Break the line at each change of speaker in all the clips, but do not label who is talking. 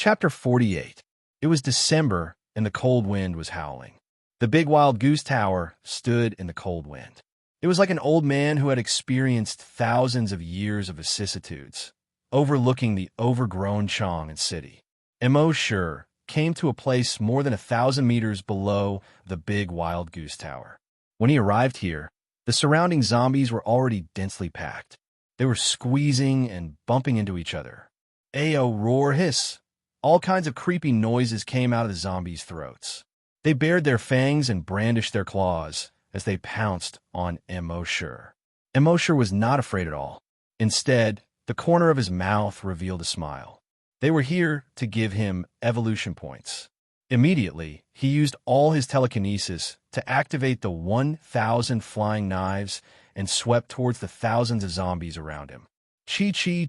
Chapter 48. It was December, and the cold wind was howling. The big wild goose tower stood in the cold wind. It was like an old man who had experienced thousands of years of vicissitudes, overlooking the overgrown Chong and city. Immerse came to a place more than 1,000 meters below the big wild goose tower. When he arrived here, the surrounding zombies were already densely packed. They were squeezing and bumping into each other. Ayo, roar, hiss. All kinds of creepy noises came out of the zombies' throats. They bared their fangs and brandished their claws as they pounced on Immerse. Immerse was not afraid at all. Instead, the corner of his mouth revealed a smile. They were here to give him evolution points. Immediately, he used all his telekinesis to activate the 1,000 flying knives and swept towards the thousands of zombies around him. Chi.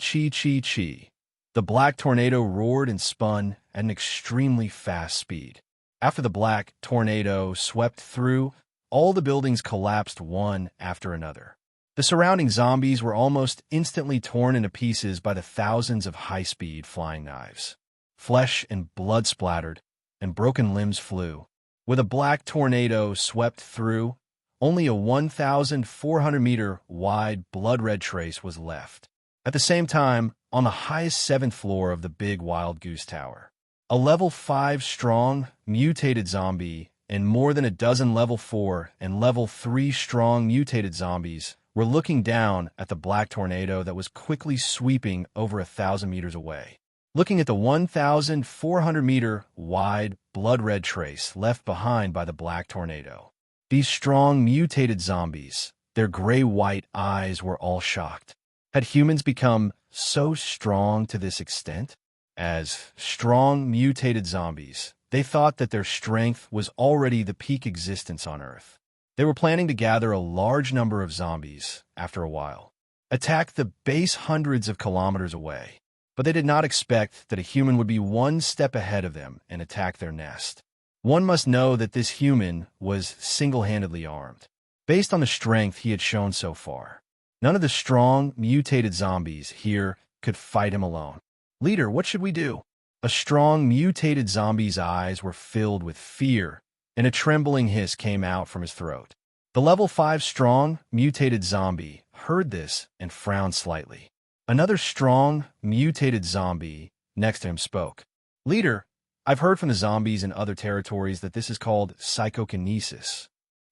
The black tornado roared and spun at an extremely fast speed. After the black tornado swept through, all the buildings collapsed one after another. The surrounding zombies were almost instantly torn into pieces by the thousands of high-speed flying knives. Flesh and blood splattered, and broken limbs flew. With a black tornado swept through, only a 1,400-meter wide blood-red trace was left. At the same time, on the highest 7th floor of the big wild goose tower, a level 5 strong, mutated zombie and more than a dozen level 4 and level 3 strong mutated zombies were looking down at the black tornado that was quickly sweeping over 1,000 meters away. Looking at the 1,400-meter wide blood-red trace left behind by the black tornado. These strong mutated zombies, their gray-white eyes were all shocked. Had humans become so strong to this extent? As strong mutated zombies, they thought that their strength was already the peak existence on Earth. They were planning to gather a large number of zombies, after a while, attack the base hundreds of kilometers away. But they did not expect that a human would be one step ahead of them and attack their nest. One must know that this human was single-handedly armed, based on the strength he had shown so far. None of the strong, mutated zombies here could fight him alone. Leader, what should we do? A strong, mutated zombie's eyes were filled with fear, and a trembling hiss came out from his throat. The level 5 strong, mutated zombie heard this and frowned slightly. Another strong, mutated zombie next to him spoke. Leader, I've heard from the zombies in other territories that this is called psychokinesis.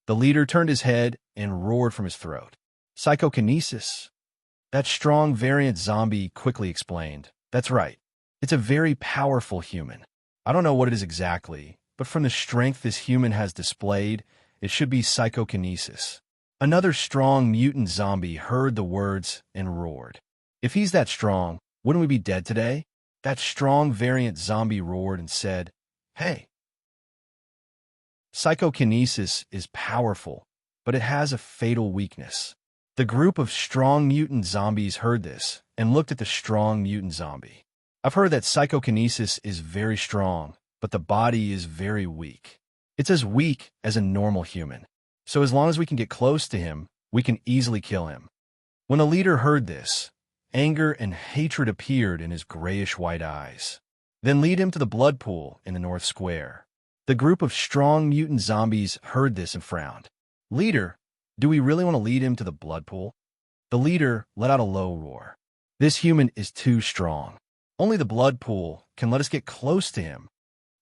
The leader turned his head and roared from his throat. Psychokinesis? That strong variant zombie quickly explained. That's right. It's a very powerful human. I don't know what it is exactly, but from the strength this human has displayed, it should be psychokinesis. Another strong mutant zombie heard the words and roared. If he's that strong, wouldn't we be dead today? That strong variant zombie roared and said, Hey. Psychokinesis is powerful, but it has a fatal weakness. The group of strong mutant zombies heard this and looked at the strong mutant zombie. I've heard that psychokinesis is very strong, but the body is very weak. It's as weak as a normal human. So as long as we can get close to him, we can easily kill him. When the leader heard this, anger and hatred appeared in his grayish-white eyes. Then lead him to the blood pool in the North Square. The group of strong mutant zombies heard this and frowned. Leader, do we really want to lead him to the blood pool? The leader let out a low roar. This human is too strong. Only the blood pool can let us get close to him.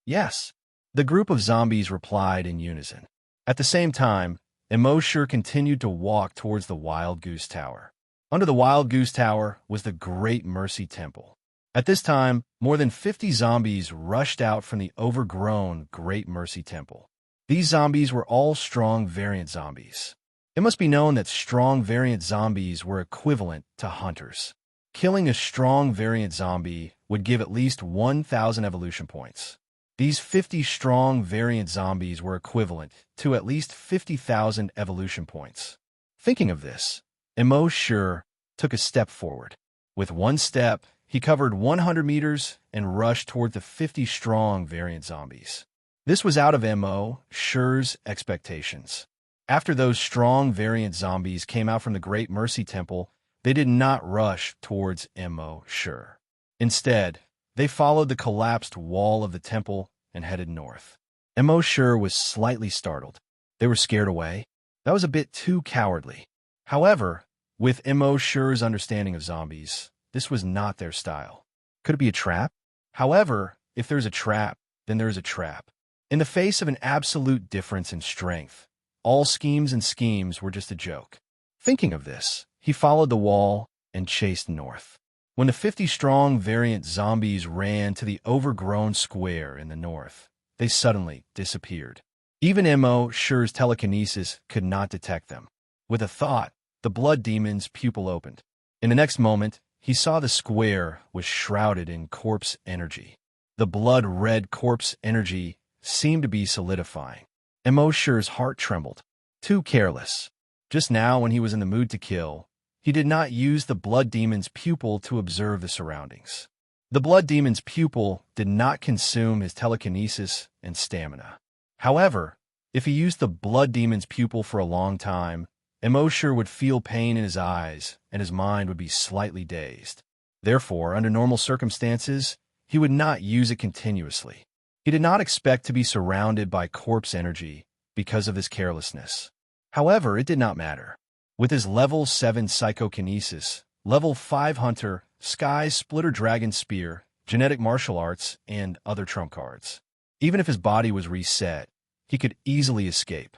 Yes, the group of zombies replied in unison. At the same time, Immerse continued to walk towards the Wild Goose Tower. Under the Wild Goose Tower was the Great Mercy Temple. At this time, more than 50 zombies rushed out from the overgrown Great Mercy Temple. These zombies were all strong variant zombies. It must be known that strong variant zombies were equivalent to hunters. Killing a strong variant zombie would give at least 1,000 evolution points. These 50 strong variant zombies were equivalent to at least 50,000 evolution points. Thinking of this, Immerse took a step forward. With one step, he covered 100 meters and rushed toward the 50 strong variant zombies. This was out of Immerse's expectations. After those strong variant zombies came out from the Great Mercy Temple, they did not rush towards Immerse. Instead, They followed the collapsed wall of the temple and headed north. Immerse was slightly startled. They were scared away? That was a bit too cowardly. However, with Immerse's understanding of zombies, this was not their style. Could it be a trap? However, if there's a trap, then there is a trap. In the face of an absolute difference in strength, all schemes and schemes were just a joke. Thinking of this, he followed the wall and chased north. When the 50-strong variant zombies ran to the overgrown square in the north, they suddenly disappeared. Even Immerse's telekinesis could not detect them. With a thought, the blood demon's pupil opened. In the next moment, he saw the square was shrouded in corpse energy. The blood-red corpse energy seemed to be solidifying. Immerse's heart trembled. Too careless. Just now, when he was in the mood to kill, he did not use the blood demon's pupil to observe the surroundings. The blood demon's pupil did not consume his telekinesis and stamina. However, if he used the blood demon's pupil for a long time, Immerse would feel pain in his eyes and his mind would be slightly dazed. Therefore, under normal circumstances, he would not use it continuously. He did not expect to be surrounded by corpse energy because of his carelessness. However, it did not matter. With his level 7 psychokinesis, level 5 hunter, sky splitter dragon spear, genetic martial arts, and other trump cards, even if his body was reset, he could easily escape.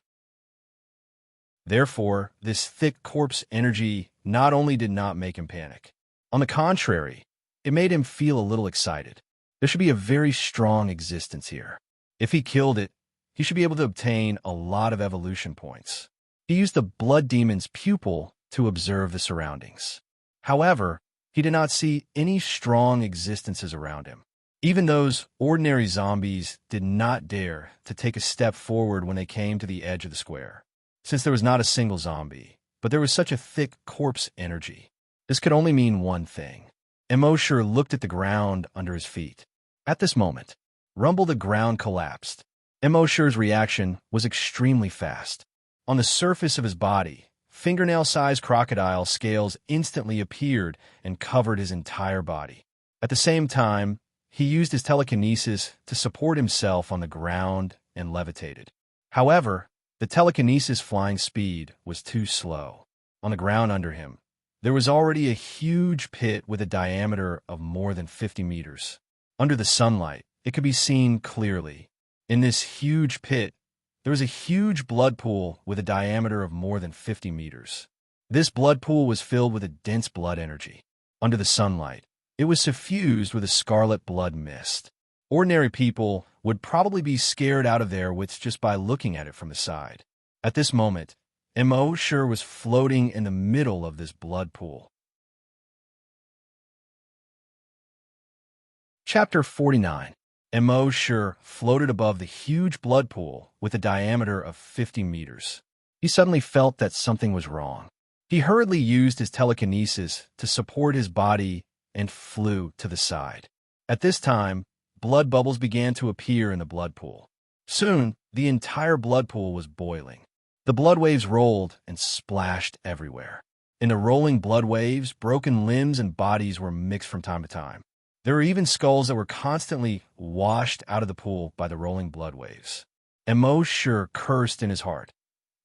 Therefore, this thick corpse energy not only did not make him panic. On the contrary, it made him feel a little excited. There should be a very strong existence here. If he killed it, he should be able to obtain a lot of evolution points. He used the blood demon's pupil to observe the surroundings. However, he did not see any strong existences around him. Even those ordinary zombies did not dare to take a step forward when they came to the edge of the square. Since there was not a single zombie, but there was such a thick corpse energy, this could only mean one thing. Immerse looked at the ground under his feet. At this moment, rumble, the ground collapsed. Immerse's reaction was extremely fast. On the surface of his body, fingernail-sized crocodile scales instantly appeared and covered his entire body. At the same time, he used his telekinesis to support himself on the ground and levitated. However, the telekinesis flying speed was too slow. On the ground under him, there was already a huge pit with a diameter of more than 50 meters. Under the sunlight, it could be seen clearly. In this huge pit, there was a huge blood pool with a diameter of more than 50 meters. This blood pool was filled with a dense blood energy. Under the sunlight, it was suffused with a scarlet blood mist. Ordinary people would probably be scared out of their wits just by looking at it from the side. At this moment, Immerse was floating in the middle of this blood pool. Chapter 49. Immerse floated above the huge blood pool with a diameter of 50 meters. He suddenly felt that something was wrong. He hurriedly used his telekinesis to support his body and flew to the side. At this time, blood bubbles began to appear in the blood pool. Soon, the entire blood pool was boiling. The blood waves rolled and splashed everywhere. In the rolling blood waves, broken limbs and bodies were mixed from time to time. There were even skulls that were constantly washed out of the pool by the rolling blood waves. Immerse cursed in his heart.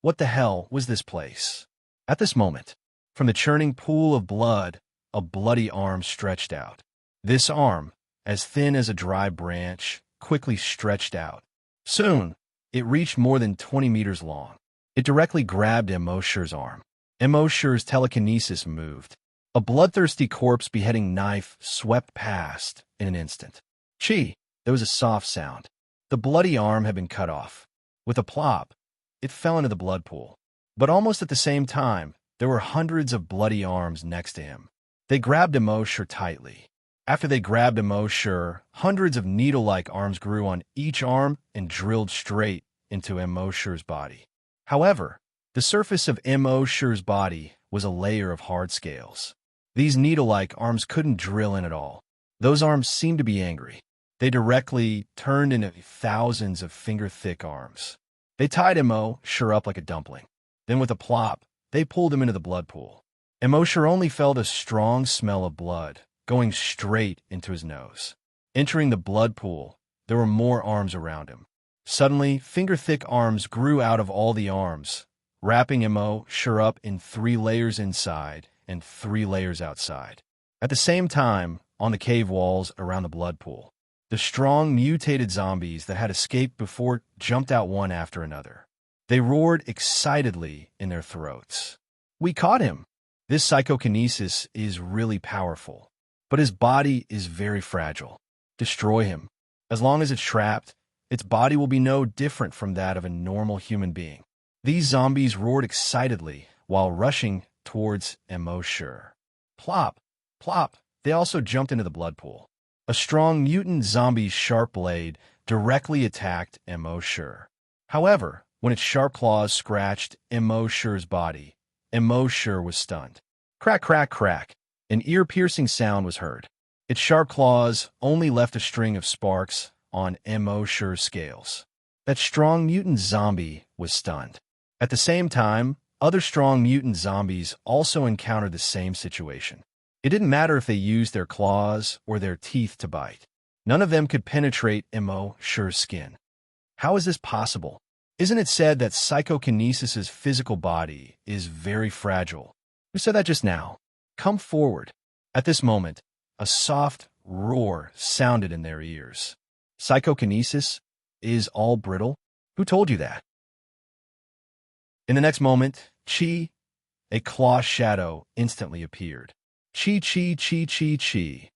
What the hell was this place? At this moment, from the churning pool of blood, a bloody arm stretched out. This arm, as thin as a dry branch, quickly stretched out. Soon, it reached more than 20 meters long. It directly grabbed Immerse's arm. Immerse's telekinesis moved. A bloodthirsty corpse beheading knife swept past in an instant. Chee! There was a soft sound. The bloody arm had been cut off. With a plop, it fell into the blood pool. But almost at the same time, there were hundreds of bloody arms next to him. They grabbed Immerse tightly. After they grabbed Immerse, hundreds of needle-like arms grew on each arm and drilled straight into Immerse's body. However, the surface of Immerse's body was a layer of hard scales. These needle-like arms couldn't drill in at all. Those arms seemed to be angry. They directly turned into thousands of finger-thick arms. They tied Immerse up like a dumpling. Then with a plop, they pulled him into the blood pool. Immerse only felt a strong smell of blood going straight into his nose. Entering the blood pool, there were more arms around him. Suddenly, finger-thick arms grew out of all the arms, wrapping Immerse up in 3 layers inside and 3 layers outside. At the same time, on the cave walls around the blood pool, the strong, mutated zombies that had escaped before jumped out one after another. They roared excitedly in their throats. "We caught him! This psychokinesis is really powerful, but his body is very fragile. Destroy him. As long as it's trapped, its body will be no different from that of a normal human being." These zombies roared excitedly while rushing towards Immerse. Plop! Plop! They also jumped into the blood pool. A strong mutant zombie's sharp blade directly attacked Immerse. However, when its sharp claws scratched Immerse's body, Immerse was stunned. Crack, crack, crack. An ear-piercing sound was heard. Its sharp claws only left a string of sparks on Immerse's scales. That strong mutant zombie was stunned. At the same time, other strong mutant zombies also encountered the same situation. It didn't matter if they used their claws or their teeth to bite. None of them could penetrate Immerse's skin. How is this possible? Isn't it said that psychokinesis's physical body is very fragile? Who said that just now? Come forward. At this moment, a soft roar sounded in their ears. Psychokinesis is all brittle? Who told you that? In the next moment, Chi, a claw shadow, instantly appeared. Chi, chi, chi, chi, chi.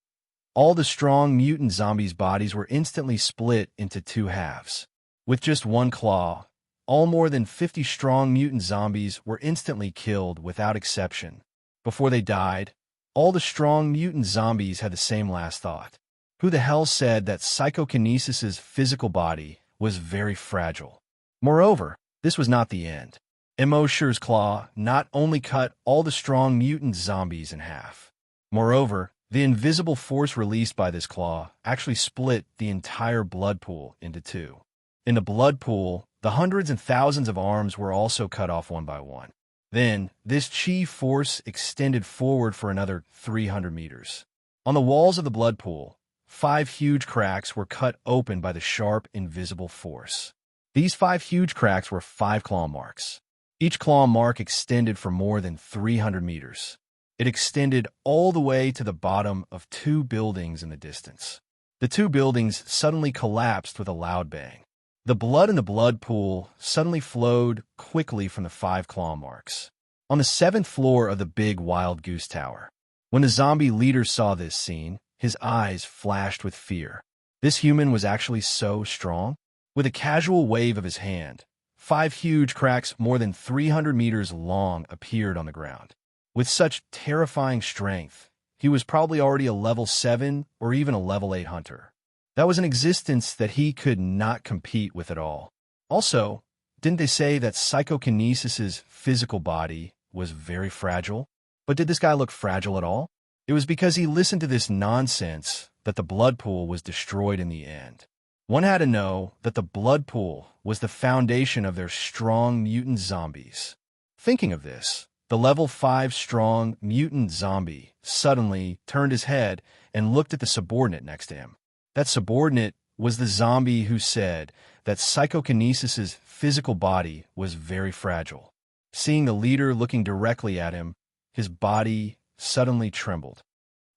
All the strong mutant zombies' bodies were instantly split into 2 halves. With just 1 claw, all more than 50 strong mutant zombies were instantly killed without exception. Before they died, all the strong mutant zombies had the same last thought. Who the hell said that psychokinesis's physical body was very fragile? Moreover, this was not the end. Immerse's claw not only cut all the strong mutant zombies in half. Moreover, the invisible force released by this claw actually split the entire blood pool into 2. In the blood pool, the hundreds and thousands of arms were also cut off one by one. Then, this chi force extended forward for another 300 meters. On the walls of the blood pool, 5 huge cracks were cut open by the sharp, invisible force. These 5 huge cracks were 5 claw marks. Each claw mark extended for more than 300 meters. It extended all the way to the bottom of 2 buildings in the distance. The 2 buildings suddenly collapsed with a loud bang. The blood in the blood pool suddenly flowed quickly from the 5 claw marks. On the 7th floor of the big Wild Goose Tower. When the zombie leader saw this scene, his eyes flashed with fear. This human was actually so strong. With a casual wave of his hand, 5 huge cracks more than 300 meters long appeared on the ground. With such terrifying strength, he was probably already a level 7 or even a level 8 hunter. That was an existence that he could not compete with at all. Also, didn't they say that psychokinesis's physical body was very fragile? But did this guy look fragile at all? It was because he listened to this nonsense that the blood pool was destroyed in the end. One had to know that the blood pool was the foundation of their strong mutant zombies. Thinking of this, the level 5 strong mutant zombie suddenly turned his head and looked at the subordinate next to him. That subordinate was the zombie who said that psychokinesis's physical body was very fragile. Seeing the leader looking directly at him, his body suddenly trembled.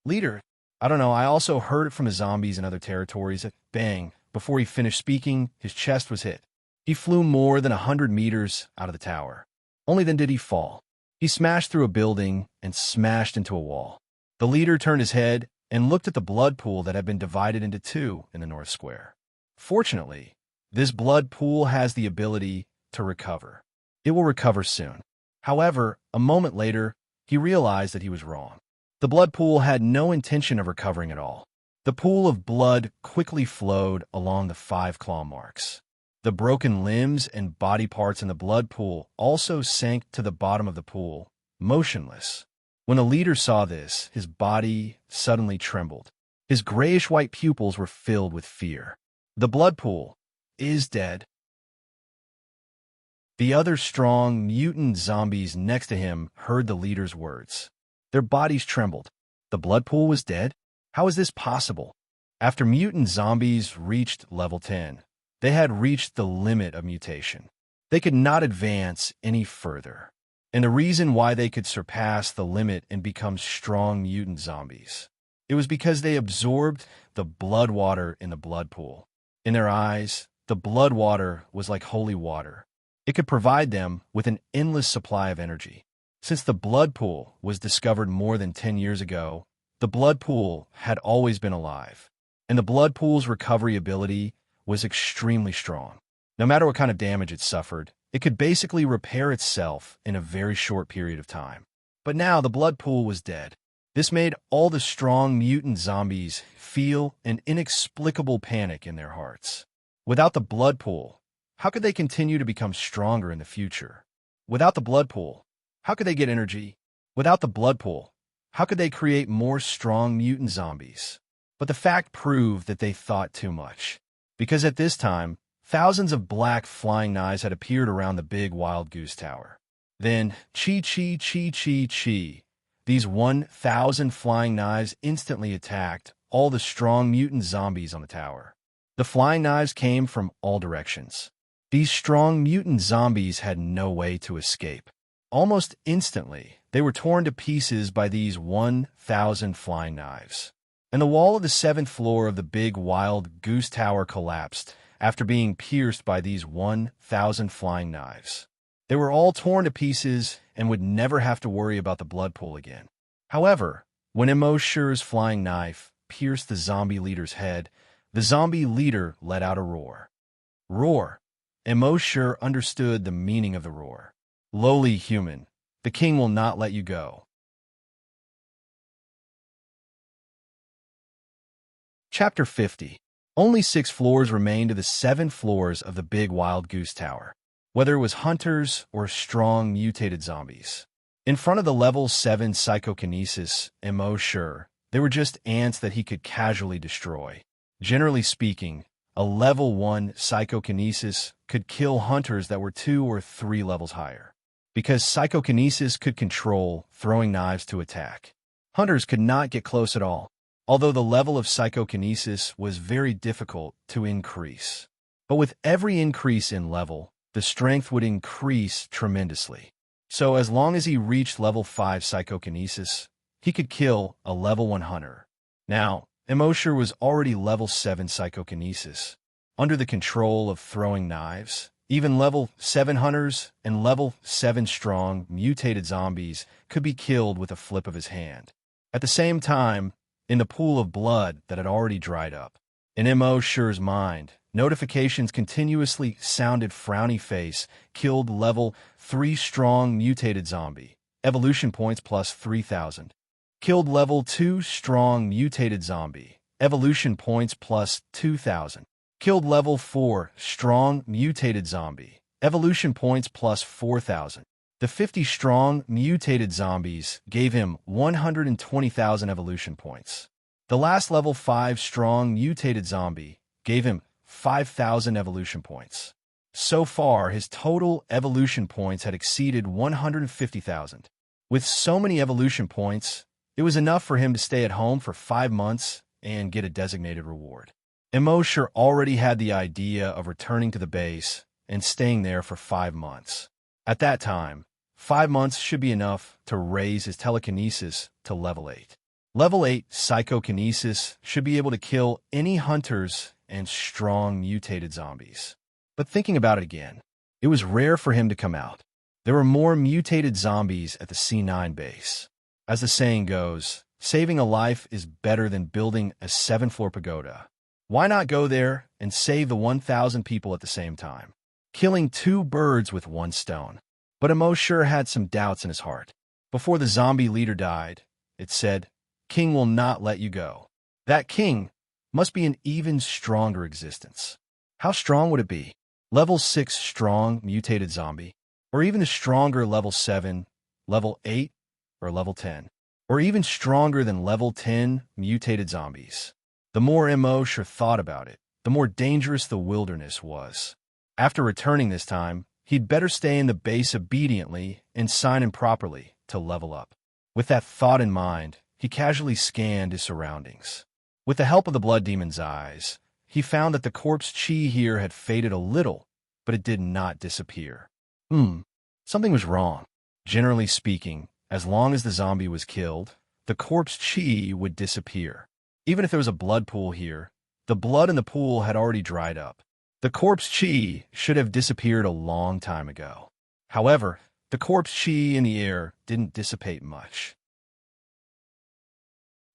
"Leader, I don't know, I also heard it from the zombies in other territories." Bang! Before he finished speaking, his chest was hit. He flew more than 100 meters out of the tower. Only then did he fall. He smashed through a building and smashed into a wall. The leader turned his head and looked at the blood pool that had been divided into 2 in the North Square. Fortunately, this blood pool has the ability to recover. It will recover soon. However, a moment later, he realized that he was wrong. The blood pool had no intention of recovering at all. The pool of blood quickly flowed along the 5 claw marks. The broken limbs and body parts in the blood pool also sank to the bottom of the pool, motionless. When the leader saw this, his body suddenly trembled. His grayish-white pupils were filled with fear. The blood pool is dead. The other strong mutant zombies next to him heard the leader's words. Their bodies trembled. The blood pool was dead? How is this possible? After mutant zombies reached level 10, they had reached the limit of mutation. They could not advance any further. And the reason why they could surpass the limit and become strong mutant zombies, it was because they absorbed the blood water in the blood pool. In their eyes, the blood water was like holy water. It could provide them with an endless supply of energy. Since the blood pool was discovered more than 10 years ago, the blood pool had always been alive, and the blood pool's recovery ability was extremely strong. No matter what kind of damage it suffered, it could basically repair itself in a very short period of time. But now the blood pool was dead. This made all the strong mutant zombies feel an inexplicable panic in their hearts. Without the blood pool, how could they continue to become stronger in the future? Without the blood pool, how could they get energy? Without the blood pool, how could they create more strong mutant zombies? But the fact proved that they thought too much. Because at this time, thousands of black flying knives had appeared around the big wild goose tower. Then, chi. These 1,000 flying knives instantly attacked all the strong mutant zombies on the tower. The flying knives came from all directions. These strong mutant zombies had no way to escape. Almost instantly, they were torn to pieces by these 1,000 flying knives. And the wall of the 7th floor of the big wild goose tower collapsed after being pierced by these 1,000 flying knives. They were all torn to pieces and would never have to worry about the blood pool again. However, when Immerse's flying knife pierced the zombie leader's head, the zombie leader let out a roar. Roar. Immerse understood the meaning of the roar. Lowly human, the king will not let you go. Chapter 50. Only 6 floors remained of the 7 floors of the big wild goose tower, whether it was hunters or strong mutated zombies. In front of the level 7 psychokinesis, Immerse, they were just ants that he could casually destroy. Generally speaking, a level 1 psychokinesis could kill hunters that were 2 or 3 levels higher, because psychokinesis could control throwing knives to attack. Hunters could not get close at all, although the level of psychokinesis was very difficult to increase. But with every increase in level, the strength would increase tremendously. So as long as he reached level 5 psychokinesis, he could kill a level 1 hunter. Now, Immerse was already level 7 psychokinesis. Under the control of throwing knives, even level 7 hunters and level 7 strong mutated zombies could be killed with a flip of his hand. At the same time, in the pool of blood that had already dried up, in Immerse's mind, notifications continuously sounded frowny face, killed level 3 strong mutated zombie, evolution points plus 3,000. Killed level 2 strong mutated zombie, evolution points plus 2,000. Killed level 4 strong mutated zombie, evolution points plus 4,000. The 50 strong mutated zombies gave him 120,000 evolution points. The last level 5 strong mutated zombie gave him 5,000 evolution points. So far, his total evolution points had exceeded 150,000. With so many evolution points, it was enough for him to stay at home for 5 months and get a designated reward. Immerse already had the idea of returning to the base and staying there for 5 months. At that time, 5 months should be enough to raise his telekinesis to level 8. Level 8 psychokinesis should be able to kill any hunters and strong mutated zombies. But thinking about it again, it was rare for him to come out. There were more mutated zombies at the C9 base. As the saying goes, saving a life is better than building a 7-floor pagoda. Why not go there and save the 1,000 people at the same time? Killing 2 birds with 1 stone. But Immerse had some doubts in his heart. Before the zombie leader died, it said, "King will not let you go." That king must be an even stronger existence. How strong would it be? Level 6 strong mutated zombie? Or even a stronger level 7, level 8, or level 10? Or even stronger than level 10 mutated zombies? The more Immerse thought about it, the more dangerous the wilderness was. After returning this time, he'd better stay in the base obediently and sign in properly to level up. With that thought in mind, he casually scanned his surroundings. With the help of the blood demon's eyes, he found that the corpse chi here had faded a little, but it did not disappear. Something was wrong. Generally speaking, as long as the zombie was killed, the corpse chi would disappear. Even if there was a blood pool here, the blood in the pool had already dried up. The corpse chi should have disappeared a long time ago. However, the corpse chi in the air didn't dissipate much.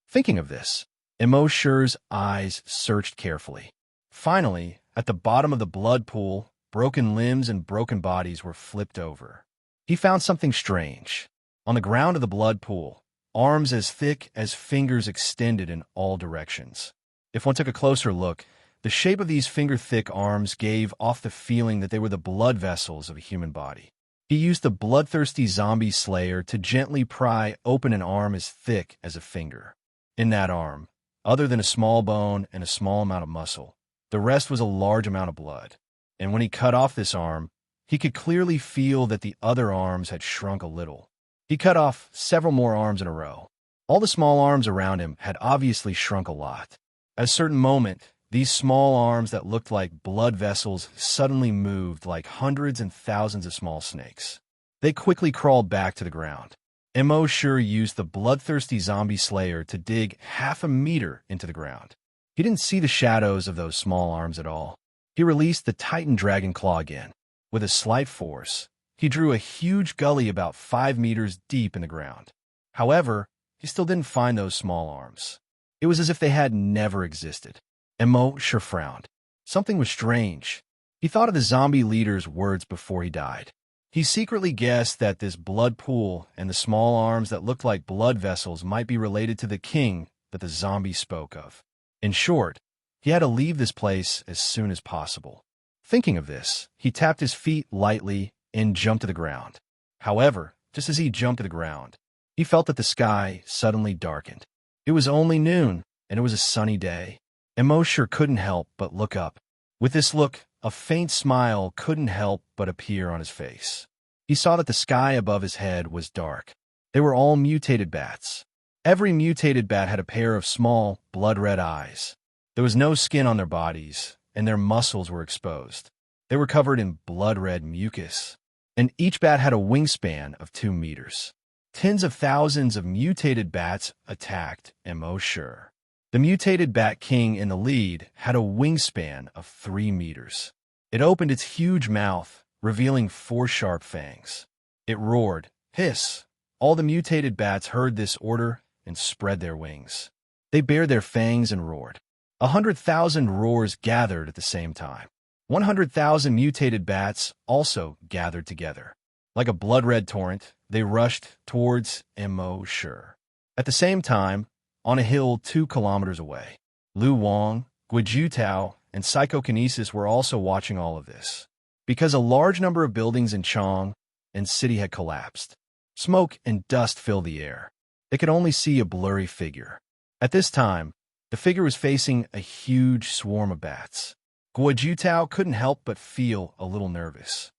Thinking of this, Immerse's eyes searched carefully. Finally, at the bottom of the blood pool, broken limbs and broken bodies were flipped over. He found something strange. On the ground of the blood pool, arms as thick as fingers extended in all directions. If one took a closer look, the shape of these finger-thick arms gave off the feeling that they were the blood vessels of a human body. He used the bloodthirsty zombie slayer to gently pry open an arm as thick as a finger. In that arm, other than a small bone and a small amount of muscle, the rest was a large amount of blood. And when he cut off this arm, he could clearly feel that the other arms had shrunk a little. He cut off several more arms in a row. All the small arms around him had obviously shrunk a lot. At a certain moment, these small arms that looked like blood vessels suddenly moved like hundreds and thousands of small snakes. They quickly crawled back to the ground. Immerse used the bloodthirsty zombie slayer to dig 1/2 meter into the ground. He didn't see the shadows of those small arms at all. He released the Titan Dragon Claw again. With a slight force, he drew a huge gully about 5 meters deep in the ground. However, he still didn't find those small arms. It was as if they had never existed. Immerse frowned. Something was strange. He thought of the zombie leader's words before he died. He secretly guessed that this blood pool and the small arms that looked like blood vessels might be related to the king that the zombie spoke of. In short, he had to leave this place as soon as possible. Thinking of this, he tapped his feet lightly and jumped to the ground. However, just as he jumped to the ground, he felt that the sky suddenly darkened. It was only noon, and it was a sunny day. Immerse couldn't help but look up. With this look, a faint smile couldn't help but appear on his face. He saw that the sky above his head was dark. They were all mutated bats. Every mutated bat had a pair of small, blood-red eyes. There was no skin on their bodies, and their muscles were exposed. They were covered in blood-red mucus, and each bat had a wingspan of 2 meters. Tens of thousands of mutated bats attacked Immerse. The mutated bat king in the lead had a wingspan of 3 meters. It opened its huge mouth, revealing 4 sharp fangs. It roared, hiss. All the mutated bats heard this order and spread their wings. They bared their fangs and roared. 100,000 roars gathered at the same time. 100,000 mutated bats also gathered together. Like a blood-red torrent, they rushed towards Immerse. At the same time, on a hill 2 kilometers away, Lu Wang, Guijutao, and Psychokinesis were also watching all of this. Because a large number of buildings in Chang and city had collapsed. Smoke and dust filled the air. They could only see a blurry figure. At this time, the figure was facing a huge swarm of bats. Guijutao couldn't help but feel a little nervous.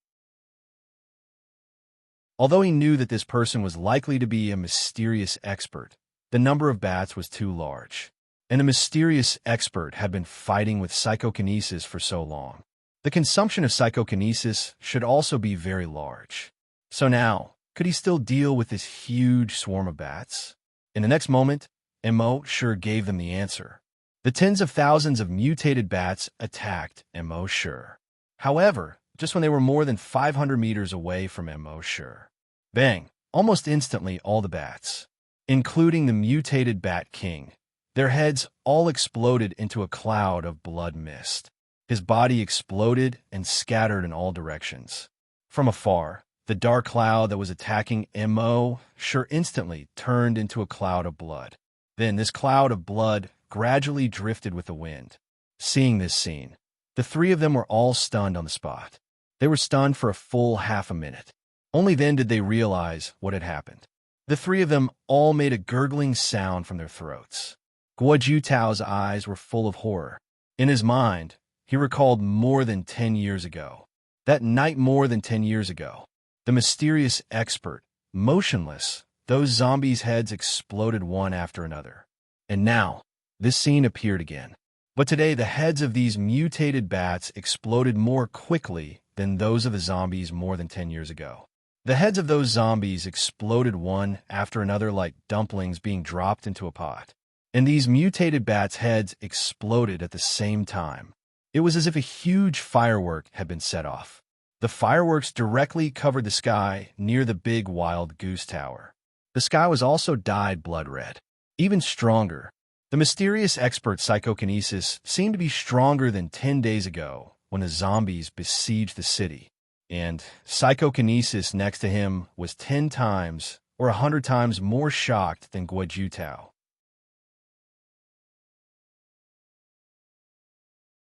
Although he knew that this person was likely to be a mysterious expert, the number of bats was too large, and the mysterious expert had been fighting with psychokinesis for so long. The consumption of psychokinesis should also be very large. So now, could he still deal with this huge swarm of bats? In the next moment, Immerse gave them the answer. The tens of thousands of mutated bats attacked Immerse. However, just when they were more than 500 meters away from Immerse, bang! Almost instantly, all the bats, including the mutated Bat King, their heads all exploded into a cloud of blood mist. His body exploded and scattered in all directions. From afar, the dark cloud that was attacking Immerse instantly turned into a cloud of blood. Then this cloud of blood gradually drifted with the wind. Seeing this scene, the 3 of them were all stunned on the spot. They were stunned for a full half a minute. Only then did they realize what had happened. The 3 of them all made a gurgling sound from their throats. Guijutao's eyes were full of horror. In his mind, he recalled more than 10 years ago. That night more than 10 years ago. The mysterious expert, motionless, those zombies' heads exploded one after another. And now, this scene appeared again. But today, the heads of these mutated bats exploded more quickly than those of the zombies more than 10 years ago. The heads of those zombies exploded one after another like dumplings being dropped into a pot. And these mutated bats' heads exploded at the same time. It was as if a huge firework had been set off. The fireworks directly covered the sky near the big wild goose tower. The sky was also dyed blood red. Even stronger, the mysterious expert psychokinesis seemed to be stronger than 10 days ago when the zombies besieged the city. And psychokinesis next to him was 10 times or 100 times more shocked than Guojutao.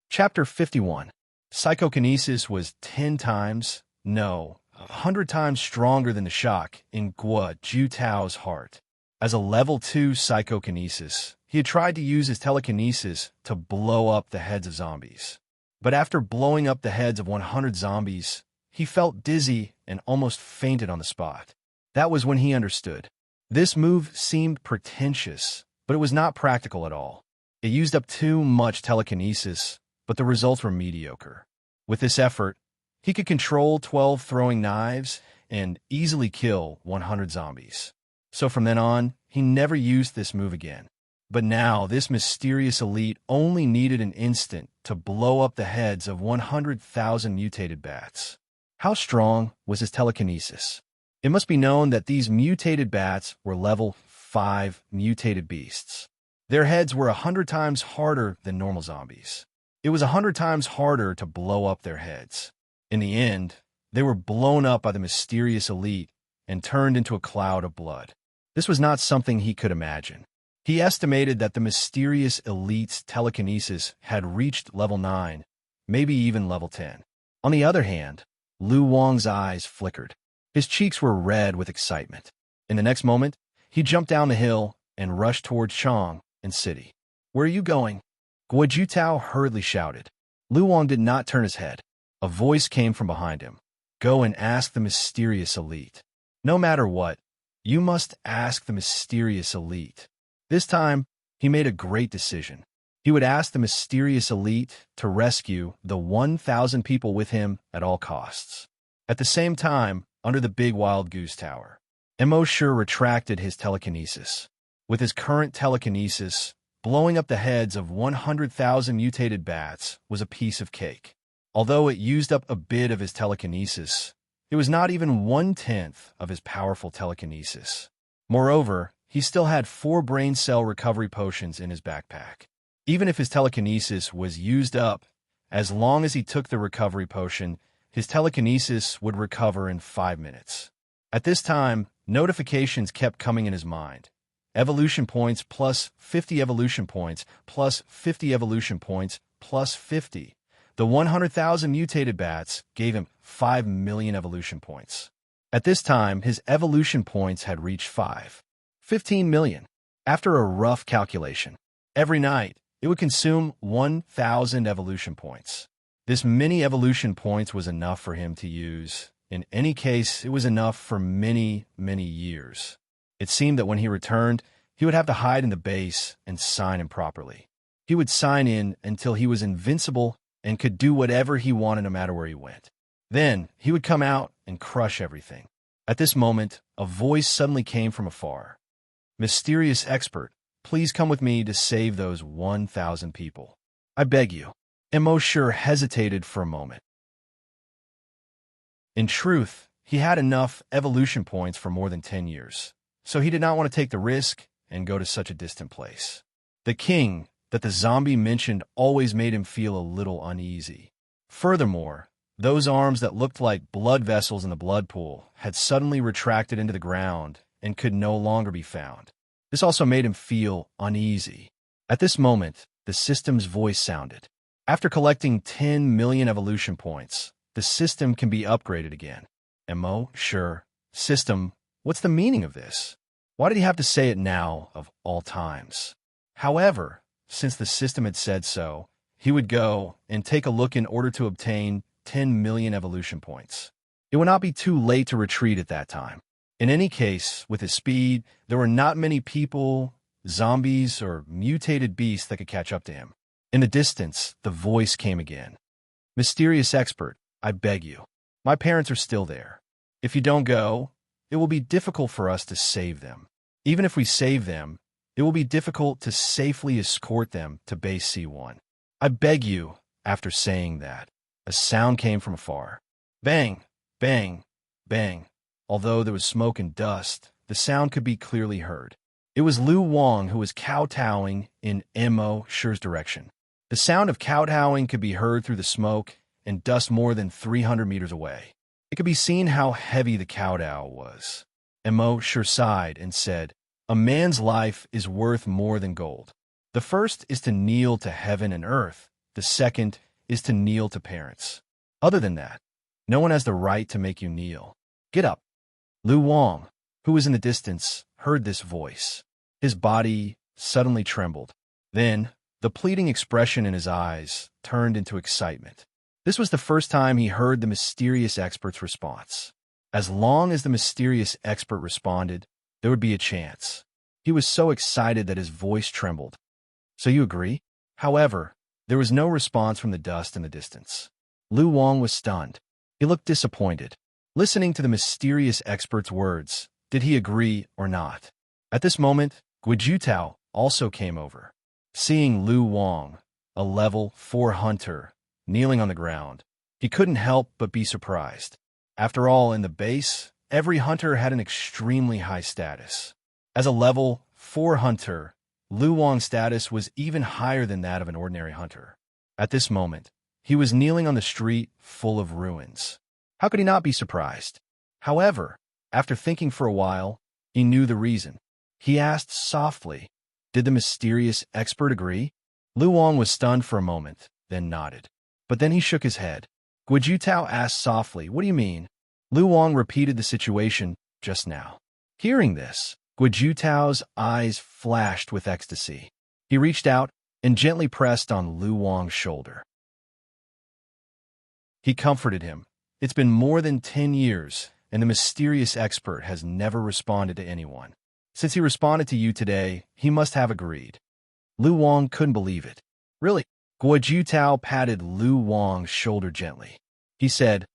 Chapter 51. Psychokinesis was 10 times, no, 100 times stronger than the shock in Guojutao's heart. As a level 2 psychokinesis, he had tried to use his telekinesis to blow up the heads of zombies. But after blowing up the heads of 100 zombies, he felt dizzy and almost fainted on the spot. That was when he understood. This move seemed pretentious, but it was not practical at all. It used up too much telekinesis, but the results were mediocre. With this effort, he could control 12 throwing knives and easily kill 100 zombies. So from then on, he never used this move again. But now, this mysterious elite only needed an instant to blow up the heads of 100,000 mutated bats. How strong was his telekinesis? It must be known that these mutated bats were level 5 mutated beasts. Their heads were 100 times harder than normal zombies. It was 100 times harder to blow up their heads. In the end, they were blown up by the mysterious elite and turned into a cloud of blood. This was not something he could imagine. He estimated that the mysterious elite's telekinesis had reached level 9, maybe even level 10. On the other hand, Lu Wang's eyes flickered. His cheeks were red with excitement. In the next moment, he jumped down the hill and rushed towards Chang and city. "Where are you going?" Guojutao hurriedly shouted. Lu Wang did not turn his head. A voice came from behind him. "Go and ask the mysterious elite. No matter what, you must ask the mysterious elite." This time, he made a great decision. He would ask the mysterious elite to rescue the 1,000 people with him at all costs. At the same time, under the big wild goose tower, Immerse retracted his telekinesis. With his current telekinesis, blowing up the heads of 100,000 mutated bats was a piece of cake. Although it used up a bit of his telekinesis, it was not even 1/10 of his powerful telekinesis. Moreover, he still had 4 brain cell recovery potions in his backpack. Even if his telekinesis was used up, as long as he took the recovery potion, his telekinesis would recover in 5 minutes. At this time, notifications kept coming in his mind. Evolution points plus 50 evolution points plus 50 evolution points plus 50. The 100,000 mutated bats gave him 5 million evolution points. At this time, his evolution points had reached 15 million. After a rough calculation, every night, it would consume 1,000 evolution points. This many evolution points was enough for him to use. In any case, it was enough for many, many years. It seemed that when he returned, he would have to hide in the base and sign in properly. He would sign in until he was invincible and could do whatever he wanted no matter where he went. Then, he would come out and crush everything. At this moment, a voice suddenly came from afar. "Mysterious expert, please come with me to save those 1,000 people. I beg you." Immerse hesitated for a moment. In truth, he had enough evolution points for more than 10 years, so he did not want to take the risk and go to such a distant place. The king that the zombie mentioned always made him feel a little uneasy. Furthermore, those arms that looked like blood vessels in the blood pool had suddenly retracted into the ground and could no longer be found. This also made him feel uneasy. At this moment, the system's voice sounded. After collecting 10 million evolution points, the system can be upgraded again. Sure. System, what's the meaning of this? Why did he have to say it now, of all times? However, since the system had said so, he would go and take a look in order to obtain 10 million evolution points. It would not be too late to retreat at that time. In any case, with his speed, there were not many people zombies or mutated beasts that could catch up to him. In the distance, the voice came again. Mysterious expert, I beg you. My parents are still there. If you don't go, it will be difficult for us to save them. Even if we save them, it will be difficult to safely escort them to Base C1. I beg you. After saying that, a sound came from afar. Bang, bang, bang. Although there was smoke and dust, the sound could be clearly heard. It was Lu Wang who was kowtowing in Immerse's direction. The sound of kowtowing could be heard through the smoke and dust more than 300 meters away. It could be seen how heavy the kowtow was. Immerse sighed and said, "A man's life is worth more than gold. The first is to kneel to heaven and earth. The second is to kneel to parents. Other than that, no one has the right to make you kneel. Get up." Lu Wang, who was in the distance, heard this voice. His body suddenly trembled. Then, the pleading expression in his eyes turned into excitement. This was the first time he heard the mysterious expert's response. As long as the mysterious expert responded, there would be a chance. He was so excited that his voice trembled. "So you agree?" However, there was no response from the dust in the distance. Lu Wang was stunned. He looked disappointed. Listening to the mysterious expert's words, did he agree or not? At this moment, Guijutao also came over. Seeing Lu Wang, a level 4 hunter, kneeling on the ground, he couldn't help but be surprised. After all, in the base, every hunter had an extremely high status. As a level 4 hunter, Lu Wang's status was even higher than that of an ordinary hunter. At this moment, he was kneeling on the street full of ruins. How could he not be surprised? However, after thinking for a while, he knew the reason. He asked softly, did the mysterious expert agree? Lu Wang was stunned for a moment, then nodded. But then he shook his head. Guijutao asked softly, "What do you mean?" Lu Wang repeated the situation just now. Hearing this, Guijutao's eyes flashed with ecstasy. He reached out and gently pressed on Lu Wang's shoulder. He comforted him. It's been more than 10 years, and the mysterious expert has never responded to anyone. Since he responded to you today, he must have agreed. Lu Wang couldn't believe it. Really? Guijutao patted Lu Wang's shoulder gently. He said,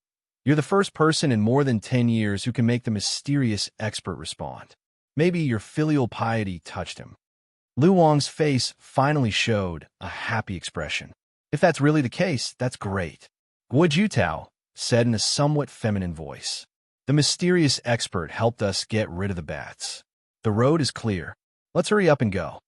"You're the first person in more than 10 years who can make the mysterious expert respond. Maybe your filial piety touched him." Lu Wang's face finally showed a happy expression. "If that's really the case, that's great," Guijutao said in a somewhat feminine voice. "The mysterious expert helped us get rid of the bats. The road is clear. Let's hurry up and go."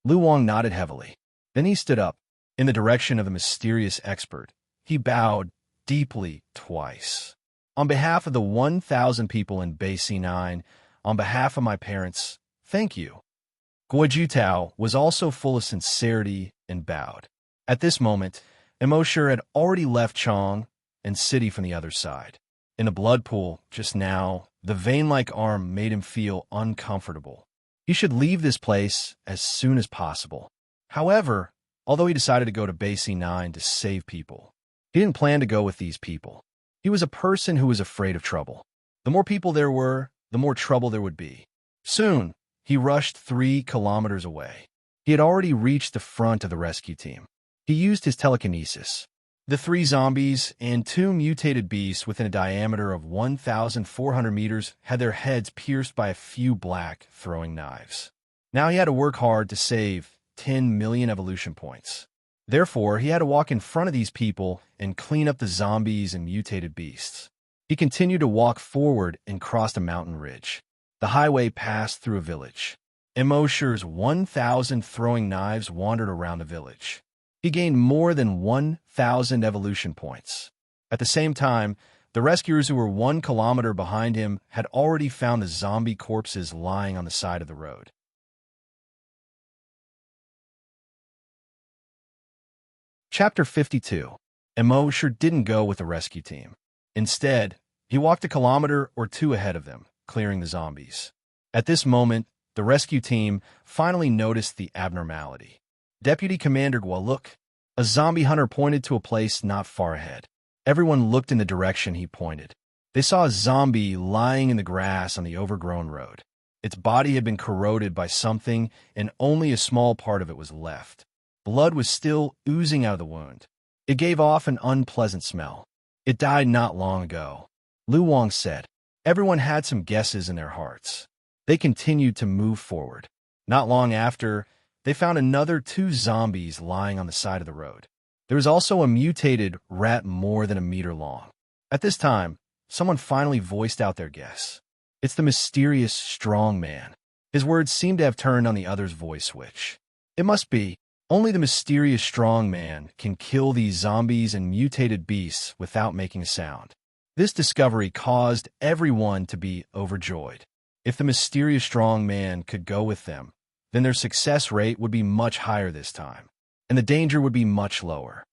Lu Wang nodded heavily. Then he stood up. In the direction of the mysterious expert, he bowed deeply twice. "On behalf of the 1,000 people in Base C9, on behalf of my parents, thank you." Guijutao was also full of sincerity and bowed. At this moment, Immerse had already left Chong and City from the other side. In the blood pool, just now, the vein-like arm made him feel uncomfortable. He should leave this place as soon as possible. However, although he decided to go to Base C9 to save people, he didn't plan to go with these people. He was a person who was afraid of trouble. The more people there were, the more trouble there would be. Soon, he rushed 3 kilometers away. He had already reached the front of the rescue team. He used his telekinesis. The 3 zombies and 2 mutated beasts within a diameter of 1,400 meters had their heads pierced by a few black throwing knives. Now he had to work hard to save 10 million evolution points. Therefore, he had to walk in front of these people and clean up the zombies and mutated beasts. He continued to walk forward and crossed a mountain ridge. The highway passed through a village. Immerse's 1,000 throwing knives wandered around the village. He gained more than 1,000 evolution points. At the same time, the rescuers who were 1 kilometer behind him had already found the zombie corpses lying on the side of the road. Chapter 52. Immerse didn't go with the rescue team. Instead, he walked a kilometer or 2 ahead of them, clearing the zombies. At this moment, the rescue team finally noticed the abnormality. Deputy Commander Gualuk, a zombie hunter, pointed to a place not far ahead. Everyone looked in the direction he pointed. They saw a zombie lying in the grass on the overgrown road. Its body had been corroded by something, and only a small part of it was left. Blood was still oozing out of the wound. It gave off an unpleasant smell. It died not long ago, Lu Wang said. Everyone had some guesses in their hearts. They continued to move forward. Not long after, they found another 2 zombies lying on the side of the road. There was also a mutated rat more than a meter long. At this time, someone finally voiced out their guess. It's the mysterious strong man. His words seemed to have turned on the other's voice switch. It must be. Only the mysterious strong man can kill these zombies and mutated beasts without making a sound. This discovery caused everyone to be overjoyed. If the mysterious strong man could go with them, then their success rate would be much higher this time, and the danger would be much lower.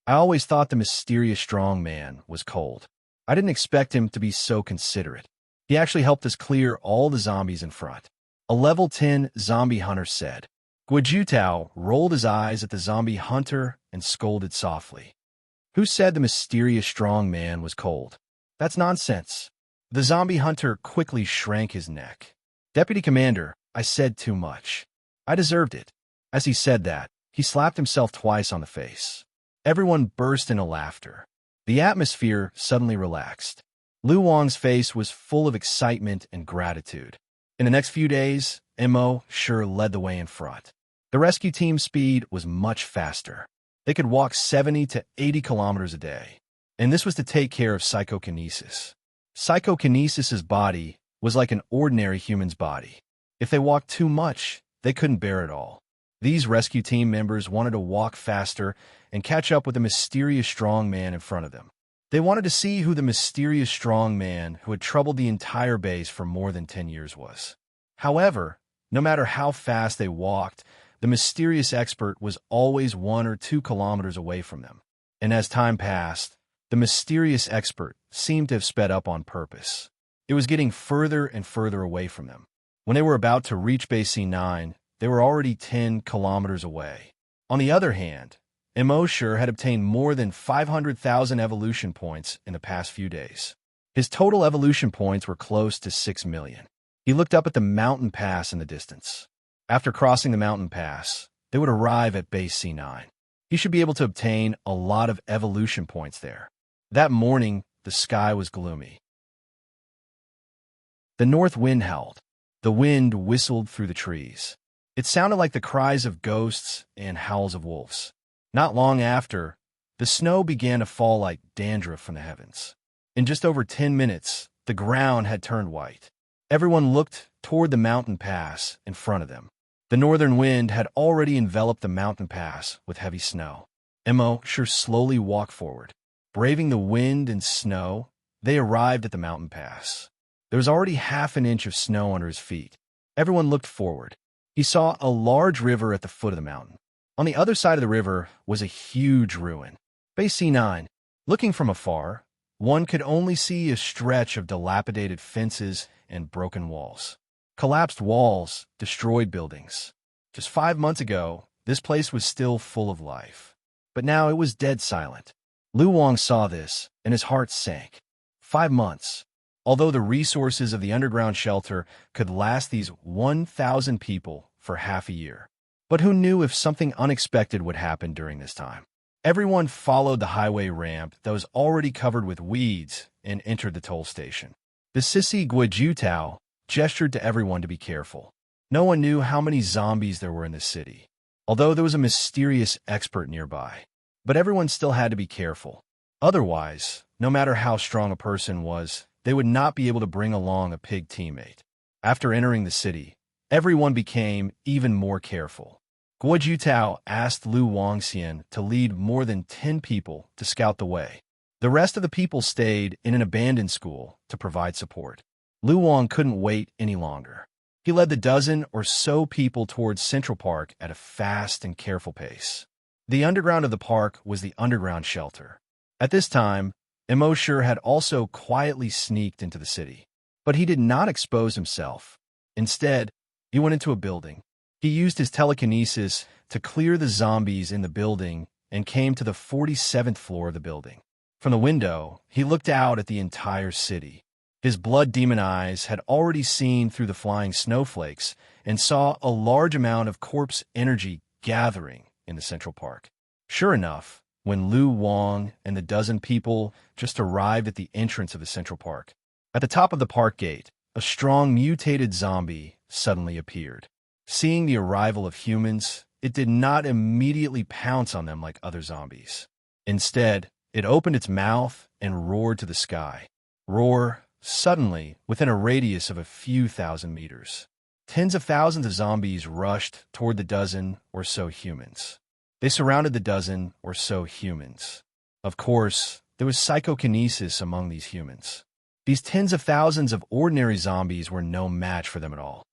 I always thought the mysterious strong man was cold. I didn't expect him to be so considerate. He actually helped us clear all the zombies in front. A level 10 zombie hunter said. Guojutao rolled his eyes at the zombie hunter and scolded softly. Who said the mysterious strong man was cold? That's nonsense. The zombie hunter quickly shrank his neck. Deputy Commander, I said too much. I deserved it. As he said that, he slapped himself twice on the face. Everyone burst into laughter. The atmosphere suddenly relaxed. Lu Wang's face was full of excitement and gratitude. In the next few days, Immerse led the way in front. The rescue team's speed was much faster. They could walk 70 to 80 kilometers a day. And this was to take care of psychokinesis. Psychokinesis's body was like an ordinary human's body. If they walked too much, they couldn't bear it all. These rescue team members wanted to walk faster and catch up with the mysterious strong man in front of them. They wanted to see who the mysterious strong man who had troubled the entire base for more than 10 years was. However, no matter how fast they walked, the mysterious expert was always 1 or 2 kilometers away from them. And as time passed, the mysterious expert seemed to have sped up on purpose. It was getting further and further away from them. When they were about to reach base C9, they were already 10 kilometers away. On the other hand, Immortal had obtained more than 500,000 evolution points in the past few days. His total evolution points were close to 6 million. He looked up at the mountain pass in the distance. After crossing the mountain pass, they would arrive at base C9. He should be able to obtain a lot of evolution points there. That morning, the sky was gloomy. The north wind howled. The wind whistled through the trees. It sounded like the cries of ghosts and howls of wolves. Not long after, the snow began to fall like dandruff from the heavens. In just over 10 minutes, the ground had turned white. Everyone looked toward the mountain pass in front of them. The northern wind had already enveloped the mountain pass with heavy snow. Immortal slowly walked forward. Braving the wind and snow, they arrived at the mountain pass. There was already half an inch of snow under his feet. Everyone looked forward. He saw a large river at the foot of the mountain. On the other side of the river was a huge ruin. Base C9. Looking from afar, one could only see a stretch of dilapidated fences and broken walls. Collapsed walls, destroyed buildings. Just 5 months ago, this place was still full of life. But now it was dead silent. Lu Wang saw this, and his heart sank. 5 months. Although the resources of the underground shelter could last these 1,000 people for half a year. But who knew if something unexpected would happen during this time? Everyone followed the highway ramp that was already covered with weeds and entered the toll station. The sissy Guojutao gestured to everyone to be careful. No one knew how many zombies there were in the city, although there was a mysterious expert nearby. But everyone still had to be careful. Otherwise, no matter how strong a person was, they would not be able to bring along a pig teammate. After entering the city, everyone became even more careful. Guojutao asked Lu Wangxian to lead more than 10 people to scout the way. The rest of the people stayed in an abandoned school to provide support. Lu Wang couldn't wait any longer. He led the dozen or so people towards Central Park at a fast and careful pace. The underground of the park was the underground shelter. At this time, Immortal had also quietly sneaked into the city. But he did not expose himself. Instead, he went into a building. He used his telekinesis to clear the zombies in the building and came to the 47th floor of the building. From the window, he looked out at the entire city. His blood demon eyes had already seen through the flying snowflakes and saw a large amount of corpse energy gathering in the Central Park. Sure enough, when Lu Wang and the dozen people just arrived at the entrance of the Central Park, at the top of the park gate, a strong mutated zombie suddenly appeared. Seeing the arrival of humans, it did not immediately pounce on them like other zombies. Instead, it opened its mouth and roared to the sky. Roar, suddenly, within a radius of a few thousand meters. Tens of thousands of zombies rushed toward the dozen or so humans. They surrounded the dozen or so humans. Of course, there was psychokinesis among these humans. These tens of thousands of ordinary zombies were no match for them at all.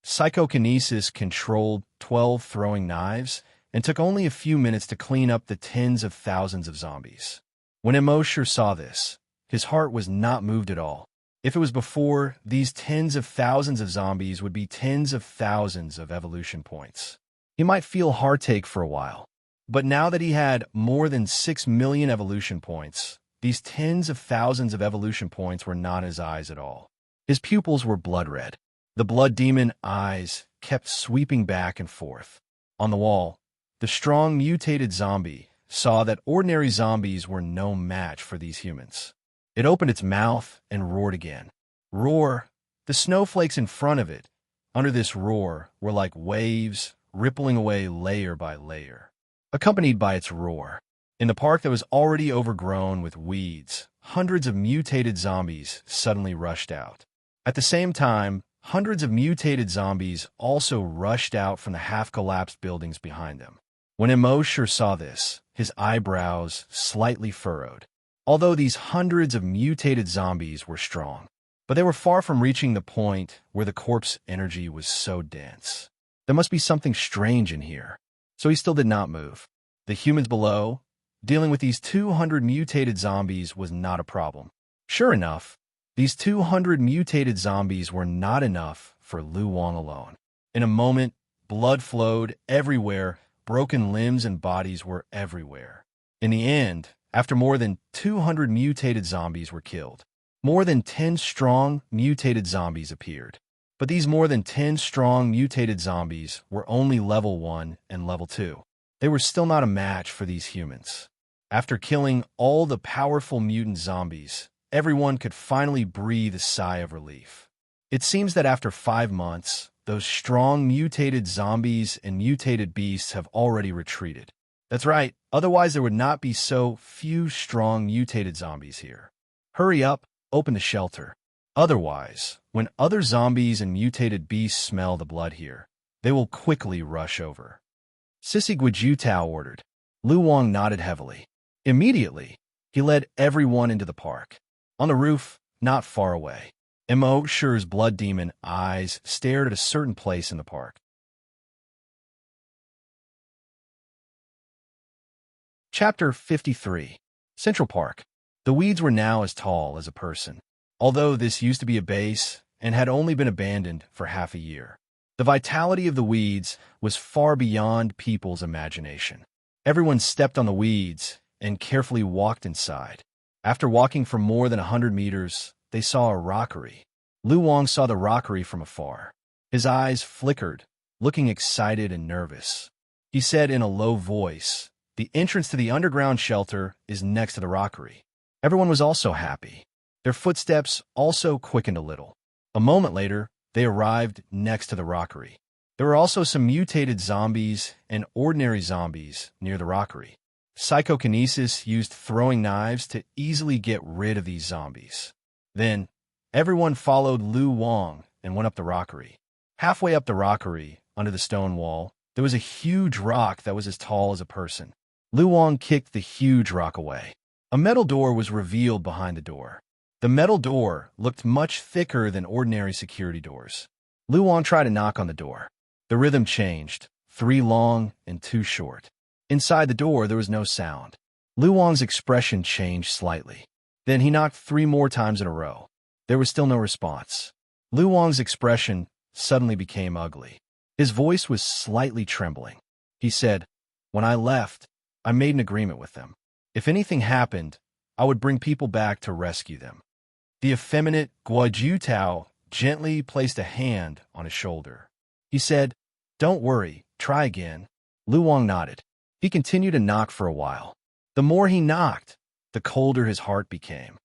Psychokinesis controlled 12 throwing knives and took only a few minutes to clean up the tens of thousands of zombies. When Immerse saw this, his heart was not moved at all. If it was before, these tens of thousands of zombies would be tens of thousands of evolution points. He might feel heartache for a while, but now that he had more than 6 million evolution points, these tens of thousands of evolution points were not in his eyes at all. His pupils were blood red. The blood demon eyes kept sweeping back and forth. On the wall, the strong mutated zombie saw that ordinary zombies were no match for these humans. It opened its mouth and roared again. Roar! The snowflakes in front of it, under this roar, were like waves rippling away layer by layer. Accompanied by its roar, in the park that was already overgrown with weeds, hundreds of mutated zombies suddenly rushed out. At the same time, hundreds of mutated zombies also rushed out from the half-collapsed buildings behind them. When Immerse saw this, his eyebrows slightly furrowed. Although these hundreds of mutated zombies were strong, but they were far from reaching the point where the corpse energy was so dense. There must be something strange in here. So he still did not move. The humans below, dealing with these 200 mutated zombies was not a problem. Sure enough, these 200 mutated zombies were not enough for Lu Wang alone. In a moment, blood flowed everywhere, broken limbs and bodies were everywhere. In the end, after more than 200 mutated zombies were killed, more than 10 strong mutated zombies appeared. But these more than 10 strong mutated zombies were only level 1 and level 2. They were still not a match for these humans. After killing all the powerful mutant zombies, everyone could finally breathe a sigh of relief. It seems that after 5 months, those strong mutated zombies and mutated beasts have already retreated. That's right, otherwise there would not be so few strong mutated zombies here. Hurry up, open the shelter. Otherwise, when other zombies and mutated beasts smell the blood here, they will quickly rush over. Sissy Guijutao ordered. Lu Wang nodded heavily. Immediately, he led everyone into the park. On the roof, not far away, Immerse's blood demon eyes stared at a certain place in the park. Chapter 53. Central Park. The weeds were now as tall as a person. Although this used to be a base and had only been abandoned for half a year, the vitality of the weeds was far beyond people's imagination. Everyone stepped on the weeds and carefully walked inside. After walking for more than 100 meters, they saw a rockery. Lu Wang saw the rockery from afar. His eyes flickered, looking excited and nervous. He said in a low voice, "The entrance to the underground shelter is next to the rockery." Everyone was also happy. Their footsteps also quickened a little. A moment later, they arrived next to the rockery. There were also some mutated zombies and ordinary zombies near the rockery. Psychokinesis used throwing knives to easily get rid of these zombies. Then, everyone followed Lu Wang and went up the rockery. Halfway up the rockery, under the stone wall, there was a huge rock that was as tall as a person. Lu Wang kicked the huge rock away. A metal door was revealed behind the door. The metal door looked much thicker than ordinary security doors. Lu Wang tried to knock on the door. The rhythm changed, 3 long and 2 short. Inside the door, there was no sound. Lu Wang's expression changed slightly. Then he knocked 3 more times in a row. There was still no response. Lu Wang's expression suddenly became ugly. His voice was slightly trembling. He said, "When I left, I made an agreement with them. If anything happened, I would bring people back to rescue them. The effeminate Guo gently placed a hand on his shoulder. He said, "Don't worry, try again." Lu Wang nodded. He continued to knock for a while. The more he knocked, the colder his heart became.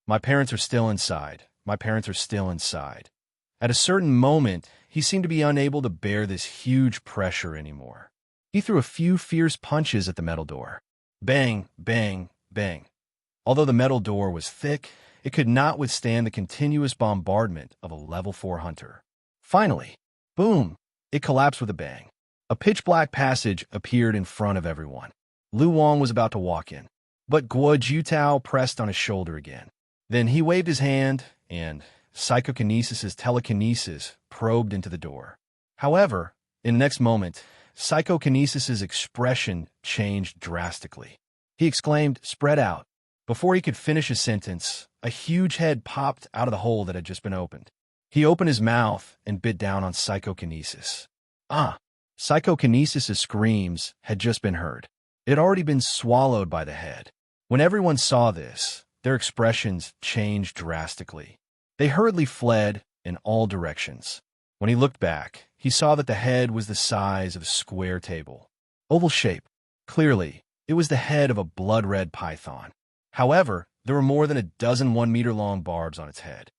My parents are still inside. My parents are still inside. At a certain moment, he seemed to be unable to bear this huge pressure anymore. He threw a few fierce punches at the metal door. Bang, bang, bang. Although the metal door was thick, it could not withstand the continuous bombardment of a level 4 hunter. Finally, boom, it collapsed with a bang. A pitch-black passage appeared in front of everyone. Lu Wang was about to walk in, but Guo Jiutao pressed on his shoulder again. Then he waved his hand, and psychokinesis' telekinesis probed into the door. However, in the next moment, psychokinesis' expression changed drastically. He exclaimed, "Spread out." Before he could finish his sentence, a huge head popped out of the hole that had just been opened. He opened his mouth and bit down on psychokinesis. Psychokinesis' screams had just been heard. It had already been swallowed by the head. When everyone saw this, their expressions changed drastically. They hurriedly fled in all directions. When he looked back, he saw that the head was the size of a square table. Oval shape. Clearly, it was the head of a blood-red python. However, there were more than a dozen 1-meter-long barbs on its head.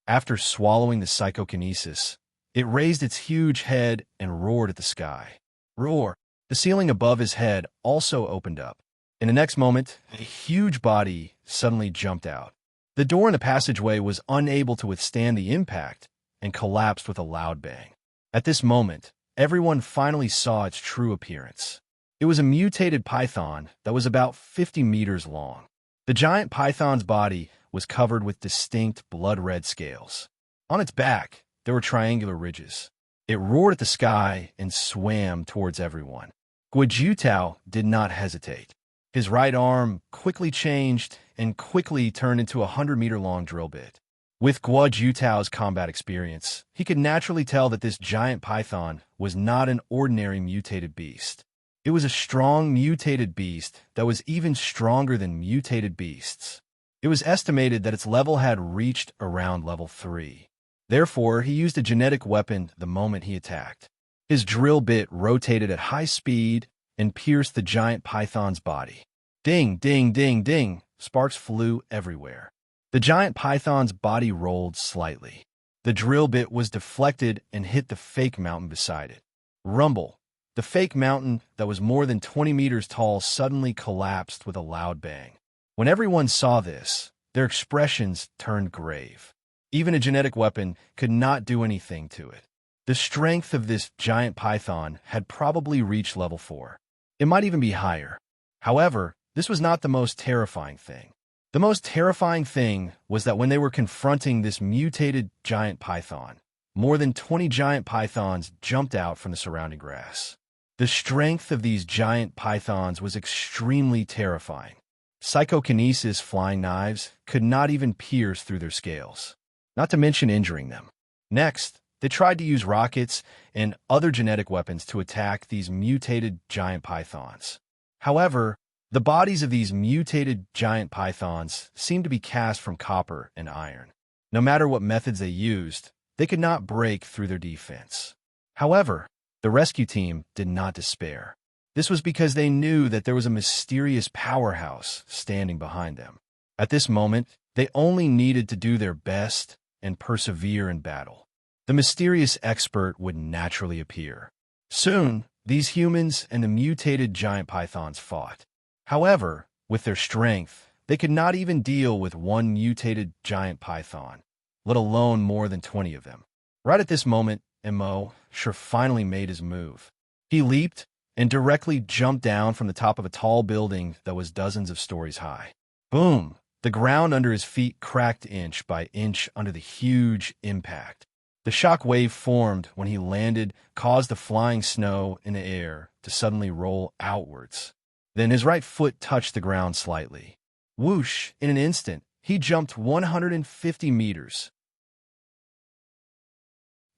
After swallowing the psychokinesis, it raised its huge head and roared at the sky. Roar! The ceiling above his head also opened up. In the next moment, a huge body suddenly jumped out. The door in the passageway was unable to withstand the impact and collapsed with a loud bang. At this moment, everyone finally saw its true appearance. It was a mutated python that was about 50 meters long. The giant python's body was covered with distinct blood-red scales. On its back, there were triangular ridges. It roared at the sky and swam towards everyone. Guo did not hesitate. His right arm quickly changed and quickly turned into a 100-meter-long drill bit. With Guo combat experience, he could naturally tell that this giant python was not an ordinary mutated beast. It was a strong mutated beast that was even stronger than mutated beasts. It was estimated that its level had reached around level 3. Therefore, he used a genetic weapon the moment he attacked. His drill bit rotated at high speed and pierced the giant python's body. Ding, ding, ding, ding! Sparks flew everywhere. The giant python's body rolled slightly. The drill bit was deflected and hit the fake mountain beside it. Rumble! The fake mountain that was more than 20 meters tall suddenly collapsed with a loud bang. When everyone saw this, their expressions turned grave. Even a genetic weapon could not do anything to it. The strength of this giant python had probably reached level 4. It might even be higher. However, this was not the most terrifying thing. The most terrifying thing was that when they were confronting this mutated giant python, more than 20 giant pythons jumped out from the surrounding grass. The strength of these giant pythons was extremely terrifying. Psychokinesis flying knives could not even pierce through their scales, not to mention injuring them. Next, they tried to use rockets and other genetic weapons to attack these mutated giant pythons. However, the bodies of these mutated giant pythons seemed to be cast from copper and iron. No matter what methods they used, they could not break through their defense. However, the rescue team did not despair. This was because they knew that there was a mysterious powerhouse standing behind them. At this moment, they only needed to do their best and persevere in battle. The mysterious expert would naturally appear. Soon, these humans and the mutated giant pythons fought. However, with their strength, they could not even deal with one mutated giant python, let alone more than 20 of them. Right at this moment, Immerse finally made his move. He leaped and directly jumped down from the top of a tall building that was dozens of stories high. Boom! The ground under his feet cracked inch by inch under the huge impact. The shock wave formed when he landed caused the flying snow in the air to suddenly roll outwards. Then his right foot touched the ground slightly. Whoosh! In an instant, he jumped 150 meters.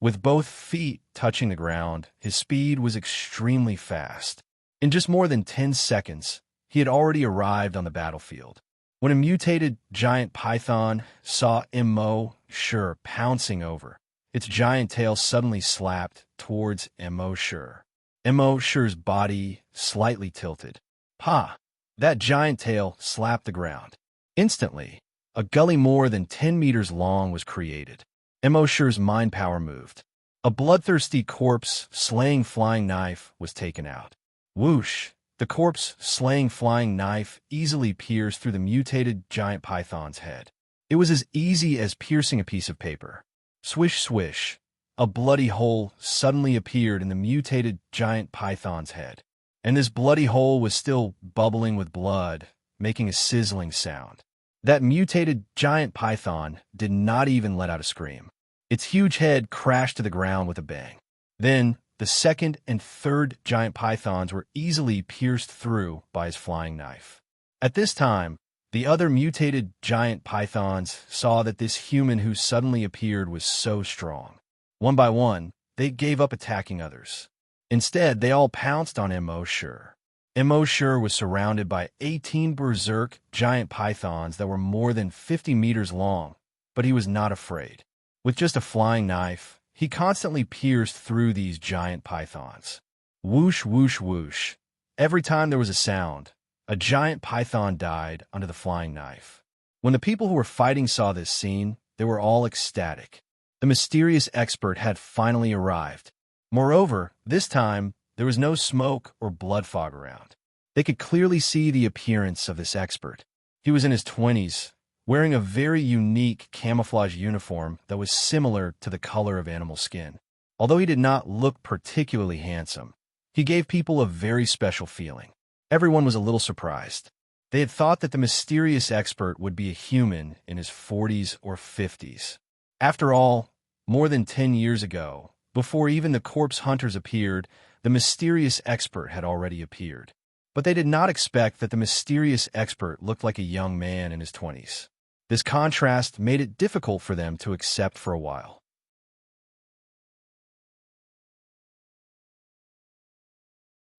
With both feet touching the ground, his speed was extremely fast. In just more than 10 seconds, he had already arrived on the battlefield. When a mutated giant python saw Immerse pouncing over, its giant tail suddenly slapped towards Immerse. Immerse's body slightly tilted. Pa! That giant tail slapped the ground. Instantly, a gully more than 10 meters long was created. Immerse's mind power moved. A bloodthirsty corpse-slaying flying knife was taken out. Whoosh! The corpse-slaying flying knife easily pierced through the mutated giant python's head. It was as easy as piercing a piece of paper. Swish, swish. A bloody hole suddenly appeared in the mutated giant python's head. And this bloody hole was still bubbling with blood, making a sizzling sound. That mutated giant python did not even let out a scream. Its huge head crashed to the ground with a bang. Then, the second and third giant pythons were easily pierced through by his flying knife. At this time, the other mutated giant pythons saw that this human who suddenly appeared was so strong. One by one, they gave up attacking others. Instead, they all pounced on Immerse. Immerse was surrounded by 18 berserk giant pythons that were more than 50 meters long, but he was not afraid. With just a flying knife, he constantly pierced through these giant pythons. Whoosh, whoosh, whoosh. Every time there was a sound, a giant python died under the flying knife. When the people who were fighting saw this scene, they were all ecstatic. The mysterious expert had finally arrived. Moreover, this time, there was no smoke or blood fog around. They could clearly see the appearance of this expert. He was in his 20s, wearing a very unique camouflage uniform that was similar to the color of animal skin. Although he did not look particularly handsome, he gave people a very special feeling. Everyone was a little surprised. They had thought that the mysterious expert would be a human in his 40s or 50s. After all, more than 10 years ago, before even the corpse hunters appeared, the mysterious expert had already appeared. But they did not expect that the mysterious expert looked like a young man in his 20s. This contrast made it difficult for them to accept for a while.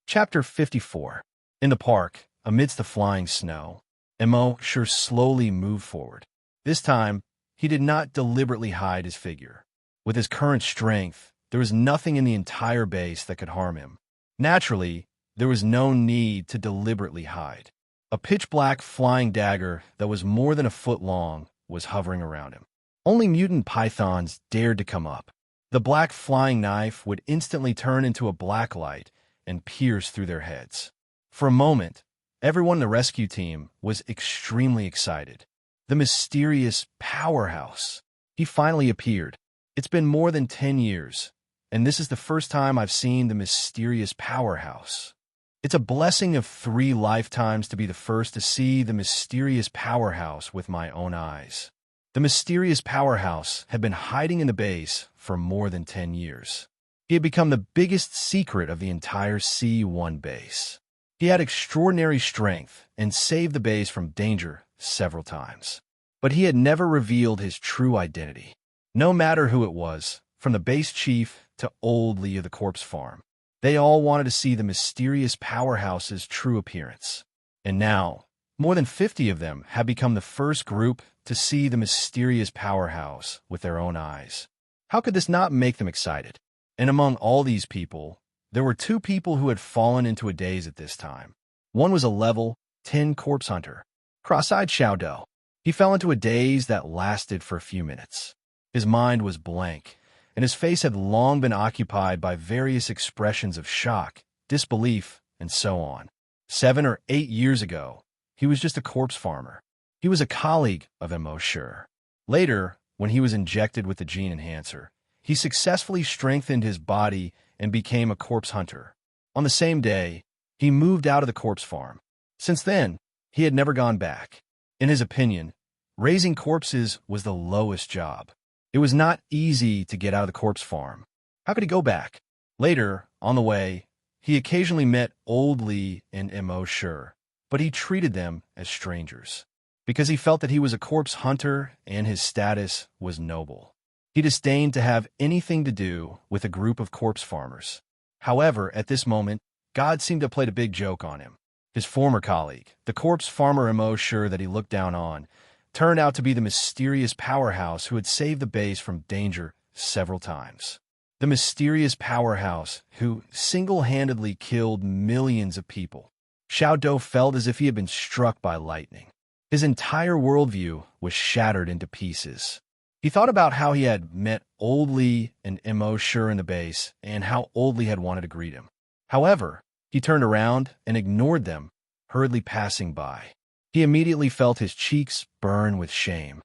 Chapter 54. In the park, amidst the flying snow, Immerse slowly moved forward. This time, he did not deliberately hide his figure. With his current strength, there was nothing in the entire base that could harm him. Naturally, there was no need to deliberately hide. A pitch-black flying dagger that was more than a foot long was hovering around him. Only mutant pythons dared to come up. The black flying knife would instantly turn into a black light and pierce through their heads. For a moment, everyone in the rescue team was extremely excited. The mysterious powerhouse. He finally appeared. It's been more than 10 years, and this is the first time I've seen the mysterious powerhouse. It's a blessing of 3 lifetimes to be the first to see the mysterious powerhouse with my own eyes. The mysterious powerhouse had been hiding in the base for more than 10 years. He had become the biggest secret of the entire C1 base. He had extraordinary strength and saved the base from danger several times. But he had never revealed his true identity. No matter who it was, from the base chief to Old Lee of the corpse farm, they all wanted to see the mysterious powerhouse's true appearance. And now, more than 50 of them had become the first group to see the mysterious powerhouse with their own eyes. How could this not make them excited? And among all these people, there were 2 people who had fallen into a daze at this time. One was a level 10 corpse hunter, cross-eyed Xiaodou. He fell into a daze that lasted for a few minutes. His mind was blank, and his face had long been occupied by various expressions of shock, disbelief, and so on. 7 or 8 years ago, he was just a corpse farmer. He was a colleague of Immerse. Later, when he was injected with the gene enhancer, he successfully strengthened his body and became a corpse hunter. On the same day, he moved out of the corpse farm. Since then, he had never gone back. In his opinion, raising corpses was the lowest job. It was not easy to get out of the corpse farm. How could he go back? Later, on the way, he occasionally met Old Lee and Immerse, but he treated them as strangers, because he felt that he was a corpse hunter and his status was noble. He disdained to have anything to do with a group of corpse farmers. However, at this moment, God seemed to have played a big joke on him. His former colleague, the corpse farmer Immerse that he looked down on, turned out to be the mysterious powerhouse who had saved the base from danger several times. The mysterious powerhouse who single-handedly killed millions of people. Xiao Dou felt as if he had been struck by lightning. His entire worldview was shattered into pieces. He thought about how he had met Old Li and Immerse in the base and how Old Li had wanted to greet him. However, he turned around and ignored them, hurriedly passing by. He immediately felt his cheeks burn with shame.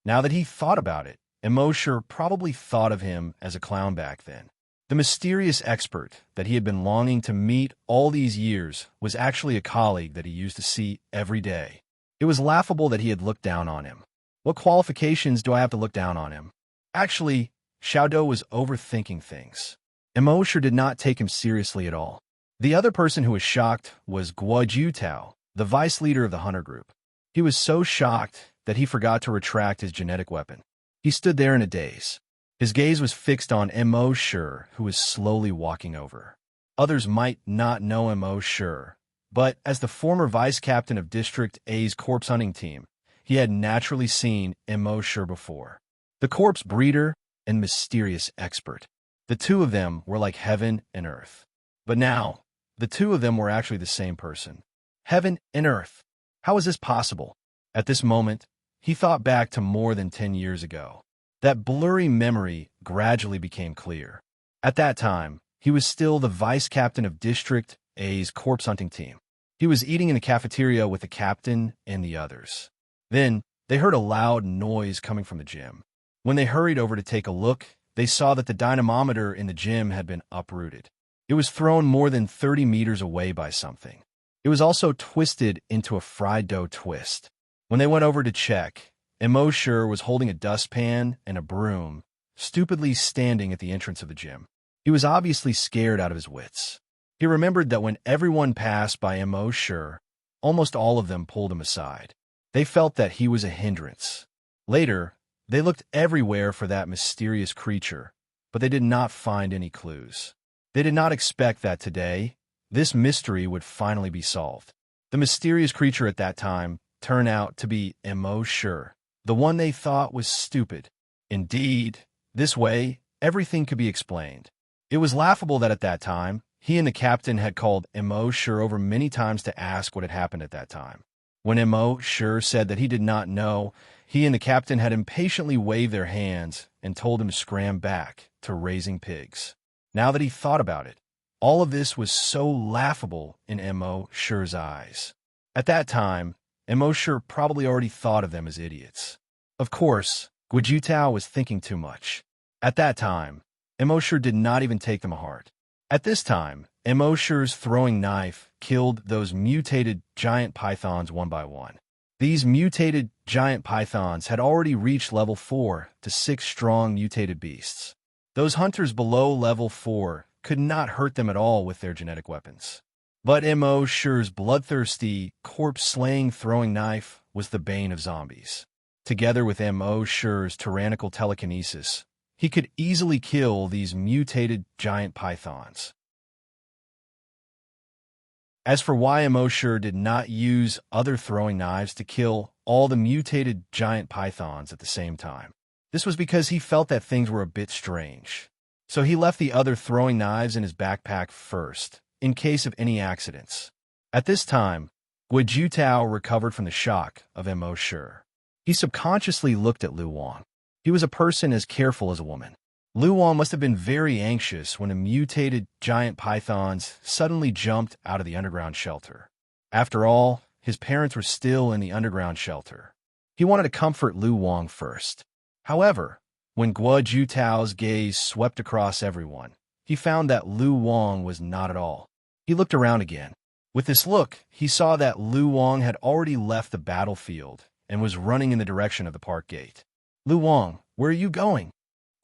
Now that he thought about it, Immerse probably thought of him as a clown back then. The mysterious expert that he had been longing to meet all these years was actually a colleague that he used to see every day. It was laughable that he had looked down on him. What qualifications do I have to look down on him? Actually, Xiao Dou was overthinking things. Immerse did not take him seriously at all. The other person who was shocked was Guo Jutao, the vice leader of the hunter group. He was so shocked that he forgot to retract his genetic weapon. He stood there in a daze. His gaze was fixed on Immerse, who was slowly walking over. Others might not know Immerse, but as the former vice captain of District A's corpse hunting team, he had naturally seen Immerse before. The corpse breeder and mysterious expert. The two of them were like heaven and earth. But now, the two of them were actually the same person. Heaven and earth. How is this possible? At this moment, he thought back to more than 10 years ago. That blurry memory gradually became clear. At that time, he was still the vice captain of District A's corpse hunting team. He was eating in the cafeteria with the captain and the others. Then, they heard a loud noise coming from the gym. When they hurried over to take a look, they saw that the dynamometer in the gym had been uprooted. It was thrown more than 30 meters away by something. It was also twisted into a fried dough twist. When they went over to check, Immerse was holding a dustpan and a broom, stupidly standing at the entrance of the gym. He was obviously scared out of his wits. He remembered that when everyone passed by Immerse, almost all of them pulled him aside. They felt that he was a hindrance. Later, they looked everywhere for that mysterious creature, but they did not find any clues. They did not expect that today, this mystery would finally be solved. The mysterious creature at that time turned out to be Immerse, the one they thought was stupid. Indeed, this way, everything could be explained. It was laughable that at that time, he and the captain had called Immerse over many times to ask what had happened at that time. When Immerse said that he did not know, he and the captain had impatiently waved their hands and told him to scram back to raising pigs. Now that he thought about it, all of this was so laughable in Immerse's eyes. At that time, Immerse probably already thought of them as idiots. Of course, Guo Jutao was thinking too much. At that time, Immerse did not even take them to heart. At this time, Immerse's throwing knife killed those mutated giant pythons one by one. These mutated giant pythons had already reached level 4 to 6 strong mutated beasts. Those hunters below level 4 could not hurt them at all with their genetic weapons. But Immerse's bloodthirsty, corpse-slaying throwing knife was the bane of zombies. Together with Immerse's tyrannical telekinesis, he could easily kill these mutated giant pythons. As for why Immerse did not use other throwing knives to kill all the mutated giant pythons at the same time, this was because he felt that things were a bit strange. So he left the other throwing knives in his backpack first, in case of any accidents. At this time, Guo Jutao recovered from the shock of Immerse. He subconsciously looked at Lu Wang. He was a person as careful as a woman. Lu Wang must have been very anxious when the mutated giant pythons suddenly jumped out of the underground shelter. After all, his parents were still in the underground shelter. He wanted to comfort Lu Wang first. However, when Guo Jutao's gaze swept across everyone, he found that Lu Wang was not at all. He looked around again. With this look, he saw that Lu Wang had already left the battlefield and was running in the direction of the park gate. "Lu Wang, where are you going?"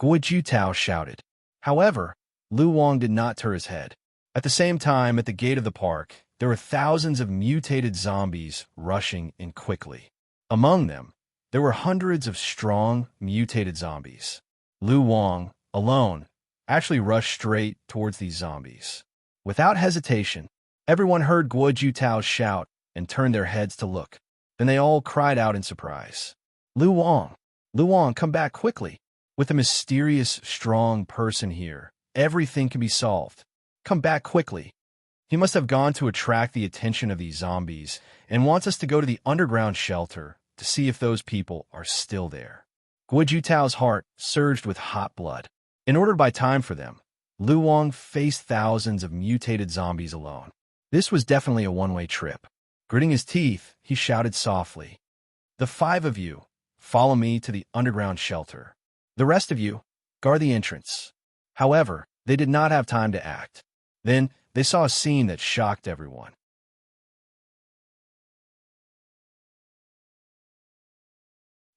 Guo Jutao shouted. However, Lu Wang did not turn his head. At the same time, at the gate of the park, there were thousands of mutated zombies rushing in quickly. Among them, there were hundreds of strong, mutated zombies. Lu Wang, alone, actually rushed straight towards these zombies. Without hesitation, everyone heard Guo Jutao's shout and turned their heads to look. Then they all cried out in surprise. Lu Wang! Lu Wang, come back quickly! With a mysterious, strong person here, everything can be solved. Come back quickly. He must have gone to attract the attention of these zombies and wants us to go to the underground shelter to see if those people are still there. Guo Jutao's heart surged with hot blood. In order to buy time for them, Lu Wang faced thousands of mutated zombies alone. This was definitely a one-way trip. Gritting his teeth, he shouted softly, "The 5 of you, follow me to the underground shelter. The rest of you, guard the entrance." However, they did not have time to act. Then, they saw a scene that shocked everyone.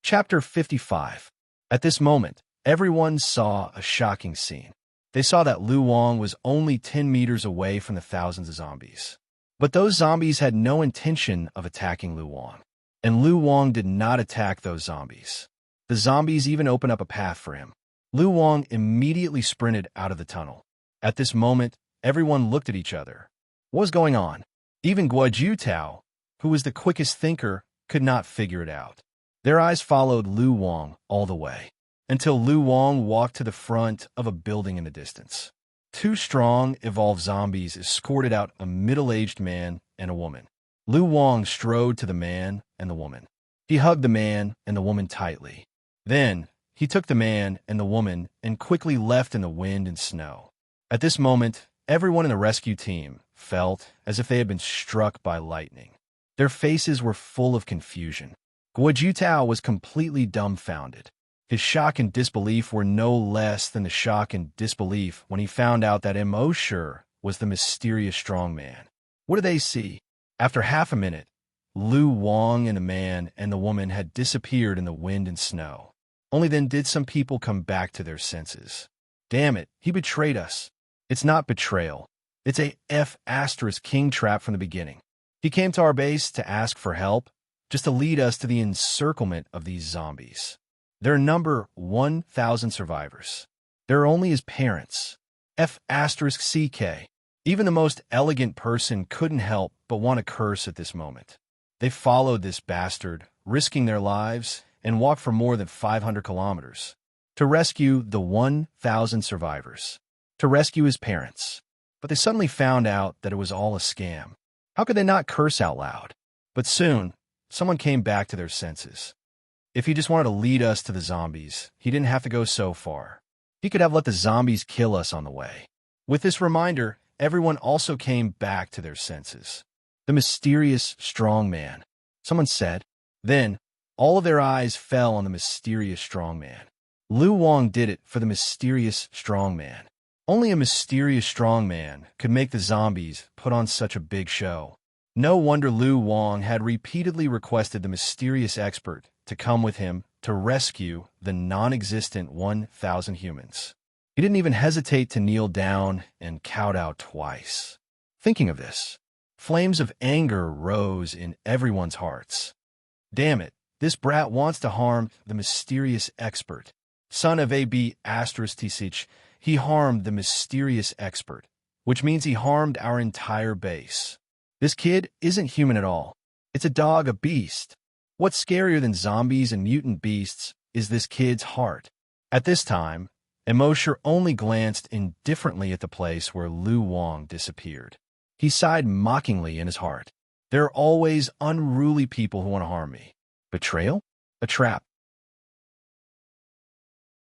Chapter 55. At this moment, everyone saw a shocking scene. They saw that Lu Wang was only 10 meters away from the thousands of zombies. But those zombies had no intention of attacking Lu Wang. And Lu Wang did not attack those zombies. The zombies even opened up a path for him. Lu Wang immediately sprinted out of the tunnel. At this moment, everyone looked at each other. What was going on? Even Guo Jutao, who was the quickest thinker, could not figure it out. Their eyes followed Lu Wang all the way, until Lu Wang walked to the front of a building in the distance. 2 strong, evolved zombies escorted out a middle-aged man and a woman. Lu Wang strode to the man and the woman. He hugged the man and the woman tightly. Then, he took the man and the woman and quickly left in the wind and snow. At this moment, everyone in the rescue team felt as if they had been struck by lightning. Their faces were full of confusion. Guo Jutao was completely dumbfounded. His shock and disbelief were no less than the shock and disbelief when he found out that Immerse was the mysterious strong man. What did they see? After half a minute, Lu Wang and the man and the woman had disappeared in the wind and snow. Only then did some people come back to their senses. Damn it, he betrayed us. It's not betrayal. It's a king trap from the beginning. He came to our base to ask for help, just to lead us to the encirclement of these zombies. Their number 1,000 survivors. They're only his parents. CK. Even the most elegant person couldn't help but want to curse at this moment. They followed this bastard, risking their lives, and walked for more than 500 kilometers to rescue the 1,000 survivors, to rescue his parents. But they suddenly found out that it was all a scam. How could they not curse out loud? But soon, someone came back to their senses. If he just wanted to lead us to the zombies, he didn't have to go so far. He could have let the zombies kill us on the way. With this reminder, everyone also came back to their senses. The mysterious strong man, someone said. Then, all of their eyes fell on the mysterious strong man. Lu Wang did it for the mysterious strong man. Only a mysterious strong man could make the zombies put on such a big show. No wonder Lu Wang had repeatedly requested the mysterious expert to come with him to rescue the non-existent 1,000 humans. He didn't even hesitate to kneel down and kowtow twice. Thinking of this, flames of anger rose in everyone's hearts. Damn it, this brat wants to harm the mysterious expert. Son of AB *Tsich, he harmed the mysterious expert, which means he harmed our entire base. This kid isn't human at all. It's a dog, a beast. What's scarier than zombies and mutant beasts is this kid's heart. At this time, Immerse only glanced indifferently at the place where Lu Wang disappeared. He sighed mockingly in his heart. There are always unruly people who want to harm me. Betrayal? A trap.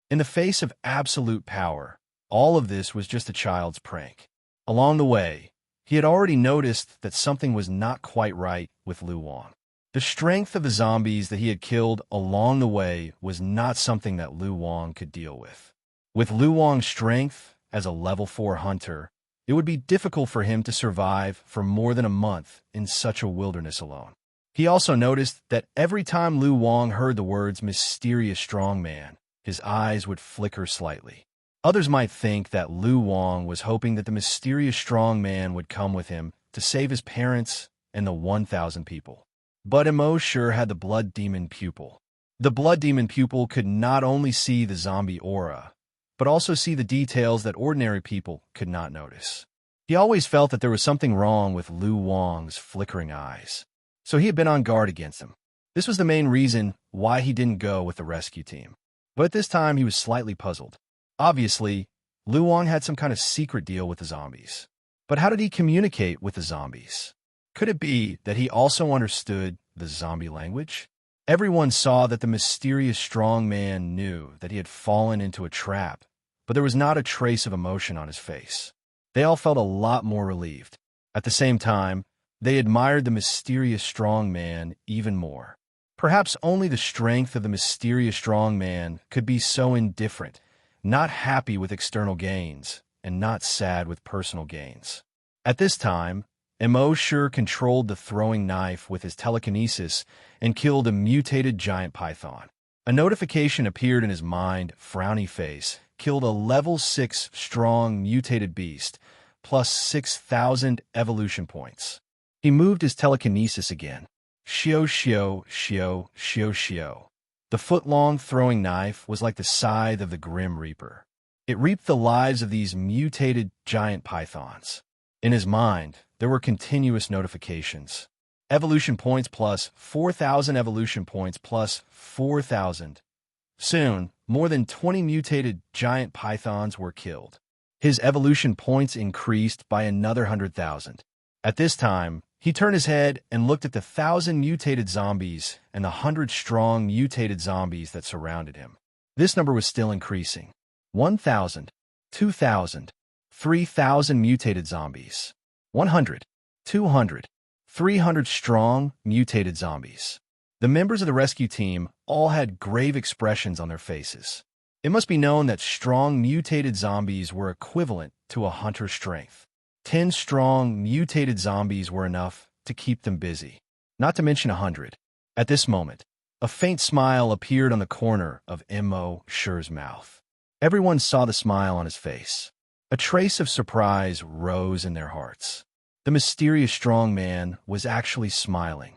In the face of absolute power, all of this was just a child's prank. Along the way, he had already noticed that something was not quite right with Lu Wang. The strength of the zombies that he had killed along the way was not something that Lu Wang could deal with. With Lu Wang's strength as a level 4 hunter, it would be difficult for him to survive for more than a month in such a wilderness alone. He also noticed that every time Lu Wang heard the words mysterious strong man, his eyes would flicker slightly. Others might think that Lu Wang was hoping that the mysterious strong man would come with him to save his parents and the 1,000 people. But Immerse had the blood demon pupil. The blood demon pupil could not only see the zombie aura, but also see the details that ordinary people could not notice. He always felt that there was something wrong with Lu Wang's flickering eyes, so he had been on guard against him. This was the main reason why he didn't go with the rescue team. But at this time, he was slightly puzzled. Obviously, Lu Wang had some kind of secret deal with the zombies. But how did he communicate with the zombies? Could it be that he also understood the zombie language? Everyone saw that the mysterious strong man knew that he had fallen into a trap, but there was not a trace of emotion on his face. They all felt a lot more relieved. At the same time, they admired the mysterious strong man even more. Perhaps only the strength of the mysterious strong man could be so indifferent, not happy with external gains, and not sad with personal gains. At this time, Immerse controlled the throwing knife with his telekinesis and killed a mutated giant python. A notification appeared in his mind, frowny face, killed a level 6 strong mutated beast, plus 6,000 evolution points. He moved his telekinesis again. Shio, shio, shio, shio, shio. The foot-long throwing knife was like the scythe of the Grim Reaper. It reaped the lives of these mutated giant pythons. In his mind, there were continuous notifications. Evolution points plus 4,000 evolution points plus 4,000. Soon, more than 20 mutated giant pythons were killed. His evolution points increased by another 100,000. At this time, he turned his head and looked at the 1,000 mutated zombies and the 100-strong mutated zombies that surrounded him. This number was still increasing. 1,000, 2,000, 3,000 mutated zombies. 100, 200, 300 strong mutated zombies. The members of the rescue team all had grave expressions on their faces. It must be known that strong mutated zombies were equivalent to a hunter's strength. 10 strong mutated zombies were enough to keep them busy, not to mention 100. At this moment, a faint smile appeared on the corner of Immerse's mouth. Everyone saw the smile on his face. A trace of surprise rose in their hearts. The mysterious strong man was actually smiling.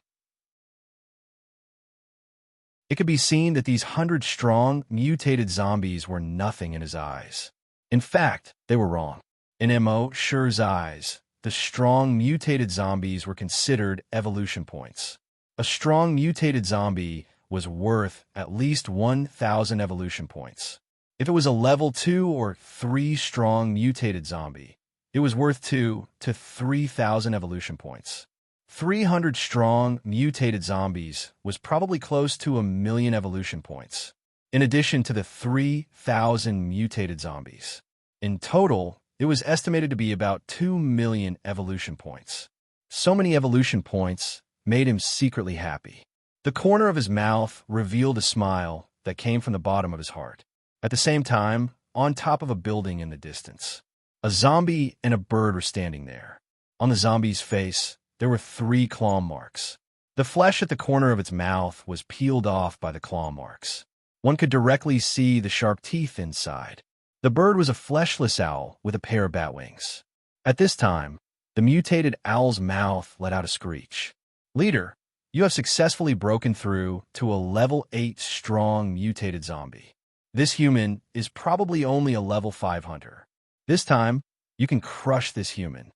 It could be seen that these 100-strong, mutated zombies were nothing in his eyes. In fact, they were wrong. In Immerse's eyes, the strong, mutated zombies were considered evolution points. A strong, mutated zombie was worth at least 1,000 evolution points. If it was a level 2 or 3 strong, mutated zombie, it was worth 2 to 3,000 evolution points. 300 strong, mutated zombies was probably close to 1,000,000 evolution points, in addition to the 3,000 mutated zombies. In total, it was estimated to be about 2,000,000 evolution points. So many evolution points made him secretly happy. The corner of his mouth revealed a smile that came from the bottom of his heart. At the same time, on top of a building in the distance, a zombie and a bird were standing there. On the zombie's face, there were 3 claw marks. The flesh at the corner of its mouth was peeled off by the claw marks. One could directly see the sharp teeth inside. The bird was a fleshless owl with a pair of bat wings. At this time, the mutated owl's mouth let out a screech. "Leader, you have successfully broken through to a level 8 strong mutated zombie. This human is probably only a level 5 hunter. This time, you can crush this human."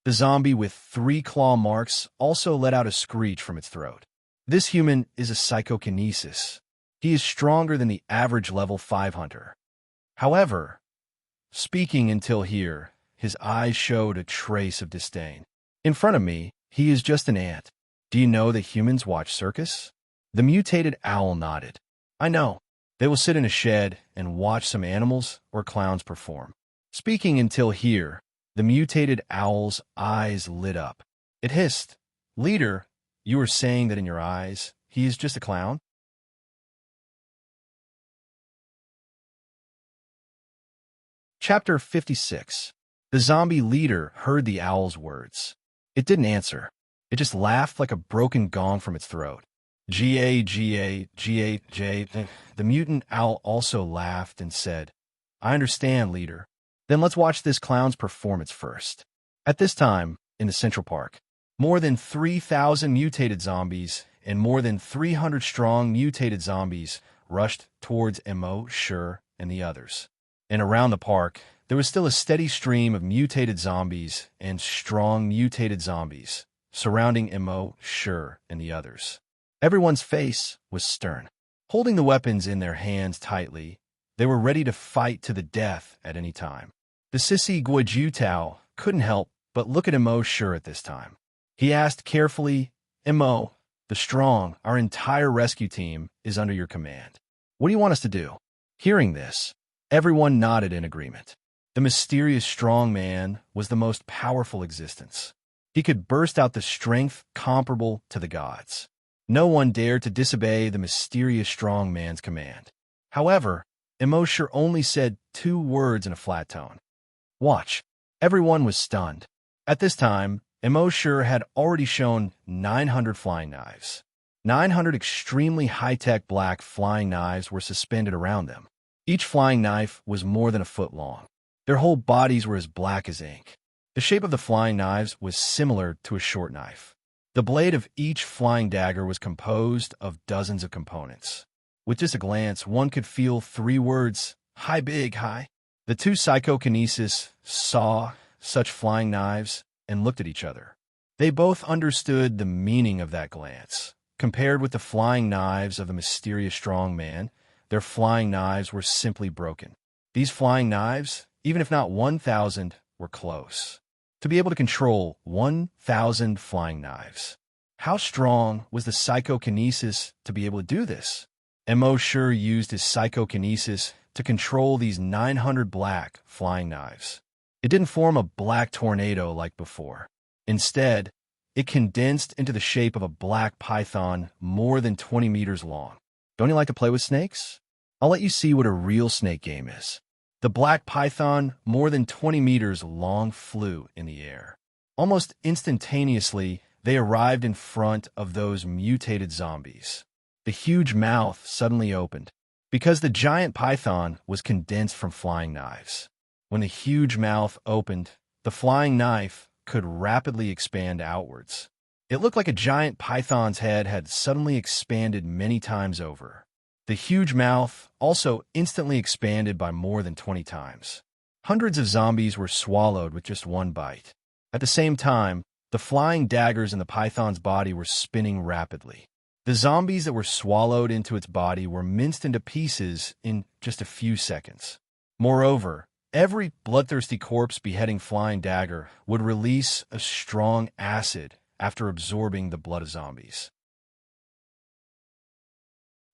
The zombie with 3 claw marks also let out a screech from its throat. This human is a psychokinesis. He is stronger than the average level 5 hunter. However, speaking until here, his eyes showed a trace of disdain. "In front of me, he is just an ant. Do you know that humans watch circus?" The mutated owl nodded. "I know. They will sit in a shed and watch some animals or clowns perform." Speaking until here, the mutated owl's eyes lit up. It hissed, "Leader, you are saying that in your eyes, he is just a clown?" Chapter 56. The zombie leader heard the owl's words. It didn't answer. It just laughed like a broken gong from its throat. G-A-G-A-G-A-J. The mutant owl also laughed and said, "I understand, leader. Then let's watch this clown's performance first." At this time, in the Central Park, more than 3,000 mutated zombies and more than 300 strong mutated zombies rushed towards Immerse and the others. And around the park, there was still a steady stream of mutated zombies and strong mutated zombies surrounding Immerse and the others. Everyone's face was stern. Holding the weapons in their hands tightly, they were ready to fight to the death at any time. The sissy Guojutao couldn't help but look at Immerse at this time. He asked carefully, "Immo, the strong, our entire rescue team is under your command. What do you want us to do?" Hearing this, everyone nodded in agreement. The mysterious strong man was the most powerful existence. He could burst out the strength comparable to the gods. No one dared to disobey the mysterious strong man's command. However, Immerse only said 2 words in a flat tone. "Watch." Everyone was stunned. At this time, Immerse had already shown 900 flying knives. 900 extremely high-tech black flying knives were suspended around them. Each flying knife was more than a foot long. Their whole bodies were as black as ink. The shape of the flying knives was similar to a short knife. The blade of each flying dagger was composed of dozens of components. With just a glance, one could feel 3 words, "Hi, big, hi." The 2 psychokinesis saw such flying knives and looked at each other. They both understood the meaning of that glance. Compared with the flying knives of the mysterious strong man, their flying knives were simply broken. These flying knives, even if not 1,000, were close. To be able to control 1,000 flying knives. How strong was the psychokinesis to be able to do this? Immerse used his psychokinesis to control these 900 black flying knives. It didn't form a black tornado like before. Instead, it condensed into the shape of a black python more than 20 meters long. Don't you like to play with snakes? I'll let you see what a real snake game is. The black python, more than 20 meters long, flew in the air. Almost instantaneously, they arrived in front of those mutated zombies. The huge mouth suddenly opened, because the giant python was condensed from flying knives. When the huge mouth opened, the flying knife could rapidly expand outwards. It looked like a giant python's head had suddenly expanded many times over. The huge mouth also instantly expanded by more than 20 times. Hundreds of zombies were swallowed with just one bite. At the same time, the flying daggers in the python's body were spinning rapidly. The zombies that were swallowed into its body were minced into pieces in just a few seconds. Moreover, every bloodthirsty corpse beheading flying dagger would release a strong acid after absorbing the blood of zombies.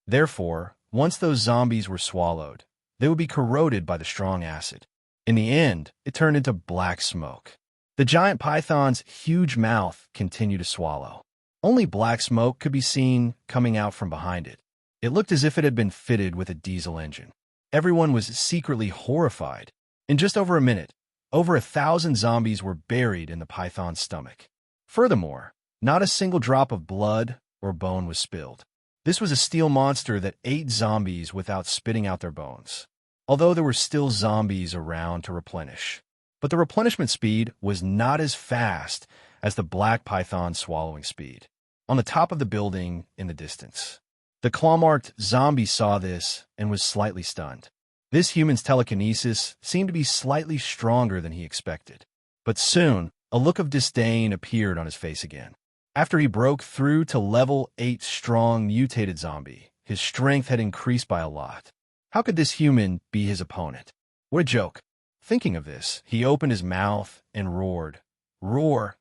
Therefore, once those zombies were swallowed, they would be corroded by the strong acid. In the end, it turned into black smoke. The giant python's huge mouth continued to swallow. Only black smoke could be seen coming out from behind it. It looked as if it had been fitted with a diesel engine. Everyone was secretly horrified. In just over a minute, over 1,000 zombies were buried in the python's stomach. Furthermore, not a single drop of blood or bone was spilled. This was a steel monster that ate zombies without spitting out their bones, although there were still zombies around to replenish. But the replenishment speed was not as fast as the black python's swallowing speed. On the top of the building in the distance, the claw-marked zombie saw this and was slightly stunned. This human's telekinesis seemed to be slightly stronger than he expected. But soon, a look of disdain appeared on his face again. After he broke through to level 8 strong mutated zombie, his strength had increased by a lot. How could this human be his opponent? What a joke. Thinking of this, he opened his mouth and roared. Roar!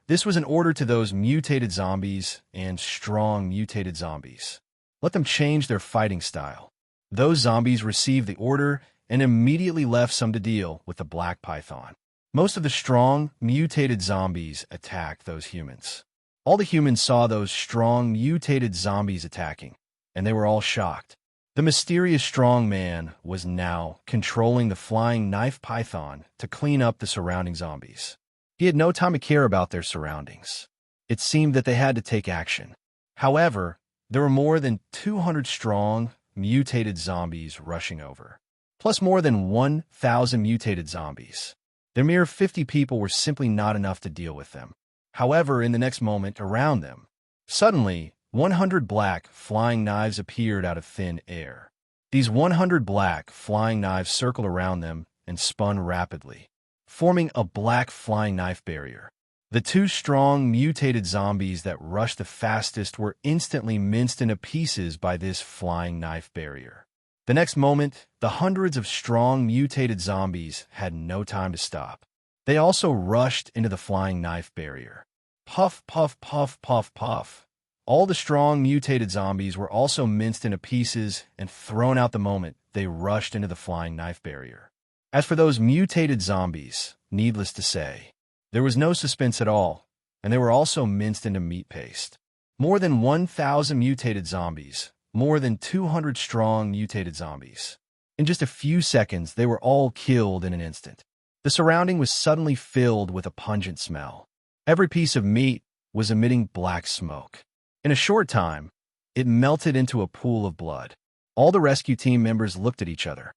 This was an order to those mutated zombies and strong mutated zombies. Let them change their fighting style. Those zombies received the order and immediately left some to deal with the black python. Most of the strong, mutated zombies attacked those humans. All the humans saw those strong, mutated zombies attacking, and they were all shocked. The mysterious strong man was now controlling the flying knife python to clean up the surrounding zombies. He had no time to care about their surroundings. It seemed that they had to take action. However, there were more than 200 strong, mutated zombies rushing over, plus more than 1,000 mutated zombies. The mere 50 people were simply not enough to deal with them. However, in the next moment around them, suddenly, 100 black flying knives appeared out of thin air. These 100 black flying knives circled around them and spun rapidly, forming a black flying knife barrier. The two strong, mutated zombies that rushed the fastest were instantly minced into pieces by this flying knife barrier. The next moment, the hundreds of strong, mutated zombies had no time to stop. They also rushed into the flying knife barrier. Puff, puff, puff, puff, puff. All the strong, mutated zombies were also minced into pieces and thrown out the moment they rushed into the flying knife barrier. As for those mutated zombies, needless to say, there was no suspense at all, and they were also minced into meat paste. More than 1,000 mutated zombies, more than 200 strong mutated zombies. In just a few seconds, they were all killed in an instant. The surrounding was suddenly filled with a pungent smell. Every piece of meat was emitting black smoke. In a short time, it melted into a pool of blood. All the rescue team members looked at each other.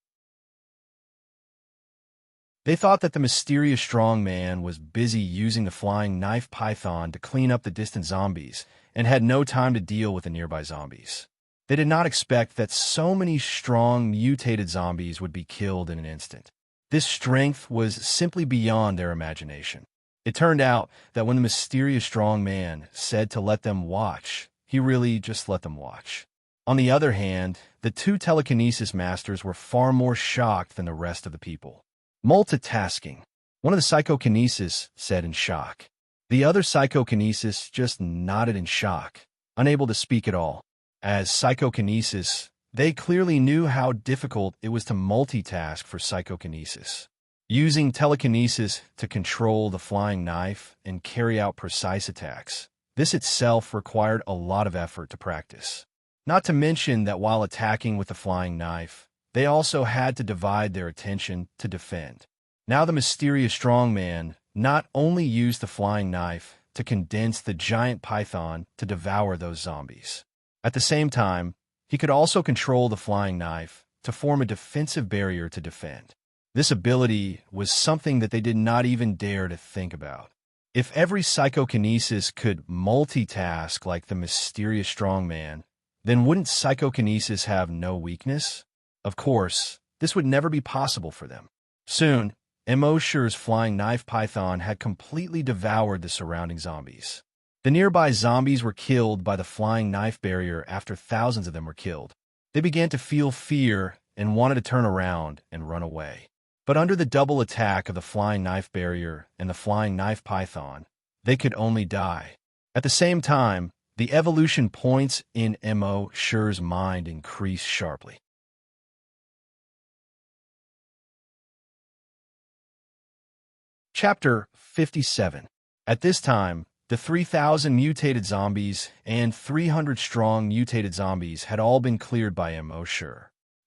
They thought that the mysterious strong man was busy using the flying knife python to clean up the distant zombies and had no time to deal with the nearby zombies. They did not expect that so many strong, mutated zombies would be killed in an instant. This strength was simply beyond their imagination. It turned out that when the mysterious strong man said to let them watch, he really just let them watch. On the other hand, the two telekinesis masters were far more shocked than the rest of the people. Multitasking, one of the psychokinesis said in shock. The other psychokinesis just nodded in shock, unable to speak at all. As psychokinesis, they clearly knew how difficult it was to multitask for psychokinesis. Using telekinesis to control the flying knife and carry out precise attacks, this itself required a lot of effort to practice. Not to mention that while attacking with the flying knife, they also had to divide their attention to defend. Now the mysterious strong man not only used the flying knife to condense the giant python to devour those zombies. At the same time, he could also control the flying knife to form a defensive barrier to defend. This ability was something that they did not even dare to think about. If every psychokinesis could multitask like the mysterious strong man, then wouldn't psychokinesis have no weakness? Of course, this would never be possible for them. Soon, Immerse's flying knife python had completely devoured the surrounding zombies. The nearby zombies were killed by the flying knife barrier after thousands of them were killed. They began to feel fear and wanted to turn around and run away. But under the double attack of the flying knife barrier and the flying knife python, they could only die. At the same time, the evolution points in Immerse's mind increased sharply. Chapter 57. At this time, the 3,000 mutated zombies and 300 strong mutated zombies had all been cleared by Immerse.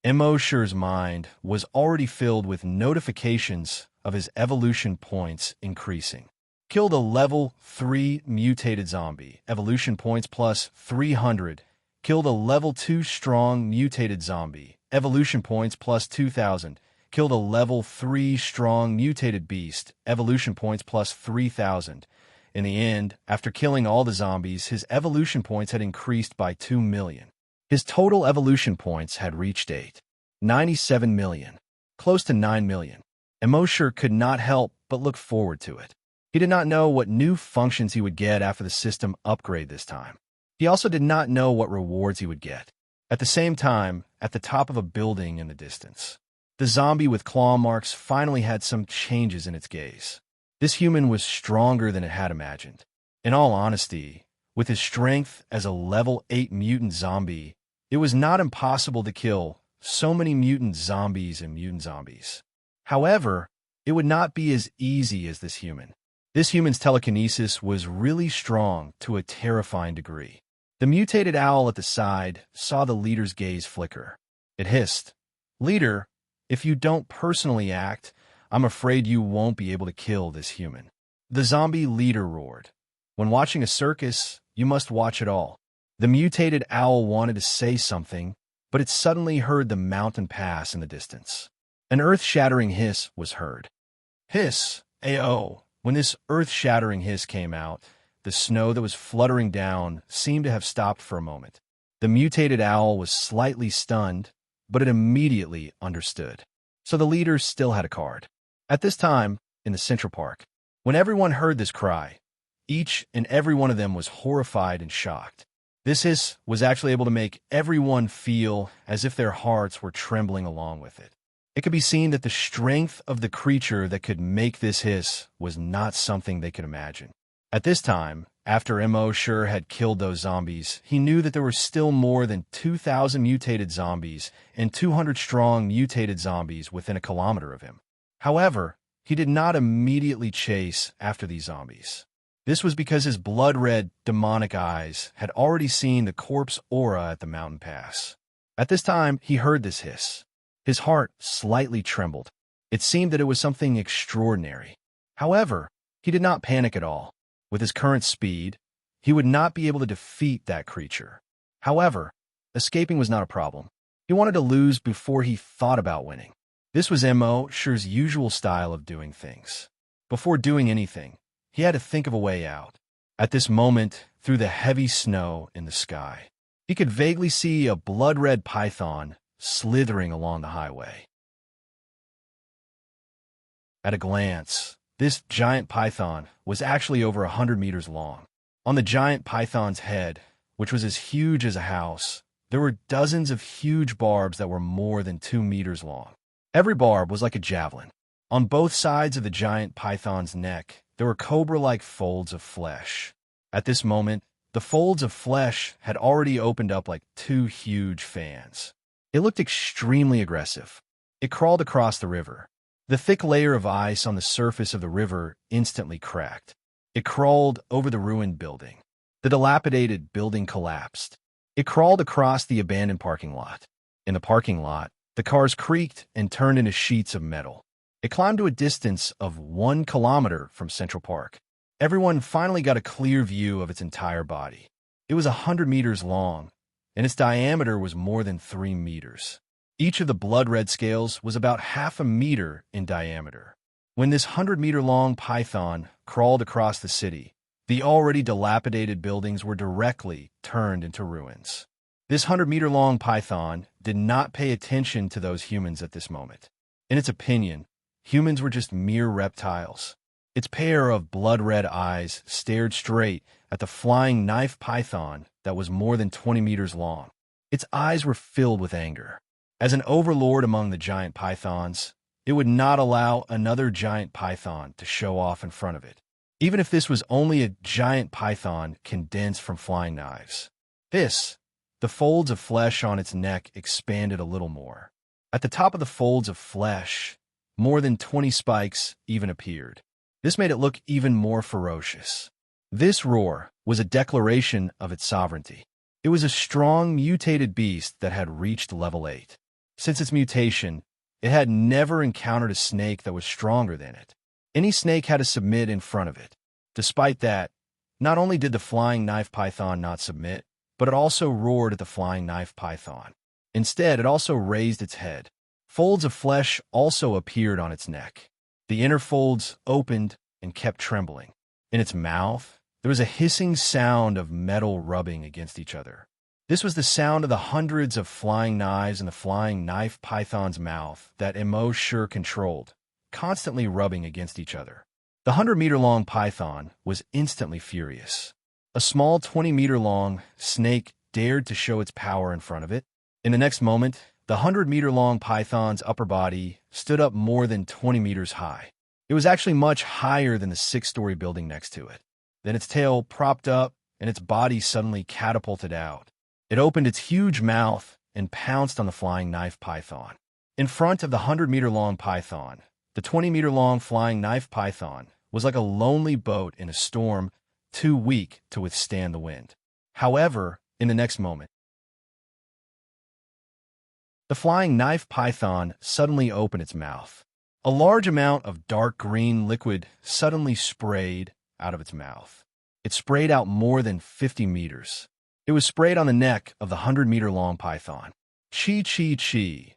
Immerse's mind was already filled with notifications of his evolution points increasing. Killed a level 3 mutated zombie, evolution points plus 300. Killed a level 2 strong mutated zombie, evolution points plus 2,000. Killed a level 3 strong mutated beast, evolution points plus 3,000. In the end, after killing all the zombies, his evolution points had increased by 2 million. His total evolution points had reached 97 million, close to 9 million. Immerse could not help but look forward to it. He did not know what new functions he would get after the system upgrade this time. He also did not know what rewards he would get. At the same time, at the top of a building in the distance, the zombie with claw marks finally had some changes in its gaze. This human was stronger than it had imagined. In all honesty, with his strength as a level 8 mutant zombie, it was not impossible to kill so many mutant zombies and mutant zombies. However, it would not be as easy as this human. This human's telekinesis was really strong to a terrifying degree. The mutated owl at the side saw the leader's gaze flicker. It hissed, "Leader, if you don't personally act, I'm afraid you won't be able to kill this human." The zombie leader roared, "When watching a circus, you must watch it all." The mutated owl wanted to say something, but it suddenly heard the mountain pass in the distance. An earth-shattering hiss was heard. Hiss, AO. When this earth-shattering hiss came out, the snow that was fluttering down seemed to have stopped for a moment. The mutated owl was slightly stunned, but it immediately understood. so the leaders still had a card. At this time, in the Central Park, when everyone heard this cry, each and every one of them was horrified and shocked. This hiss was actually able to make everyone feel as if their hearts were trembling along with it. It could be seen that the strength of the creature that could make this hiss was not something they could imagine. At this time, after Immerse had killed those zombies, he knew that there were still more than 2,000 mutated zombies and 200-strong mutated zombies within a kilometer of him. However, he did not immediately chase after these zombies. This was because his blood-red, demonic eyes had already seen the corpse aura at the mountain pass. At this time, he heard this hiss. His heart slightly trembled. It seemed that it was something extraordinary. However, he did not panic at all. With his current speed, he would not be able to defeat that creature. However, escaping was not a problem. He wanted to lose before he thought about winning. This was Immerse's usual style of doing things. Before doing anything, he had to think of a way out. At this moment, through the heavy snow in the sky, he could vaguely see a blood-red python slithering along the highway. At a glance, this giant python was actually over 100 meters long. On the giant python's head, which was as huge as a house, there were dozens of huge barbs that were more than 2 meters long. Every barb was like a javelin. On both sides of the giant python's neck, there were cobra-like folds of flesh. At this moment, the folds of flesh had already opened up like 2 huge fans. It looked extremely aggressive. It crawled across the river. The thick layer of ice on the surface of the river instantly cracked. It crawled over the ruined building. The dilapidated building collapsed. It crawled across the abandoned parking lot. In the parking lot, the cars creaked and turned into sheets of metal. It climbed to a distance of 1 kilometer from Central Park. Everyone finally got a clear view of its entire body. It was 100 meters long, and its diameter was more than 3 meters. Each of the blood-red scales was about half a meter in diameter. When this 100-meter-long python crawled across the city, the already dilapidated buildings were directly turned into ruins. This 100-meter-long python did not pay attention to those humans at this moment. In its opinion, humans were just mere reptiles. Its pair of blood-red eyes stared straight at the flying knife python that was more than 20 meters long. Its eyes were filled with anger. As an overlord among the giant pythons, it would not allow another giant python to show off in front of it, even if this was only a giant python condensed from flying knives. The folds of flesh on its neck expanded a little more. At the top of the folds of flesh, more than 20 spikes even appeared. This made it look even more ferocious. This roar was a declaration of its sovereignty. It was a strong, mutated beast that had reached level 8. Since its mutation, it had never encountered a snake that was stronger than it. Any snake had to submit in front of it. Despite that, not only did the flying knife python not submit, but it also roared at the flying knife python. Instead, it also raised its head. Folds of flesh also appeared on its neck. The inner folds opened and kept trembling. In its mouth, there was a hissing sound of metal rubbing against each other. This was the sound of the hundreds of flying knives in the flying knife python's mouth that Immerse controlled, constantly rubbing against each other. The 100-meter-long python was instantly furious. A small 20-meter-long snake dared to show its power in front of it. In the next moment, the 100-meter-long python's upper body stood up more than 20 meters high. It was actually much higher than the 6-story building next to it. Then its tail propped up, and its body suddenly catapulted out. It opened its huge mouth and pounced on the flying knife python. In front of the 100-meter-long python, the 20-meter-long flying knife python was like a lonely boat in a storm, too weak to withstand the wind. However, in the next moment, the flying knife python suddenly opened its mouth. A large amount of dark green liquid suddenly sprayed out of its mouth. It sprayed out more than 50 meters. It was sprayed on the neck of the 100-meter-long python. Chee chee chee.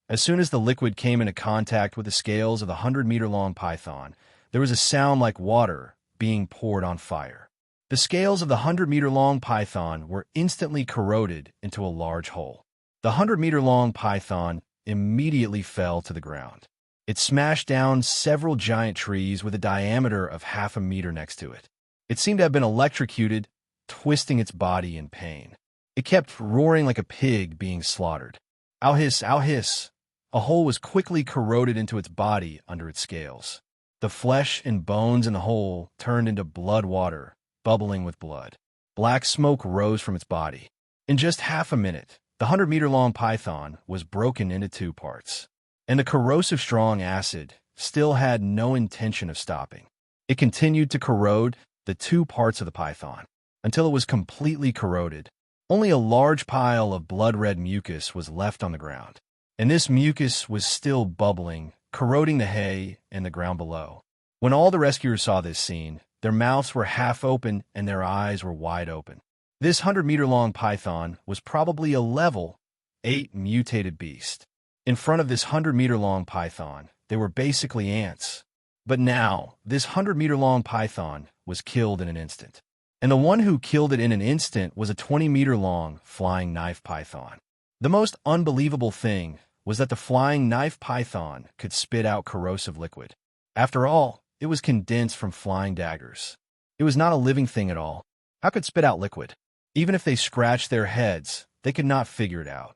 As soon as the liquid came into contact with the scales of the 100-meter-long python, there was a sound like water being poured on fire. The scales of the 100-meter-long python were instantly corroded into a large hole. The 100-meter-long python immediately fell to the ground. It smashed down several giant trees with a diameter of half a meter next to it. It seemed to have been electrocuted, twisting its body in pain. It kept roaring like a pig being slaughtered. Ow hiss, ow hiss. A hole was quickly corroded into its body under its scales. The flesh and bones in the hole turned into blood water, bubbling with blood. Black smoke rose from its body. In just half a minute, the 100-meter-long python was broken into two parts. And the corrosive strong acid still had no intention of stopping. It continued to corrode the two parts of the python until it was completely corroded. Only a large pile of blood-red mucus was left on the ground, and this mucus was still bubbling, corroding the hay and the ground below. When all the rescuers saw this scene, their mouths were half open and their eyes were wide open. This 100-meter-long python was probably a level 8 mutated beast. In front of this 100-meter-long python, they were basically ants. But now, this 100-meter-long python was killed in an instant. And the one who killed it in an instant was a 20-meter-long flying knife python. The most unbelievable thing was that the flying knife python could spit out corrosive liquid. After all, it was condensed from flying daggers. It was not a living thing at all. How could it spit out liquid? Even if they scratched their heads, they could not figure it out.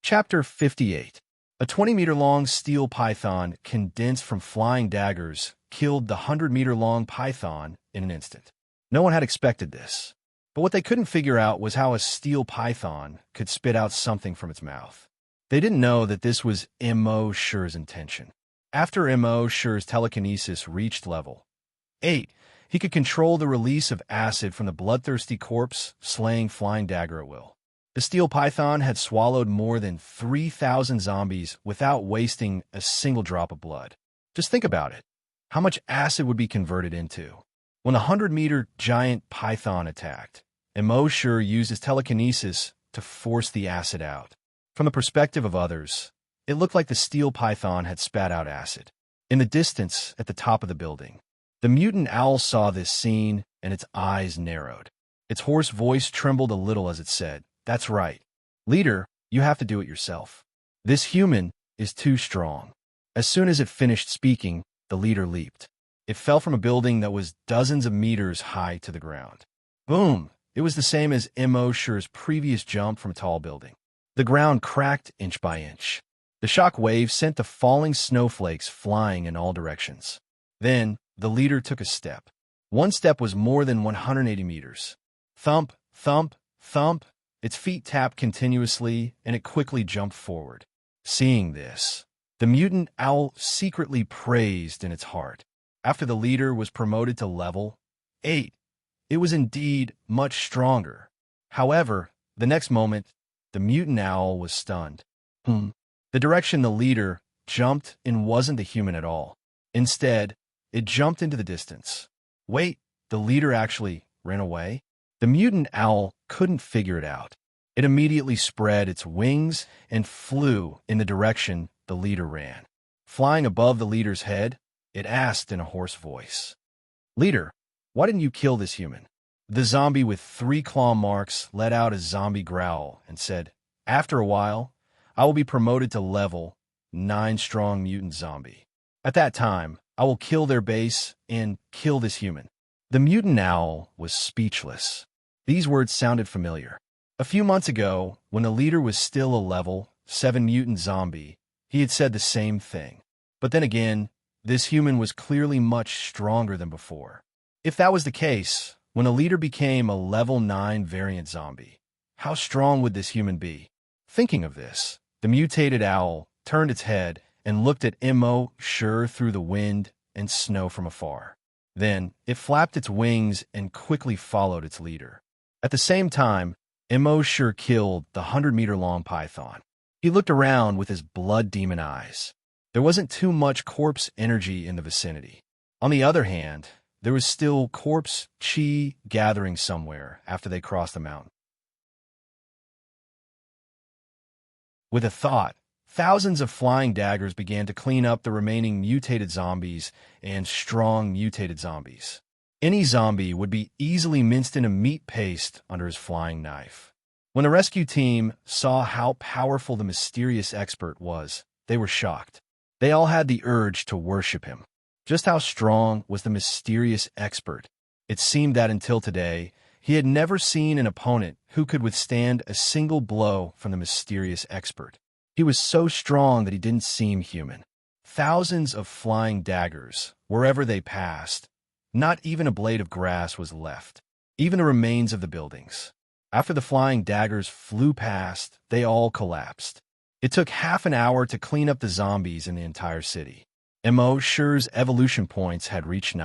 Chapter 58. A 20-meter-long steel python condensed from flying daggers killed the 100-meter-long python in an instant. No one had expected this. But what they couldn't figure out was how a steel python could spit out something from its mouth. They didn't know that this was Immerse's intention. After Immerse's telekinesis reached level 8, he could control the release of acid from the bloodthirsty corpse, slaying flying dagger at will. The steel python had swallowed more than 3,000 zombies without wasting a single drop of blood. Just think about it. How much acid would be converted into? When the 100-meter giant python attacked, Immerse used his telekinesis to force the acid out. From the perspective of others, it looked like the steel python had spat out acid. In the distance, at the top of the building, the mutant owl saw this scene and its eyes narrowed. Its hoarse voice trembled a little as it said, "That's right. Leader, you have to do it yourself. This human is too strong." As soon as it finished speaking, the leader leaped. It fell from a building that was dozens of meters high to the ground. Boom! It was the same as Immerse's previous jump from a tall building. The ground cracked inch by inch. The shock wave sent the falling snowflakes flying in all directions. Then, the leader took a step. One step was more than 180 meters. Thump, thump, thump. Its feet tapped continuously, and it quickly jumped forward. Seeing this, the mutant owl secretly praised in its heart. After the leader was promoted to level 8, it was indeed much stronger. However, the next moment, the mutant owl was stunned. The direction the leader jumped in wasn't the human at all. Instead, it jumped into the distance. Wait, the leader actually ran away? The mutant owl couldn't figure it out. It immediately spread its wings and flew in the direction the leader ran. Flying above the leader's head, it asked in a hoarse voice, "Leader, why didn't you kill this human?" The zombie with 3 claw marks let out a zombie growl and said, "After a while, I will be promoted to level 9 strong mutant zombie. At that time, I will kill their base and kill this human." The mutant owl was speechless. These words sounded familiar. A few months ago, when the leader was still a level 7 mutant zombie, he had said the same thing. But then again, this human was clearly much stronger than before. If that was the case, when the leader became a level 9 variant zombie, how strong would this human be? Thinking of this, the mutated owl turned its head and looked at Immerse through the wind and snow from afar. Then, it flapped its wings and quickly followed its leader. At the same time, Immerse killed the 100-meter-long python. He looked around with his blood demon eyes. There wasn't too much corpse energy in the vicinity. On the other hand, there was still corpse chi gathering somewhere after they crossed the mountain. With a thought, thousands of flying daggers began to clean up the remaining mutated zombies and strong mutated zombies. Any zombie would be easily minced into meat paste under his flying knife. When the rescue team saw how powerful the mysterious expert was, they were shocked. They all had the urge to worship him. Just how strong was the mysterious expert? It seemed that until today, he had never seen an opponent who could withstand a single blow from the mysterious expert. He was so strong that he didn't seem human. Thousands of flying daggers, wherever they passed. Not even a blade of grass was left, even the remains of the buildings. After the flying daggers flew past, they all collapsed. It took half an hour to clean up the zombies in the entire city. Immerse's evolution points had reached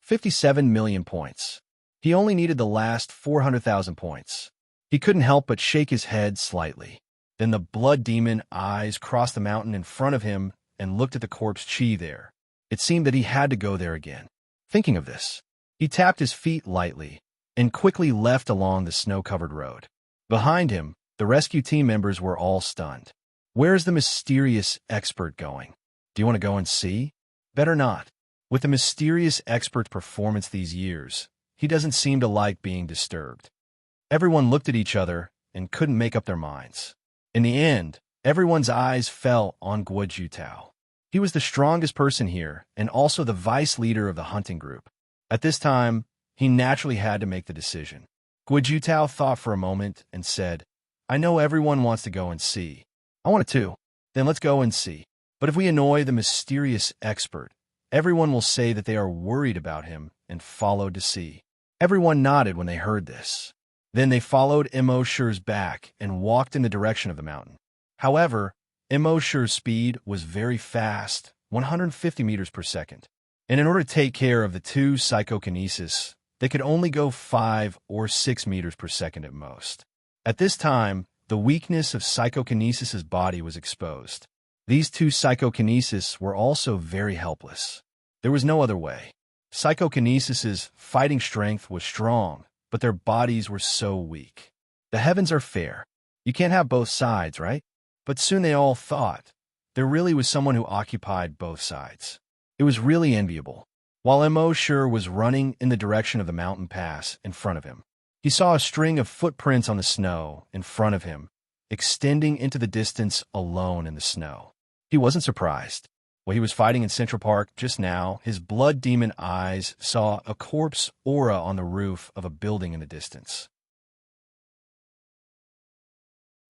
57 million points. He only needed the last 400,000 points. He couldn't help but shake his head slightly. Then the blood demon eyes crossed the mountain in front of him and looked at the corpse Chi there. It seemed that he had to go there again. Thinking of this, he tapped his feet lightly and quickly left along the snow-covered road. Behind him, the rescue team members were all stunned. Where's the mysterious expert going? Do you want to go and see? Better not. With the mysterious expert's performance these years, he doesn't seem to like being disturbed. Everyone looked at each other and couldn't make up their minds. In the end, everyone's eyes fell on Guojutao. He was the strongest person here and also the vice leader of the hunting group. At this time, he naturally had to make the decision. Guojutao thought for a moment and said, I know everyone wants to go and see. I want to too. Then let's go and see. But if we annoy the mysterious expert, everyone will say that they are worried about him and followed to see. Everyone nodded when they heard this. Then they followed Immerse's back and walked in the direction of the mountain. However, Immerse's speed was very fast, 150 meters per second. And in order to take care of the two psychokinesis, they could only go 5 or 6 meters per second at most. At this time, the weakness of psychokinesis's body was exposed. These two psychokinesis were also very helpless. There was no other way. Psychokinesis's fighting strength was strong, but their bodies were so weak. The heavens are fair. You can't have both sides, right? But soon they all thought there really was someone who occupied both sides. It was really enviable. While Immerse was running in the direction of the mountain pass in front of him, he saw a string of footprints on the snow in front of him, extending into the distance alone in the snow. He wasn't surprised. While he was fighting in Central Park just now, his blood demon eyes saw a corpse aura on the roof of a building in the distance.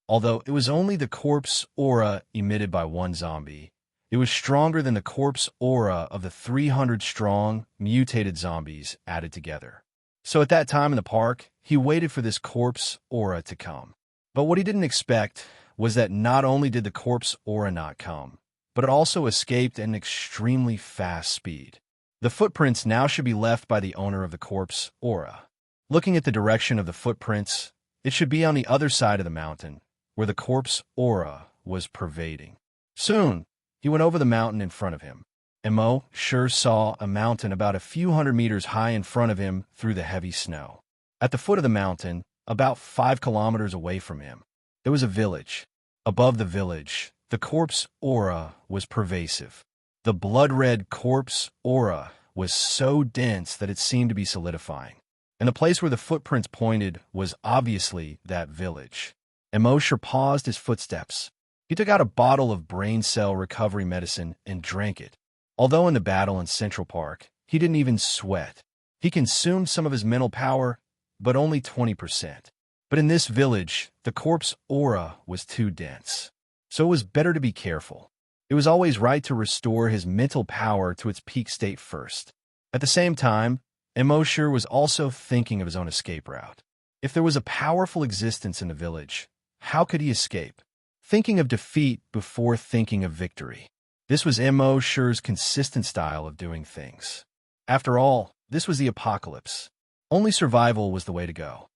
Although it was only the corpse aura emitted by one zombie, it was stronger than the corpse aura of the 300-strong, mutated zombies added together. So at that time in the park, he waited for this corpse aura to come. But what he didn't expect was that not only did the corpse aura not come, but it also escaped at an extremely fast speed. The footprints now should be left by the owner of the corpse aura. Looking at the direction of the footprints, it should be on the other side of the mountain, where the corpse aura was pervading. Soon, he went over the mountain in front of him. Immerse saw a mountain about a few hundred meters high in front of him through the heavy snow. At the foot of the mountain, about 5 kilometers away from him, there was a village. Above the village, the corpse aura was pervasive. The blood-red corpse aura was so dense that it seemed to be solidifying. And the place where the footprints pointed was obviously that village. Immerse paused his footsteps. He took out a bottle of brain cell recovery medicine and drank it. Although in the battle in Central Park, he didn't even sweat. He consumed some of his mental power, but only 20%. But in this village, the corpse aura was too dense. So it was better to be careful. It was always right to restore his mental power to its peak state first. At the same time, Immerse was also thinking of his own escape route. If there was a powerful existence in the village, how could he escape? Thinking of defeat before thinking of victory. This was Immerse's consistent style of doing things. After all, this was the apocalypse. Only survival was the way to go.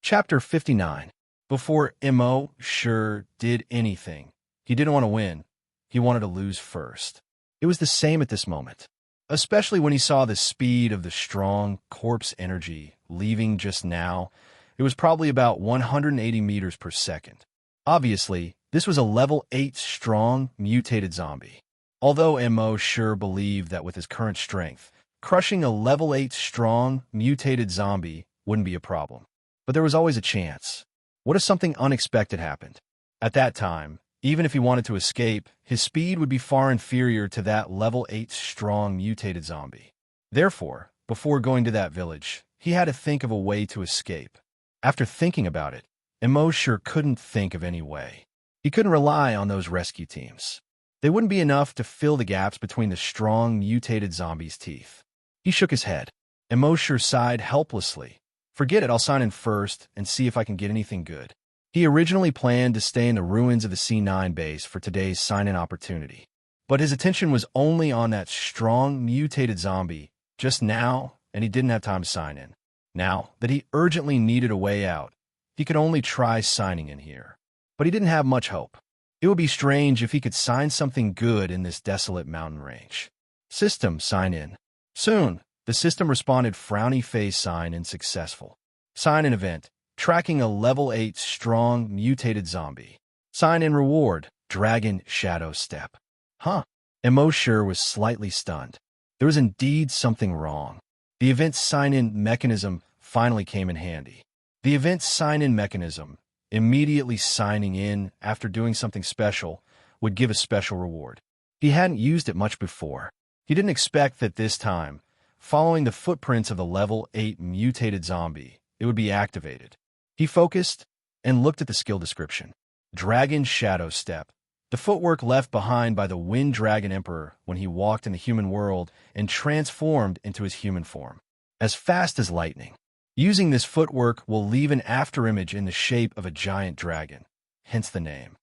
Chapter 59. Before Immerse did anything, he didn't want to win. He wanted to lose first. It was the same at this moment, especially when he saw the speed of the strong corpse energy leaving just now. It was probably about 180 meters per second. Obviously, this was a level 8 strong, mutated zombie. Although Mo sure believed that with his current strength, crushing a level 8 strong, mutated zombie wouldn't be a problem. But there was always a chance. What if something unexpected happened? At that time, even if he wanted to escape, his speed would be far inferior to that level 8 strong, mutated zombie. Therefore, before going to that village, he had to think of a way to escape. After thinking about it, Mo sure couldn't think of any way. He couldn't rely on those rescue teams. They wouldn't be enough to fill the gaps between the strong, mutated zombie's teeth. He shook his head. Mo sure sighed helplessly. Forget it, I'll sign in first and see if I can get anything good. He originally planned to stay in the ruins of the C9 base for today's sign-in opportunity. But his attention was only on that strong, mutated zombie just now, and he didn't have time to sign in. Now that he urgently needed a way out, he could only try signing in here. But he didn't have much hope. It would be strange if he could sign something good in this desolate mountain range. System, sign in. Soon, the system responded frowny face sign in successful. Sign in event, tracking a level 8 strong, mutated zombie. Sign in reward, dragon shadow step. Huh. Mo sure was slightly stunned. There was indeed something wrong. The event sign-in mechanism finally came in handy. The event sign-in mechanism, immediately signing in after doing something special, would give a special reward. He hadn't used it much before. He didn't expect that this time, following the footprints of the level 8 mutated zombie, it would be activated. He focused and looked at the skill description. Dragon Shadow Step. The footwork left behind by the Wind Dragon Emperor when he walked in the human world and transformed into his human form. As fast as lightning. Using this footwork will leave an afterimage in the shape of a giant dragon, hence the name.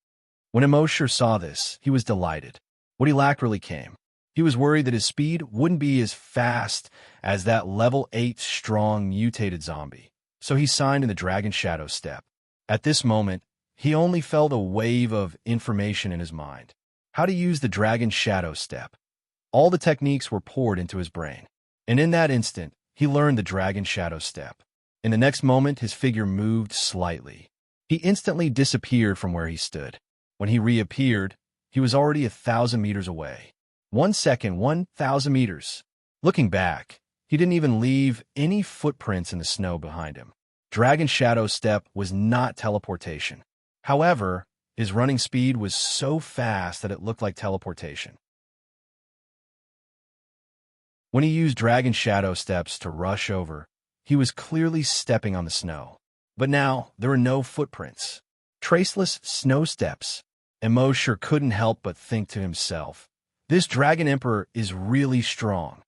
When Immerse saw this, he was delighted. What he lacked really came. He was worried that his speed wouldn't be as fast as that level 8 strong mutated zombie, so he signed in the Dragon Shadow Step. At this moment, he only felt a wave of information in his mind. How to use the Dragon Shadow Step. All the techniques were poured into his brain, and in that instant, he learned the Dragon Shadow Step. In the next moment, his figure moved slightly. He instantly disappeared from where he stood. When he reappeared, he was already 1,000 meters away. 1 second, 1,000 meters. Looking back, he didn't even leave any footprints in the snow behind him. Dragon Shadow Step was not teleportation. However, his running speed was so fast that it looked like teleportation. When he used Dragon Shadow Steps to rush over, he was clearly stepping on the snow. But now, there were no footprints. Traceless snow steps. Mo sure couldn't help but think to himself, this Dragon Emperor is really strong.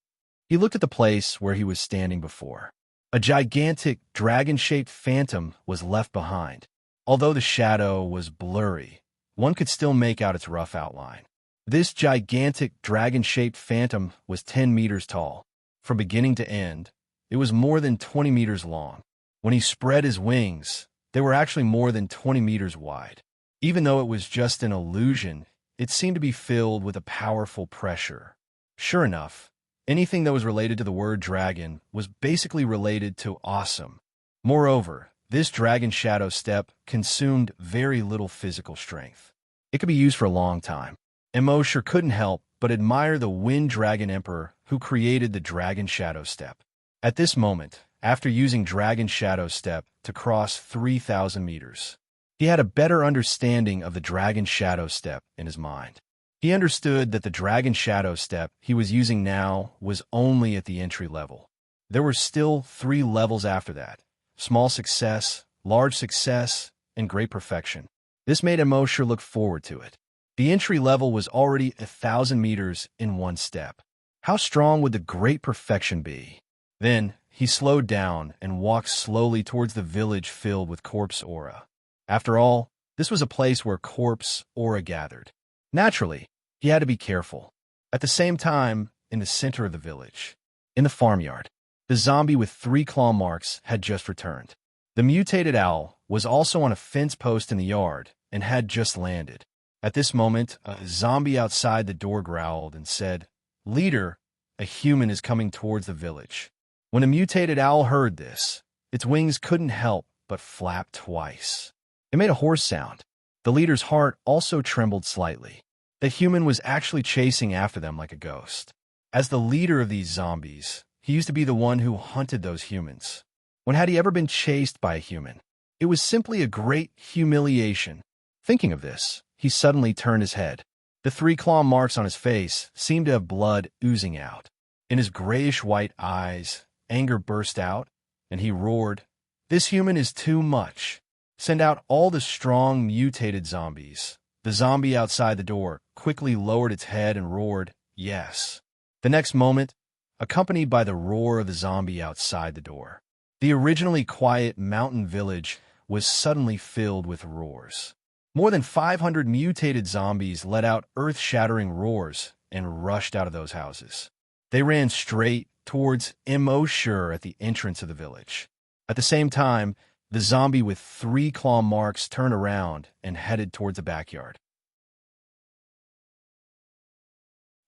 He looked at the place where he was standing before. A gigantic, dragon-shaped phantom was left behind. Although the shadow was blurry, one could still make out its rough outline. This gigantic, dragon-shaped phantom was 10 meters tall. From beginning to end, it was more than 20 meters long. When he spread his wings, they were actually more than 20 meters wide. Even though it was just an illusion, it seemed to be filled with a powerful pressure. Sure enough, anything that was related to the word dragon was basically related to awesome. Moreover, this Dragon Shadow Step consumed very little physical strength. It could be used for a long time. Mo sure couldn't help but admire the Wind Dragon Emperor who created the Dragon Shadow Step. At this moment, after using Dragon Shadow Step to cross 3,000 meters, he had a better understanding of the Dragon Shadow Step in his mind. He understood that the Dragon Shadow Step he was using now was only at the entry level. There were still 3 levels after that. Small success, large success, and great perfection. This made Immerse look forward to it. The entry level was already 1,000 meters in 1 step. How strong would the great perfection be? Then, he slowed down and walked slowly towards the village filled with corpse aura. After all, this was a place where corpse aura gathered. Naturally, he had to be careful. At the same time, in the center of the village, in the farmyard, the zombie with 3 claw marks had just returned. The mutated owl was also on a fence post in the yard and had just landed. At this moment, a zombie outside the door growled and said, "Leader, a human is coming towards the village." When a mutated owl heard this, its wings couldn't help but flap twice. It made a hoarse sound. The leader's heart also trembled slightly. The human was actually chasing after them like a ghost. As the leader of these zombies, he used to be the one who hunted those humans. When had he ever been chased by a human? It was simply a great humiliation. Thinking of this, he suddenly turned his head. The 3 claw marks on his face seemed to have blood oozing out. In his grayish-white eyes, anger burst out, and he roared, "This human is too much. Send out all the strong, mutated zombies." The zombie outside the door quickly lowered its head and roared, "Yes." The next moment, accompanied by the roar of the zombie outside the door, the originally quiet mountain village was suddenly filled with roars. More than 500 mutated zombies let out earth-shattering roars and rushed out of those houses. They ran straight towards Immerse at the entrance of the village. At the same time, the zombie with 3 claw marks turned around and headed towards the backyard.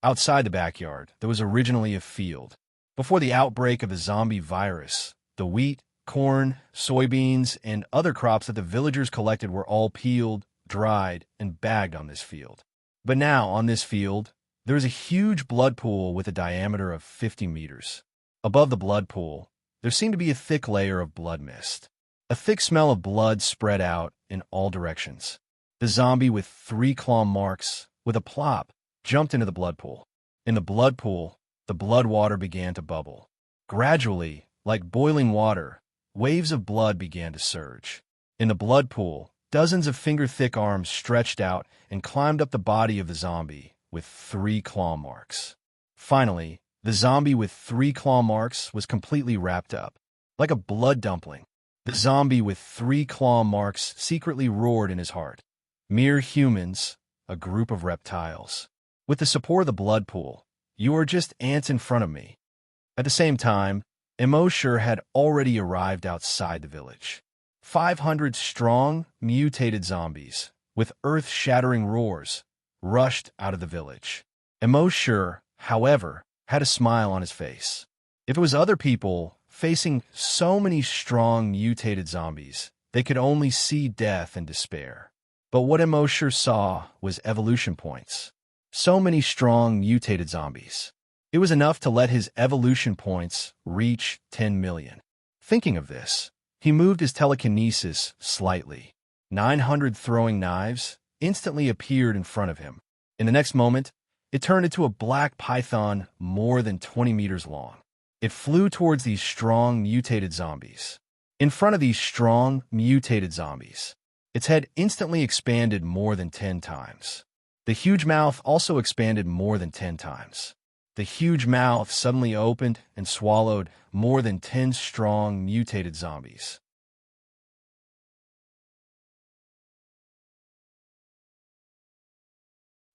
Outside the backyard, there was originally a field. Before the outbreak of the zombie virus, the wheat, corn, soybeans, and other crops that the villagers collected were all peeled, dried, and bagged on this field. But now, on this field, there is a huge blood pool with a diameter of 50 meters. Above the blood pool, there seemed to be a thick layer of blood mist. A thick smell of blood spread out in all directions. The zombie with 3 claw marks, with a plop, jumped into the blood pool. In the blood pool, the blood water began to bubble. Gradually, like boiling water, waves of blood began to surge. In the blood pool, dozens of finger-thick arms stretched out and climbed up the body of the zombie with 3 claw marks. Finally, the zombie with 3 claw marks was completely wrapped up. Like a blood dumpling, the zombie with 3 claw marks secretly roared in his heart. "Mere humans, a group of reptiles. With the support of the blood pool, you are just ants in front of me." At the same time, Immortal had already arrived outside the village. 500 strong, mutated zombies, with earth-shattering roars, rushed out of the village. Immortal, however, had a smile on his face. If it was other people facing so many strong, mutated zombies, they could only see death and despair. But what Immortal saw was evolution points. So many strong, mutated zombies. It was enough to let his evolution points reach 10 million. Thinking of this, he moved his telekinesis slightly. 900 throwing knives instantly appeared in front of him. In the next moment, it turned into a black python more than 20 meters long. It flew towards these strong, mutated zombies. In front of these strong, mutated zombies, its head instantly expanded more than 10 times. The huge mouth also expanded more than 10 times. The huge mouth suddenly opened and swallowed more than 10 strong, mutated zombies.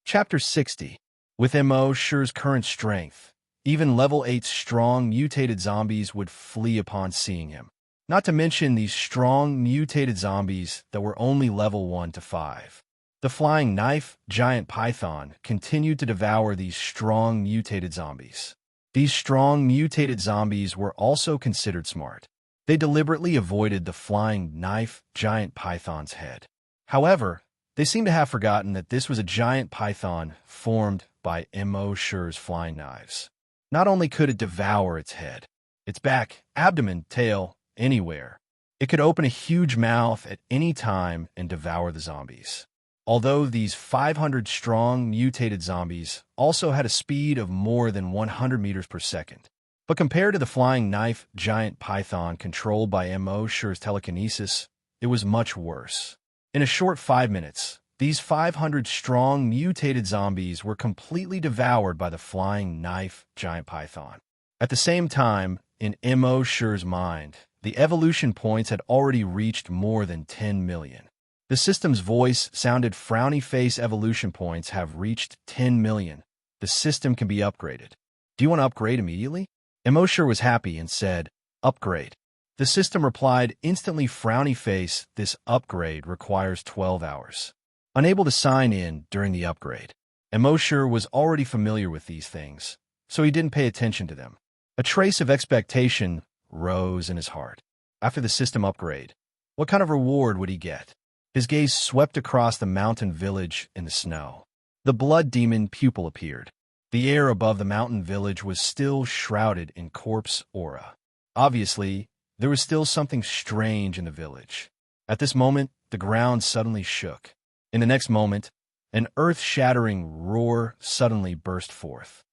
Chapter 60. With Immo's current strength, even level 8 strong, mutated zombies would flee upon seeing him. Not to mention these strong, mutated zombies that were only level 1 to 5. The flying knife giant python continued to devour these strong mutated zombies. These strong mutated zombies were also considered smart. They deliberately avoided the flying knife giant python's head. However, they seem to have forgotten that this was a giant python formed by Immortal's flying knives. Not only could it devour its head, its back, abdomen, tail, anywhere, it could open a huge mouth at any time and devour the zombies. Although these 500 strong mutated zombies also had a speed of more than 100 meters per second. But compared to the flying knife giant python controlled by Immortal's telekinesis, it was much worse. In a short 5 minutes, these 500 strong mutated zombies were completely devoured by the flying knife giant python. At the same time, in Immortal's mind, the evolution points had already reached more than 10 million. The system's voice sounded frowny face evolution points have reached 10 million. The system can be upgraded. Do you want to upgrade immediately? Immortal was happy and said, "Upgrade." The system replied instantly frowny face, "This upgrade requires 12 hours. Unable to sign in during the upgrade. Immortal was already familiar with these things, so he didn't pay attention to them. A trace of expectation rose in his heart. After the system upgrade, what kind of reward would he get? His gaze swept across the mountain village in the snow. The blood demon pupil appeared. The air above the mountain village was still shrouded in corpse aura. Obviously, there was still something strange in the village. At this moment, the ground suddenly shook. In the next moment, an earth-shattering roar suddenly burst forth.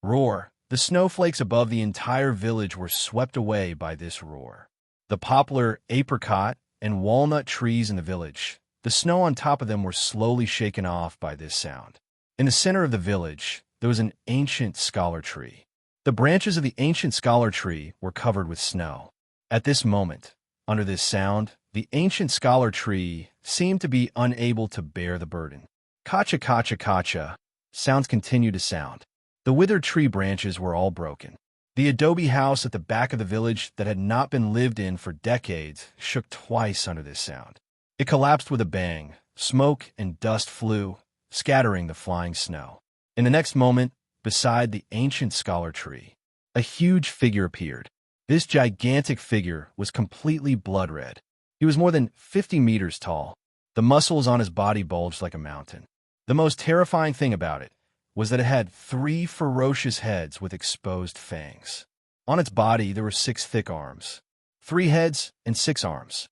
Roar! The snowflakes above the entire village were swept away by this roar. The poplar, apricot, and walnut trees in the village, the snow on top of them were slowly shaken off by this sound. In the center of the village, there was an ancient scholar tree. The branches of the ancient scholar tree were covered with snow. At this moment, under this sound, the ancient scholar tree seemed to be unable to bear the burden. Kacha, kacha, kacha. Sounds continued to sound. The withered tree branches were all broken. The adobe house at the back of the village that had not been lived in for decades shook twice under this sound. It collapsed with a bang. Smoke and dust flew, scattering the flying snow. In the next moment, beside the ancient scholar tree, a huge figure appeared. This gigantic figure was completely blood red. He was more than 50 meters tall. The muscles on his body bulged like a mountain. The most terrifying thing about it was that it had 3 ferocious heads with exposed fangs. On its body, there were 6 thick arms. 3 heads and 6 arms.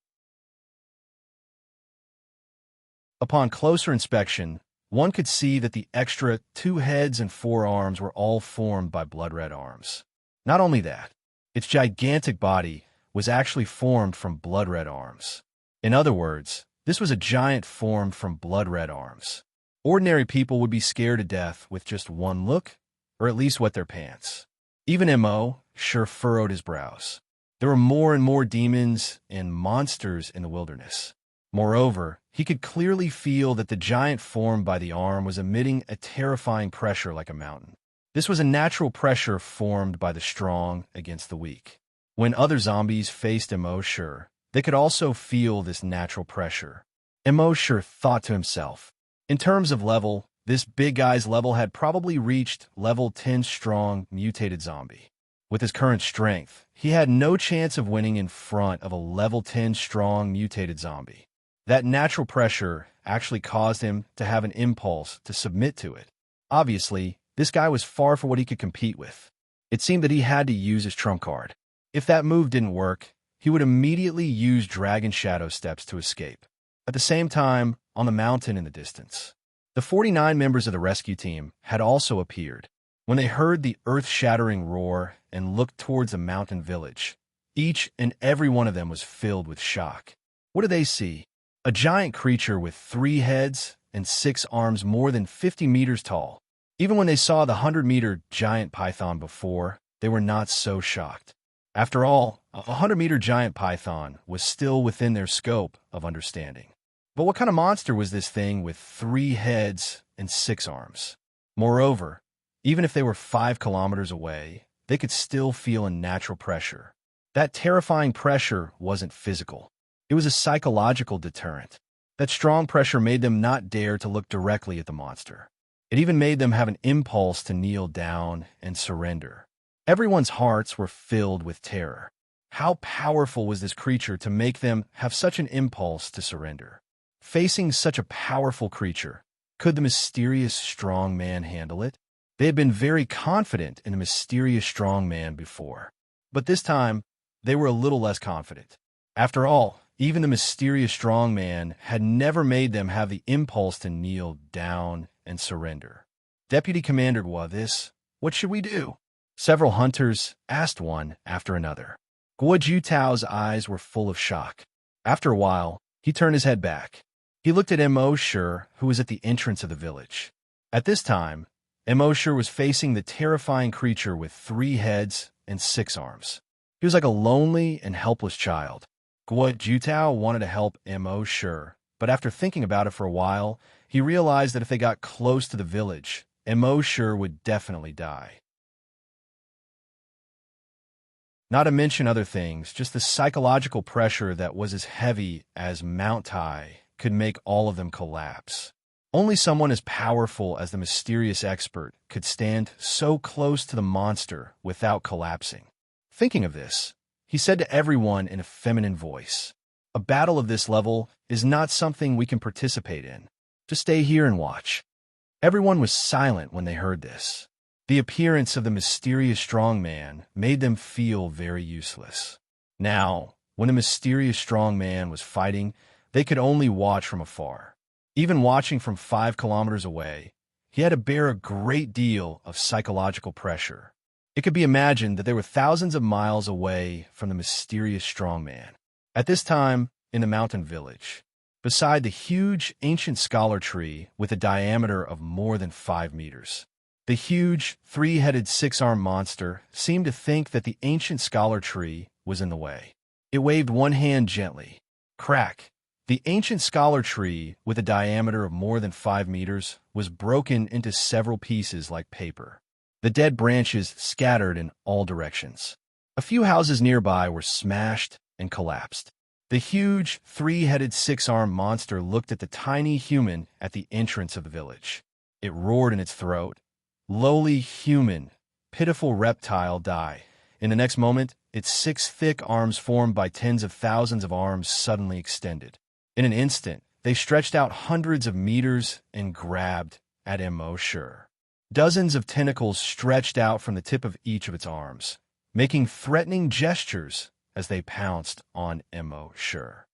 Upon closer inspection, one could see that the extra 2 heads and 4 arms were all formed by blood-red arms. Not only that, its gigantic body was actually formed from blood-red arms. In other words, this was a giant formed from blood-red arms. Ordinary people would be scared to death with just one look, or at least wet their pants. Even M.O. sure furrowed his brows. There were more and more demons and monsters in the wilderness. Moreover, he could clearly feel that the giant formed by the arm was emitting a terrifying pressure like a mountain. This was a natural pressure formed by the strong against the weak. When other zombies faced M.O. Sure, they could also feel this natural pressure. M.O. Sure thought to himself, in terms of level, this big guy's level had probably reached level 10 strong mutated zombie. With his current strength, he had no chance of winning in front of a level 10 strong mutated zombie. That natural pressure actually caused him to have an impulse to submit to it. Obviously, this guy was far from what he could compete with. It seemed that he had to use his trump card. If that move didn't work, he would immediately use Dragon Shadow Steps to escape. At the same time, on the mountain in the distance, the 49 members of the rescue team had also appeared. When they heard the earth-shattering roar and looked towards the mountain village, each and every one of them was filled with shock. What did they see? A giant creature with 3 heads and 6 arms more than 50 meters tall. Even when they saw the 100-meter giant python before, they were not so shocked. After all, a 100-meter giant python was still within their scope of understanding. But what kind of monster was this thing with 3 heads and 6 arms? Moreover, even if they were 5 kilometers away, they could still feel a natural pressure. That terrifying pressure wasn't physical. It was a psychological deterrent. That strong pressure made them not dare to look directly at the monster. It even made them have an impulse to kneel down and surrender. Everyone's hearts were filled with terror. How powerful was this creature to make them have such an impulse to surrender? Facing such a powerful creature, could the mysterious strong man handle it? They had been very confident in the mysterious strong man before. But this time, they were a little less confident. After all, even the mysterious strong man had never made them have the impulse to kneel down and surrender. Deputy Commander Guo, what should we do? Several hunters asked one after another. Guo Jutao's eyes were full of shock. After a while, he turned his head back. He looked at M.O. Sure, who was at the entrance of the village. At this time, M.O. Sure was facing the terrifying creature with 3 heads and 6 arms. He was like a lonely and helpless child. Guo Jutao wanted to help M.O. Sure, but after thinking about it for a while, he realized that if they got close to the village, M.O. Sure would definitely die. Not to mention other things, just the psychological pressure that was as heavy as Mount Tai could make all of them collapse. Only someone as powerful as the mysterious expert could stand so close to the monster without collapsing. Thinking of this, he said to everyone in a feminine voice, A battle of this level is not something we can participate in. Just stay here and watch." Everyone was silent when they heard this. The appearance of the mysterious strong man made them feel very useless. Now, when the mysterious strong man was fighting, they could only watch from afar. Even watching from 5 kilometers away, he had to bear a great deal of psychological pressure. It could be imagined that they were thousands of miles away from the mysterious strong man. At this time, in the mountain village, beside the huge ancient scholar tree with a diameter of more than 5 meters, the huge, 3-headed, 6-armed monster seemed to think that the ancient scholar tree was in the way. It waved one hand gently. Crack! The ancient scholar tree, with a diameter of more than 5 meters, was broken into several pieces like paper. The dead branches scattered in all directions. A few houses nearby were smashed and collapsed. The huge, 3-headed, 6-armed monster looked at the tiny human at the entrance of the village. It roared in its throat. "Lowly human, pitiful reptile, die." In the next moment, its 6 thick arms formed by tens of thousands of arms suddenly extended. In an instant, they stretched out hundreds of meters and grabbed at Immerse. Dozens of tentacles stretched out from the tip of each of its arms, making threatening gestures as they pounced on Immerse.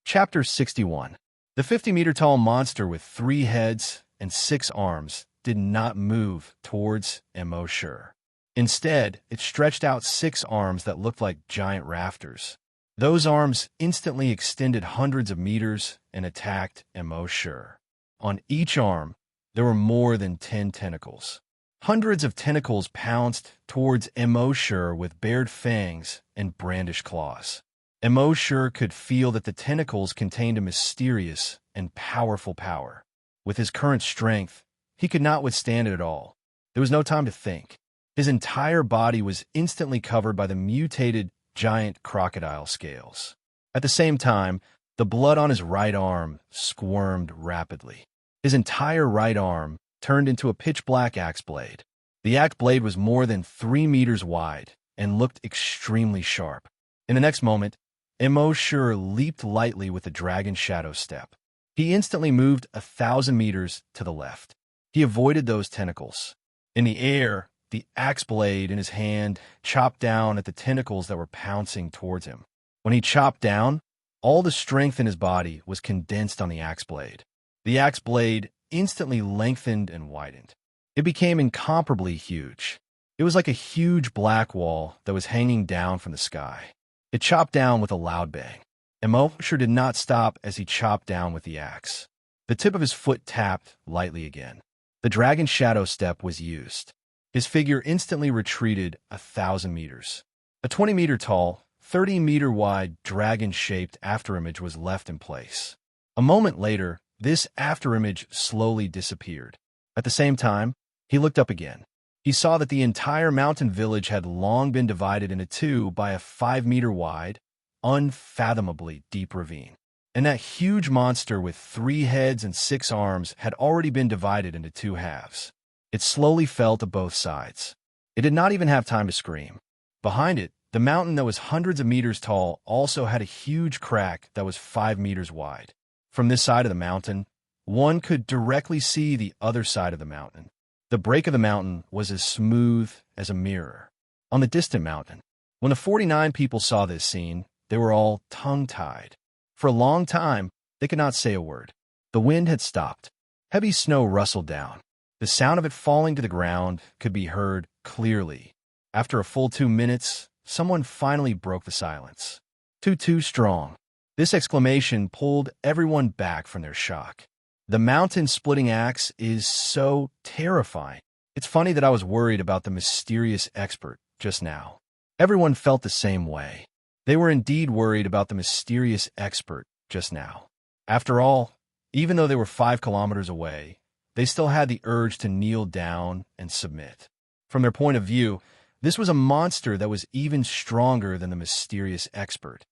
Chapter 61. The 50-meter-tall monster with 3 heads and 6 arms did not move towards Immerse. Instead, it stretched out 6 arms that looked like giant rafters. Those arms instantly extended hundreds of meters and attacked Immerse. On each arm, there were more than 10 tentacles. Hundreds of tentacles pounced towards Immerse with bared fangs and brandished claws. Immerse could feel that the tentacles contained a mysterious and powerful power. With his current strength, he could not withstand it at all. There was no time to think. His entire body was instantly covered by the mutated giant crocodile scales. At the same time, the blood on his right arm squirmed rapidly. His entire right arm turned into a pitch-black axe blade. The axe blade was more than 3 meters wide and looked extremely sharp. In the next moment, Immerse leaped lightly with a dragon shadow step. He instantly moved 1,000 meters to the left. He avoided those tentacles. In the air, the axe blade in his hand chopped down at the tentacles that were pouncing towards him. When he chopped down, all the strength in his body was condensed on the axe blade. The axe blade instantly lengthened and widened. It became incomparably huge. It was like a huge black wall that was hanging down from the sky. It chopped down with a loud bang. Immerse did not stop as he chopped down with the axe. The tip of his foot tapped lightly again. The dragon shadow step was used. His figure instantly retreated 1,000 meters. A 20-meter-tall, 30-meter-wide dragon-shaped afterimage was left in place. A moment later, this afterimage slowly disappeared. At the same time, he looked up again. He saw that the entire mountain village had long been divided into 2 by a 5-meter-wide, unfathomably deep ravine. And that huge monster with 3 heads and 6 arms had already been divided into 2 halves. It slowly fell to both sides. It did not even have time to scream. Behind it, the mountain that was hundreds of meters tall also had a huge crack that was 5 meters wide. From this side of the mountain, one could directly see the other side of the mountain. The break of the mountain was as smooth as a mirror. On the distant mountain, when the 49 people saw this scene, they were all tongue-tied. For a long time, they could not say a word. The wind had stopped. Heavy snow rustled down. The sound of it falling to the ground could be heard clearly. After a full 2 minutes, someone finally broke the silence. Too strong." This exclamation pulled everyone back from their shock. The mountain-splitting axe is so terrifying. It's funny that I was worried about the mysterious expert just now. Everyone felt the same way. They were indeed worried about the mysterious expert just now. After all, even though they were 5 kilometers away, they still had the urge to kneel down and submit. From their point of view, this was a monster that was even stronger than the mysterious expert.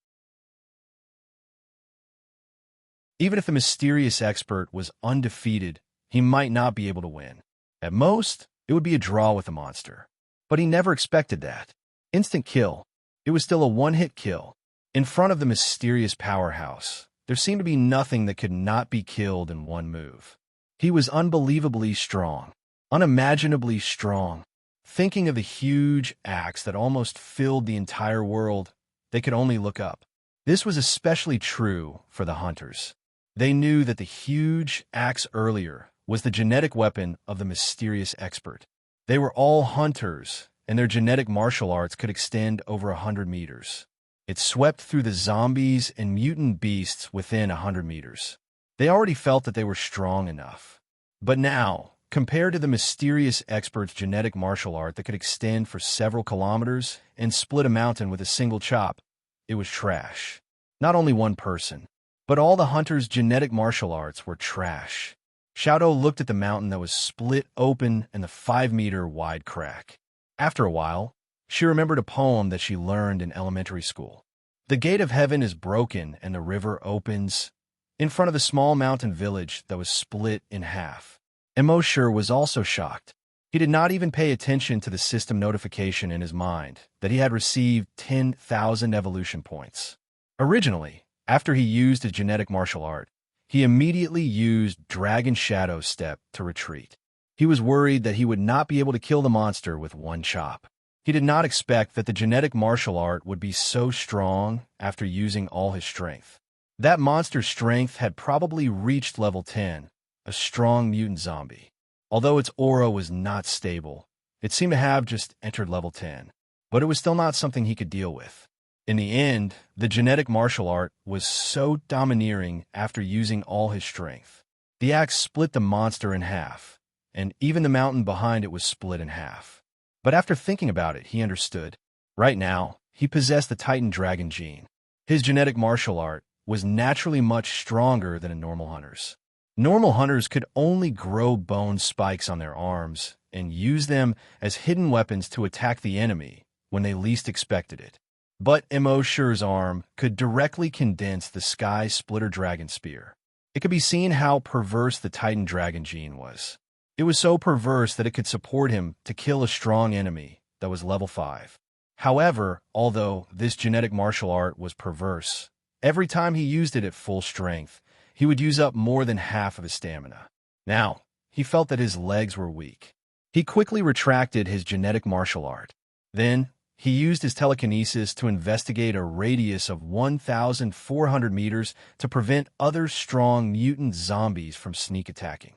Even if the mysterious expert was undefeated, he might not be able to win. At most, it would be a draw with the monster. But he never expected that. Instant kill. It was still a one-hit kill. In front of the mysterious powerhouse, there seemed to be nothing that could not be killed in one move. He was unbelievably strong, unimaginably strong. Thinking of the huge axe that almost filled the entire world, they could only look up. This was especially true for the hunters. They knew that the huge axe earlier was the genetic weapon of the mysterious expert. They were all hunters, and their genetic martial arts could extend over 100 meters. It swept through the zombies and mutant beasts within 100 meters. They already felt that they were strong enough. But now, compared to the mysterious expert's genetic martial art that could extend for several kilometers and split a mountain with a single chop, it was trash. Not only one person, but all the hunters' genetic martial arts were trash. Shadow looked at the mountain that was split open in the 5-meter wide crack. After a while, she remembered a poem that she learned in elementary school. The gate of heaven is broken and the river opens in front of the small mountain village that was split in half. Immerse was also shocked. He did not even pay attention to the system notification in his mind that he had received 10,000 evolution points. Originally, after he used his genetic martial art, he immediately used Dragon Shadow Step to retreat. He was worried that he would not be able to kill the monster with one chop. He did not expect that the genetic martial art would be so strong after using all his strength. That monster's strength had probably reached level 10, a strong mutant zombie. Although its aura was not stable, it seemed to have just entered level 10. But it was still not something he could deal with. In the end, the genetic martial art was so domineering after using all his strength. The axe split the monster in half, and even the mountain behind it was split in half. But after thinking about it, he understood. Right now, he possessed the Titan Dragon gene. His genetic martial art was naturally much stronger than a normal hunter's. Normal hunters could only grow bone spikes on their arms and use them as hidden weapons to attack the enemy when they least expected it. But Immerse's arm could directly condense the Sky Splitter Dragon Spear. It could be seen how perverse the Titan Dragon gene was. It was so perverse that it could support him to kill a strong enemy that was level 5. However, although this genetic martial art was perverse, every time he used it at full strength, he would use up more than half of his stamina. Now, he felt that his legs were weak. He quickly retracted his genetic martial art. Then, he used his telekinesis to investigate a radius of 1,400 meters to prevent other strong mutant zombies from sneak attacking.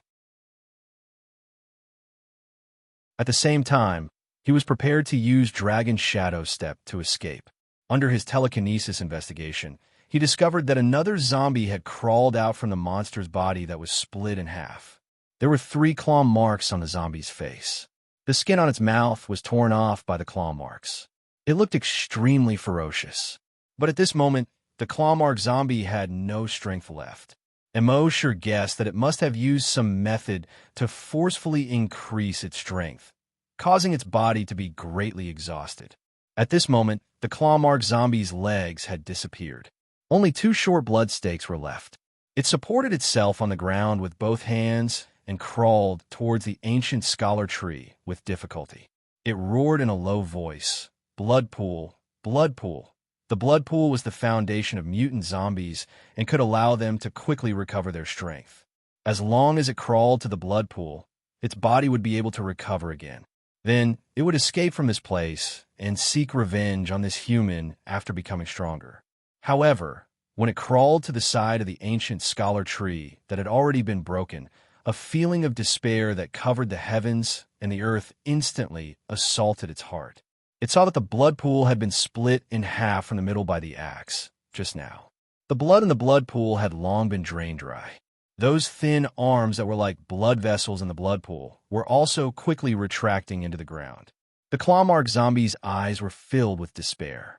At the same time, he was prepared to use Dragon Shadow Step to escape. Under his telekinesis investigation, he discovered that another zombie had crawled out from the monster's body that was split in half. There were 3 claw marks on the zombie's face. The skin on its mouth was torn off by the claw marks. It looked extremely ferocious. But at this moment, the claw mark zombie had no strength left. Immerse guessed that it must have used some method to forcefully increase its strength, causing its body to be greatly exhausted. At this moment, the claw mark zombie's legs had disappeared. Only 2 short blood stakes were left. It supported itself on the ground with both hands and crawled towards the ancient scholar tree with difficulty. It roared in a low voice, "Blood pool, blood pool." The blood pool was the foundation of mutant zombies and could allow them to quickly recover their strength. As long as it crawled to the blood pool, its body would be able to recover again. Then, it would escape from this place and seek revenge on this human after becoming stronger. However, when it crawled to the side of the ancient scholar tree that had already been broken, a feeling of despair that covered the heavens and the earth instantly assaulted its heart. It saw that the blood pool had been split in half from the middle by the axe, just now. The blood in the blood pool had long been drained dry. Those thin arms that were like blood vessels in the blood pool were also quickly retracting into the ground. The claw-marked zombie's eyes were filled with despair.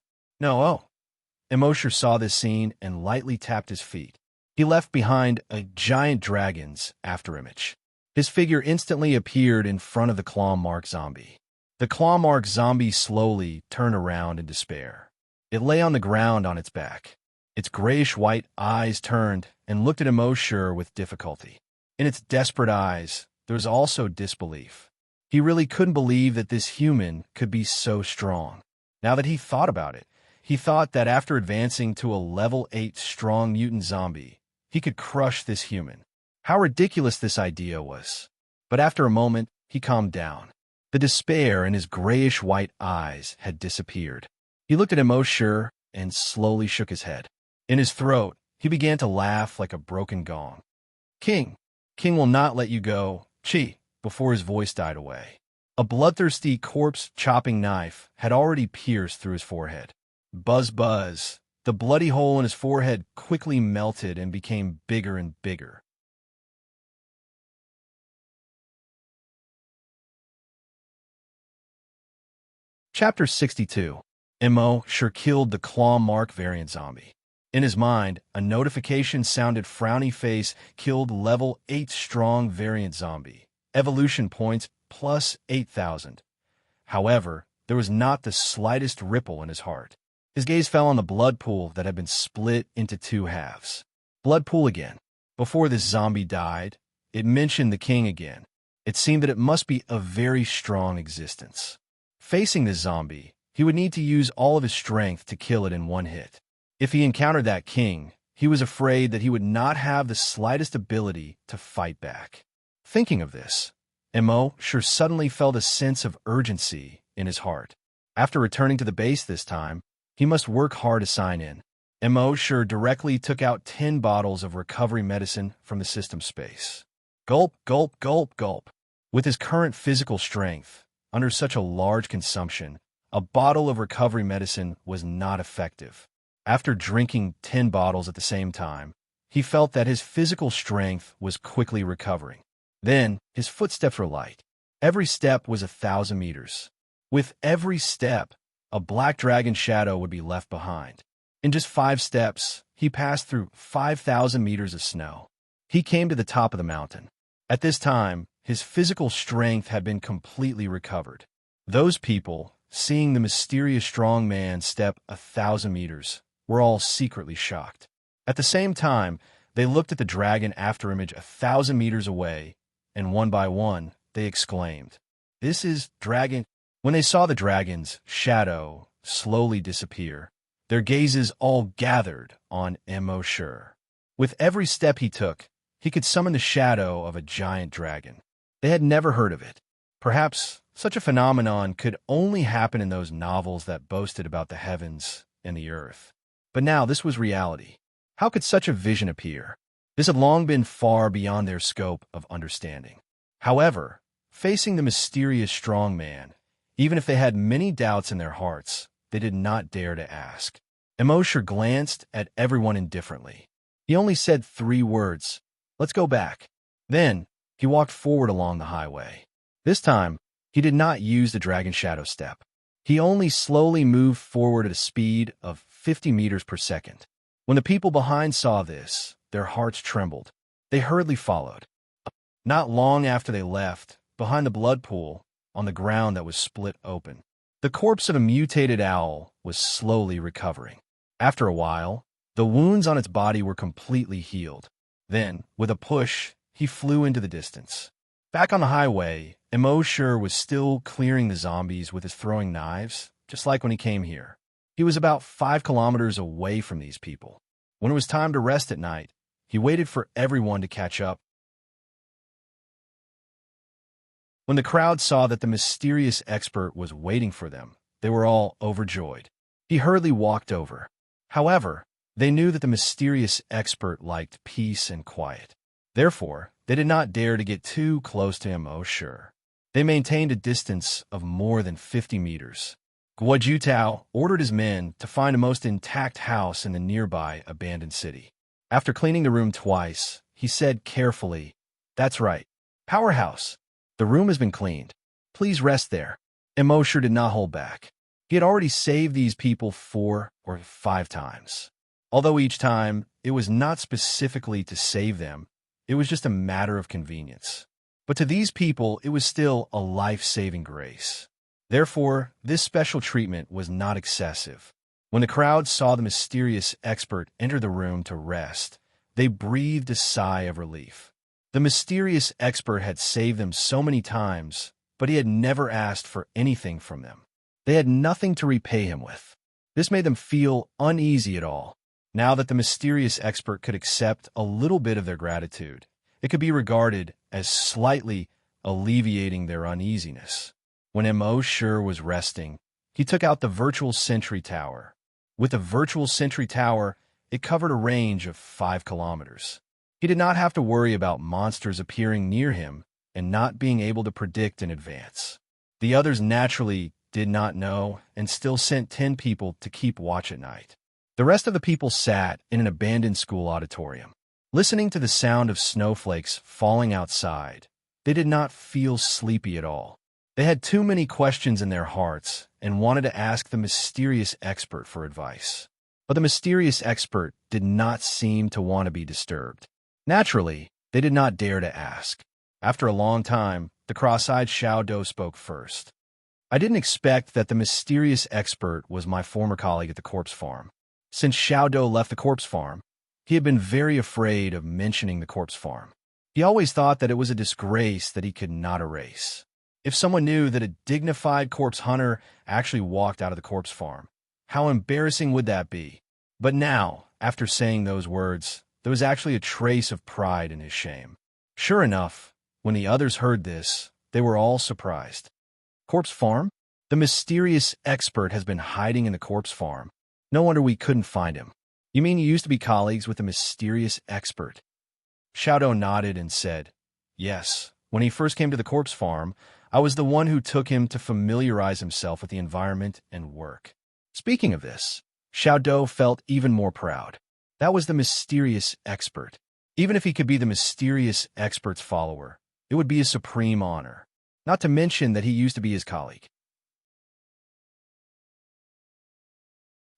Immerse saw this scene and lightly tapped his feet. He left behind a giant dragon's afterimage. His figure instantly appeared in front of the claw-marked zombie. The claw-marked zombie slowly turned around in despair. It lay on the ground on its back. Its grayish-white eyes turned and looked at Immerse with difficulty. In its desperate eyes, there was also disbelief. He really couldn't believe that this human could be so strong. Now that he thought about it, he thought that after advancing to a level 8 strong mutant zombie, he could crush this human. How ridiculous this idea was. But after a moment, he calmed down. The despair in his grayish-white eyes had disappeared. He looked at Immerse and slowly shook his head. In his throat, he began to laugh like a broken gong. King will not let you go, Chi, before his voice died away. A bloodthirsty corpse-chopping knife had already pierced through his forehead. Buzz buzz. The bloody hole in his forehead quickly melted and became bigger and bigger. Chapter 62. Immerse killed the claw mark variant zombie. In his mind, a notification sounded frowny face killed level 8 strong variant zombie. Evolution points plus 8,000. However, there was not the slightest ripple in his heart. His gaze fell on the blood pool that had been split into 2 halves. Blood pool again. Before this zombie died, it mentioned the king again. It seemed that it must be a very strong existence. Facing this zombie, he would need to use all of his strength to kill it in one hit. If he encountered that king, he was afraid that he would not have the slightest ability to fight back. Thinking of this, Immerse suddenly felt a sense of urgency in his heart. After returning to the base this time, he must work hard to sign in. Immerse directly took out 10 bottles of recovery medicine from the system space. Gulp, gulp, gulp, gulp. With his current physical strength, under such a large consumption, a bottle of recovery medicine was not effective. After drinking 10 bottles at the same time, he felt that his physical strength was quickly recovering. Then, his footsteps were light. Every step was 1,000 meters. With every step, a black dragon shadow would be left behind. In just 5 steps, he passed through 5,000 meters of snow. He came to the top of the mountain. At this time, his physical strength had been completely recovered. Those people, seeing the mysterious strong man step 1,000 meters, were all secretly shocked. At the same time, they looked at the dragon afterimage 1,000 meters away, and one by one, they exclaimed, "This is dragon." When they saw the dragon's shadow slowly disappear, their gazes all gathered on Immerse. With every step he took, he could summon the shadow of a giant dragon. They had never heard of it. Perhaps such a phenomenon could only happen in those novels that boasted about the heavens and the earth. But now this was reality. How could such a vision appear? This had long been far beyond their scope of understanding. However, facing the mysterious strong man, even if they had many doubts in their hearts, they did not dare to ask. Immerse glanced at everyone indifferently. He only said 3 words, "Let's go back." Then, he walked forward along the highway. This time, he did not use the dragon shadow step. He only slowly moved forward at a speed of 50 meters per second. When the people behind saw this, their hearts trembled. They hurriedly followed. Not long after they left, behind the blood pool, on the ground that was split open, the corpse of a mutated owl was slowly recovering. After a while, the wounds on its body were completely healed. Then, with a push, he flew into the distance. Back on the highway, Immerse was still clearing the zombies with his throwing knives, just like when he came here. He was about 5 kilometers away from these people. When it was time to rest at night, he waited for everyone to catch up. When the crowd saw that the mysterious expert was waiting for them, they were all overjoyed. He hurriedly walked over. However, they knew that the mysterious expert liked peace and quiet. Therefore, they did not dare to get too close to Immerse. They maintained a distance of more than 50 meters. Guojutao ordered his men to find a most intact house in the nearby abandoned city. After cleaning the room twice, he said carefully, "That's right. Powerhouse. The room has been cleaned. Please rest there." Immerse did not hold back. He had already saved these people 4 or 5 times. Although each time, it was not specifically to save them, it was just a matter of convenience. But to these people, it was still a life-saving grace. Therefore, this special treatment was not excessive. When the crowd saw the mysterious expert enter the room to rest, they breathed a sigh of relief. The mysterious expert had saved them so many times but he had never asked for anything from them. They had nothing to repay him with. This made them feel uneasy at all. Now that the mysterious expert could accept a little bit of their gratitude, it could be regarded as slightly alleviating their uneasiness. When Immerse was resting, he took out the virtual sentry tower. With the virtual sentry tower, it covered a range of 5 kilometers. He did not have to worry about monsters appearing near him and not being able to predict in advance. The others naturally did not know and still sent 10 people to keep watch at night. The rest of the people sat in an abandoned school auditorium, listening to the sound of snowflakes falling outside. They did not feel sleepy at all. They had too many questions in their hearts and wanted to ask the mysterious expert for advice. But the mysterious expert did not seem to want to be disturbed. Naturally, they did not dare to ask. After a long time, the cross-eyed Xiaodou spoke first. I didn't expect that the mysterious expert was my former colleague at the corpse farm. Since Xiaodou left the corpse farm, he had been very afraid of mentioning the corpse farm. He always thought that it was a disgrace that he could not erase. If someone knew that a dignified corpse hunter actually walked out of the corpse farm, how embarrassing would that be? But now, after saying those words, there was actually a trace of pride in his shame. Sure enough, when the others heard this, they were all surprised. Corpse farm? The mysterious expert has been hiding in the corpse farm. No wonder we couldn't find him. You mean you used to be colleagues with the mysterious expert? Xiaodou nodded and said, yes. When he first came to the corpse farm, I was the one who took him to familiarize himself with the environment and work. Speaking of this, Xiaodou felt even more proud. That was the mysterious expert. Even if he could be the mysterious expert's follower, it would be a supreme honor. Not to mention that he used to be his colleague.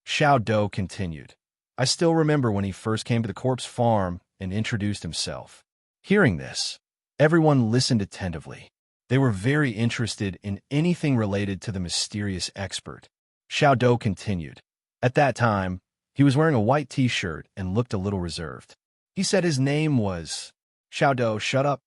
Xiaodou continued. I still remember when he first came to the corpse farm and introduced himself. Hearing this, everyone listened attentively. They were very interested in anything related to the mysterious expert. Xiaodou continued. At that time, he was wearing a white t-shirt and looked a little reserved. He said his name was... Xiaodou, shut up.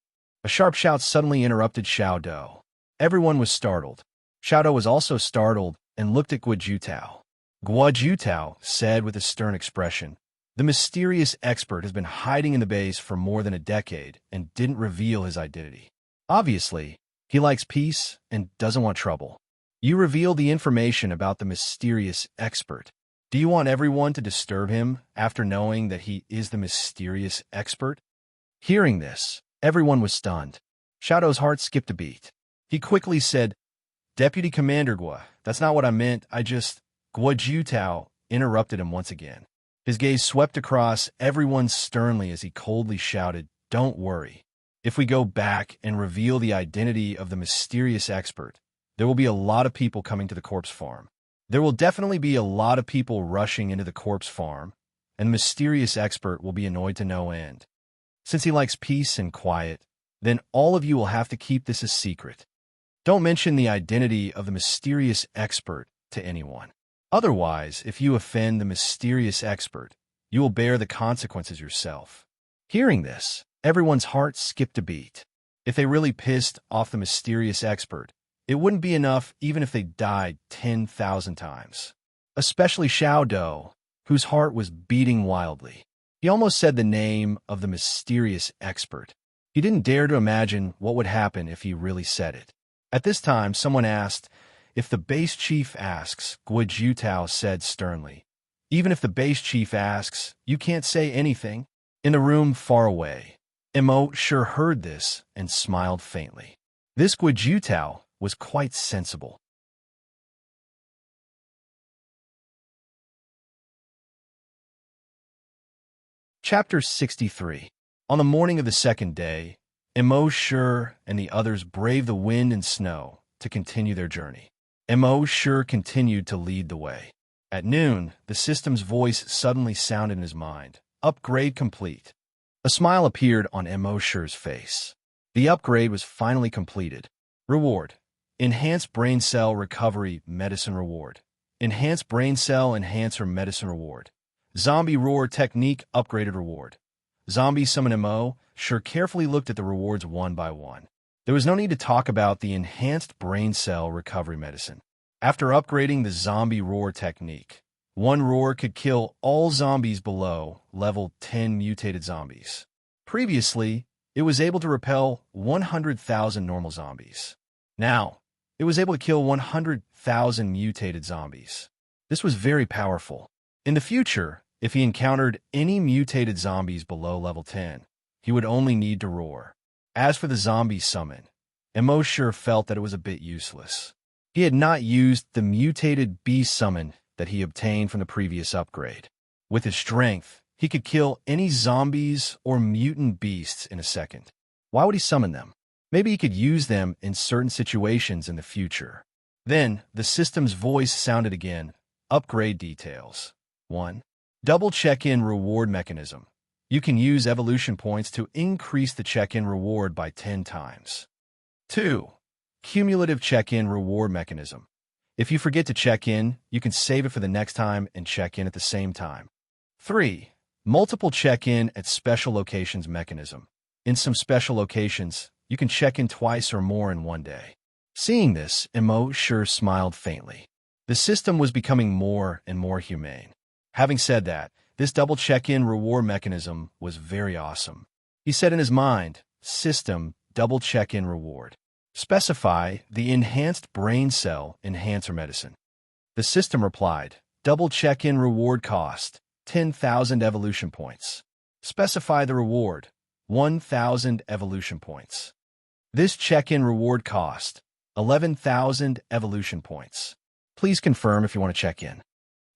A sharp shout suddenly interrupted Xiaodou. Everyone was startled. Xiaodou was also startled and looked at Guojutao. Guojutao said with a stern expression, the mysterious expert has been hiding in the base for more than a decade and didn't reveal his identity. Obviously, he likes peace and doesn't want trouble. You reveal the information about the mysterious expert. Do you want everyone to disturb him after knowing that he is the mysterious expert? Hearing this, everyone was stunned. Xiaodou's heart skipped a beat. He quickly said, Deputy Commander Guo, that's not what I meant, Guojutao interrupted him once again. His gaze swept across everyone sternly as he coldly shouted, Don't worry. If we go back and reveal the identity of the mysterious expert, there will be a lot of people coming to the corpse farm. There will definitely be a lot of people rushing into the corpse farm, and the mysterious expert will be annoyed to no end. Since he likes peace and quiet, then all of you will have to keep this a secret. Don't mention the identity of the mysterious expert to anyone. Otherwise, if you offend the mysterious expert, you will bear the consequences yourself. Hearing this, everyone's heart skipped a beat. If they really pissed off the mysterious expert, it wouldn't be enough even if they died 10,000 times. Especially Xiaodou, whose heart was beating wildly. He almost said the name of the mysterious expert. He didn't dare to imagine what would happen if he really said it. At this time, someone asked, If the base chief asks, Guojutao said sternly. Even if the base chief asks, you can't say anything. In the room far away, Immerse heard this and smiled faintly. This Guojutao was quite sensible. Chapter 63. On the morning of the second day, Immerse and the others braved the wind and snow to continue their journey. Immerse continued to lead the way. At noon, the system's voice suddenly sounded in his mind. Upgrade complete. A smile appeared on Immerse's face. The upgrade was finally completed. Reward. Enhanced Brain Cell Recovery Medicine Reward. Enhanced Brain Cell Enhancer Medicine Reward. Zombie Roar Technique Upgraded Reward. Zombie Summon Immerse carefully looked at the rewards one by one. There was no need to talk about the enhanced brain cell recovery medicine. After upgrading the zombie roar technique, one roar could kill all zombies below level 10 mutated zombies. Previously, it was able to repel 100,000 normal zombies. Now, it was able to kill 100,000 mutated zombies. This was very powerful. In the future, if he encountered any mutated zombies below level 10, he would only need to roar. As for the zombie summon, Immerse felt that it was a bit useless. He had not used the mutated beast summon that he obtained from the previous upgrade. With his strength, he could kill any zombies or mutant beasts in a second. Why would he summon them? Maybe he could use them in certain situations in the future. Then, the system's voice sounded again. Upgrade details. 1. Double check-in reward mechanism. You can use evolution points to increase the check-in reward by 10 times. 2. Cumulative check-in reward mechanism. If you forget to check in, you can save it for the next time and check in at the same time. 3. Multiple check-in at special locations mechanism. In some special locations, you can check in twice or more in one day. Seeing this, Immerse smiled faintly. The system was becoming more and more humane. Having said that, this double check-in reward mechanism was very awesome. He said in his mind, System double check-in reward. Specify the enhanced brain cell enhancer medicine. The system replied, double check-in reward cost, 10,000 evolution points. Specify the reward, 1,000 evolution points. This check-in reward cost, 11,000 evolution points. Please confirm if you want to check in.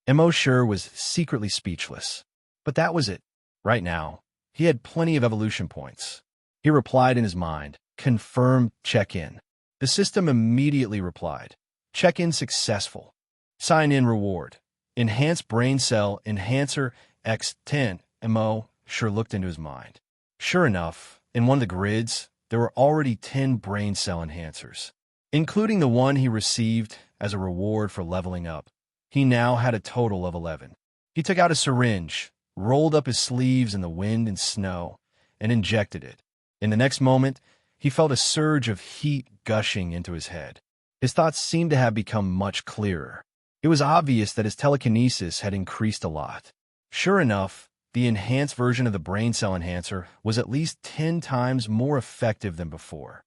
Immerse was secretly speechless. But that was it. Right now, he had plenty of evolution points. He replied in his mind, confirm check-in. The system immediately replied, check-in successful. Sign-in reward. Enhanced brain cell enhancer X10. Immerse looked into his mind. Sure enough, in one of the grids, there were already 10 brain cell enhancers, including the one he received as a reward for leveling up. He now had a total of 11. He took out a syringe, rolled up his sleeves in the wind and snow, and injected it. In the next moment, he felt a surge of heat gushing into his head. His thoughts seemed to have become much clearer. It was obvious that his telekinesis had increased a lot. Sure enough, the enhanced version of the brain cell enhancer was at least 10 times more effective than before.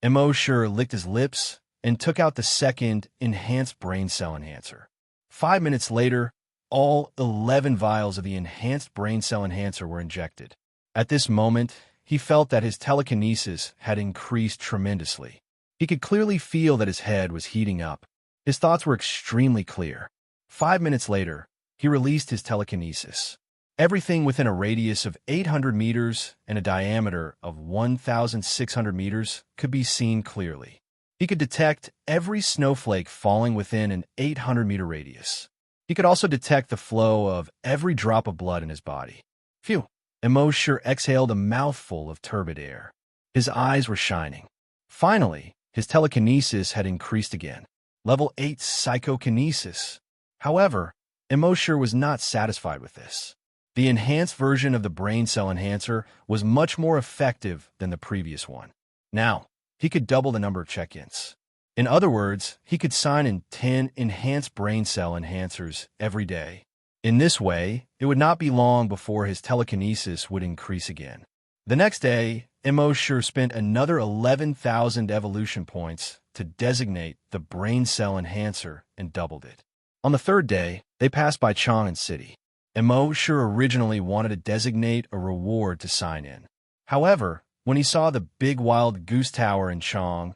Immerse licked his lips and took out the second enhanced brain cell enhancer. 5 minutes later, all 11 vials of the enhanced brain cell enhancer were injected. At this moment, he felt that his telekinesis had increased tremendously. He could clearly feel that his head was heating up. His thoughts were extremely clear. 5 minutes later, he released his telekinesis. Everything within a radius of 800 meters and a diameter of 1,600 meters could be seen clearly. He could detect every snowflake falling within an 800-meter radius. He could also detect the flow of every drop of blood in his body. Phew! Immerse exhaled a mouthful of turbid air. His eyes were shining. Finally, his telekinesis had increased again. Level 8 psychokinesis. However, Immerse was not satisfied with this. The enhanced version of the brain cell enhancer was much more effective than the previous one. Now, he could double the number of check-ins. In other words, he could sign in 10 enhanced brain cell enhancers every day. In this way, it would not be long before his telekinesis would increase again. The next day, Immerse spent another 11,000 evolution points to designate the brain cell enhancer and doubled it. On the third day, they passed by Chang'an City. Immerse originally wanted to designate a reward to sign in. However, when he saw the big wild goose tower in Chang'an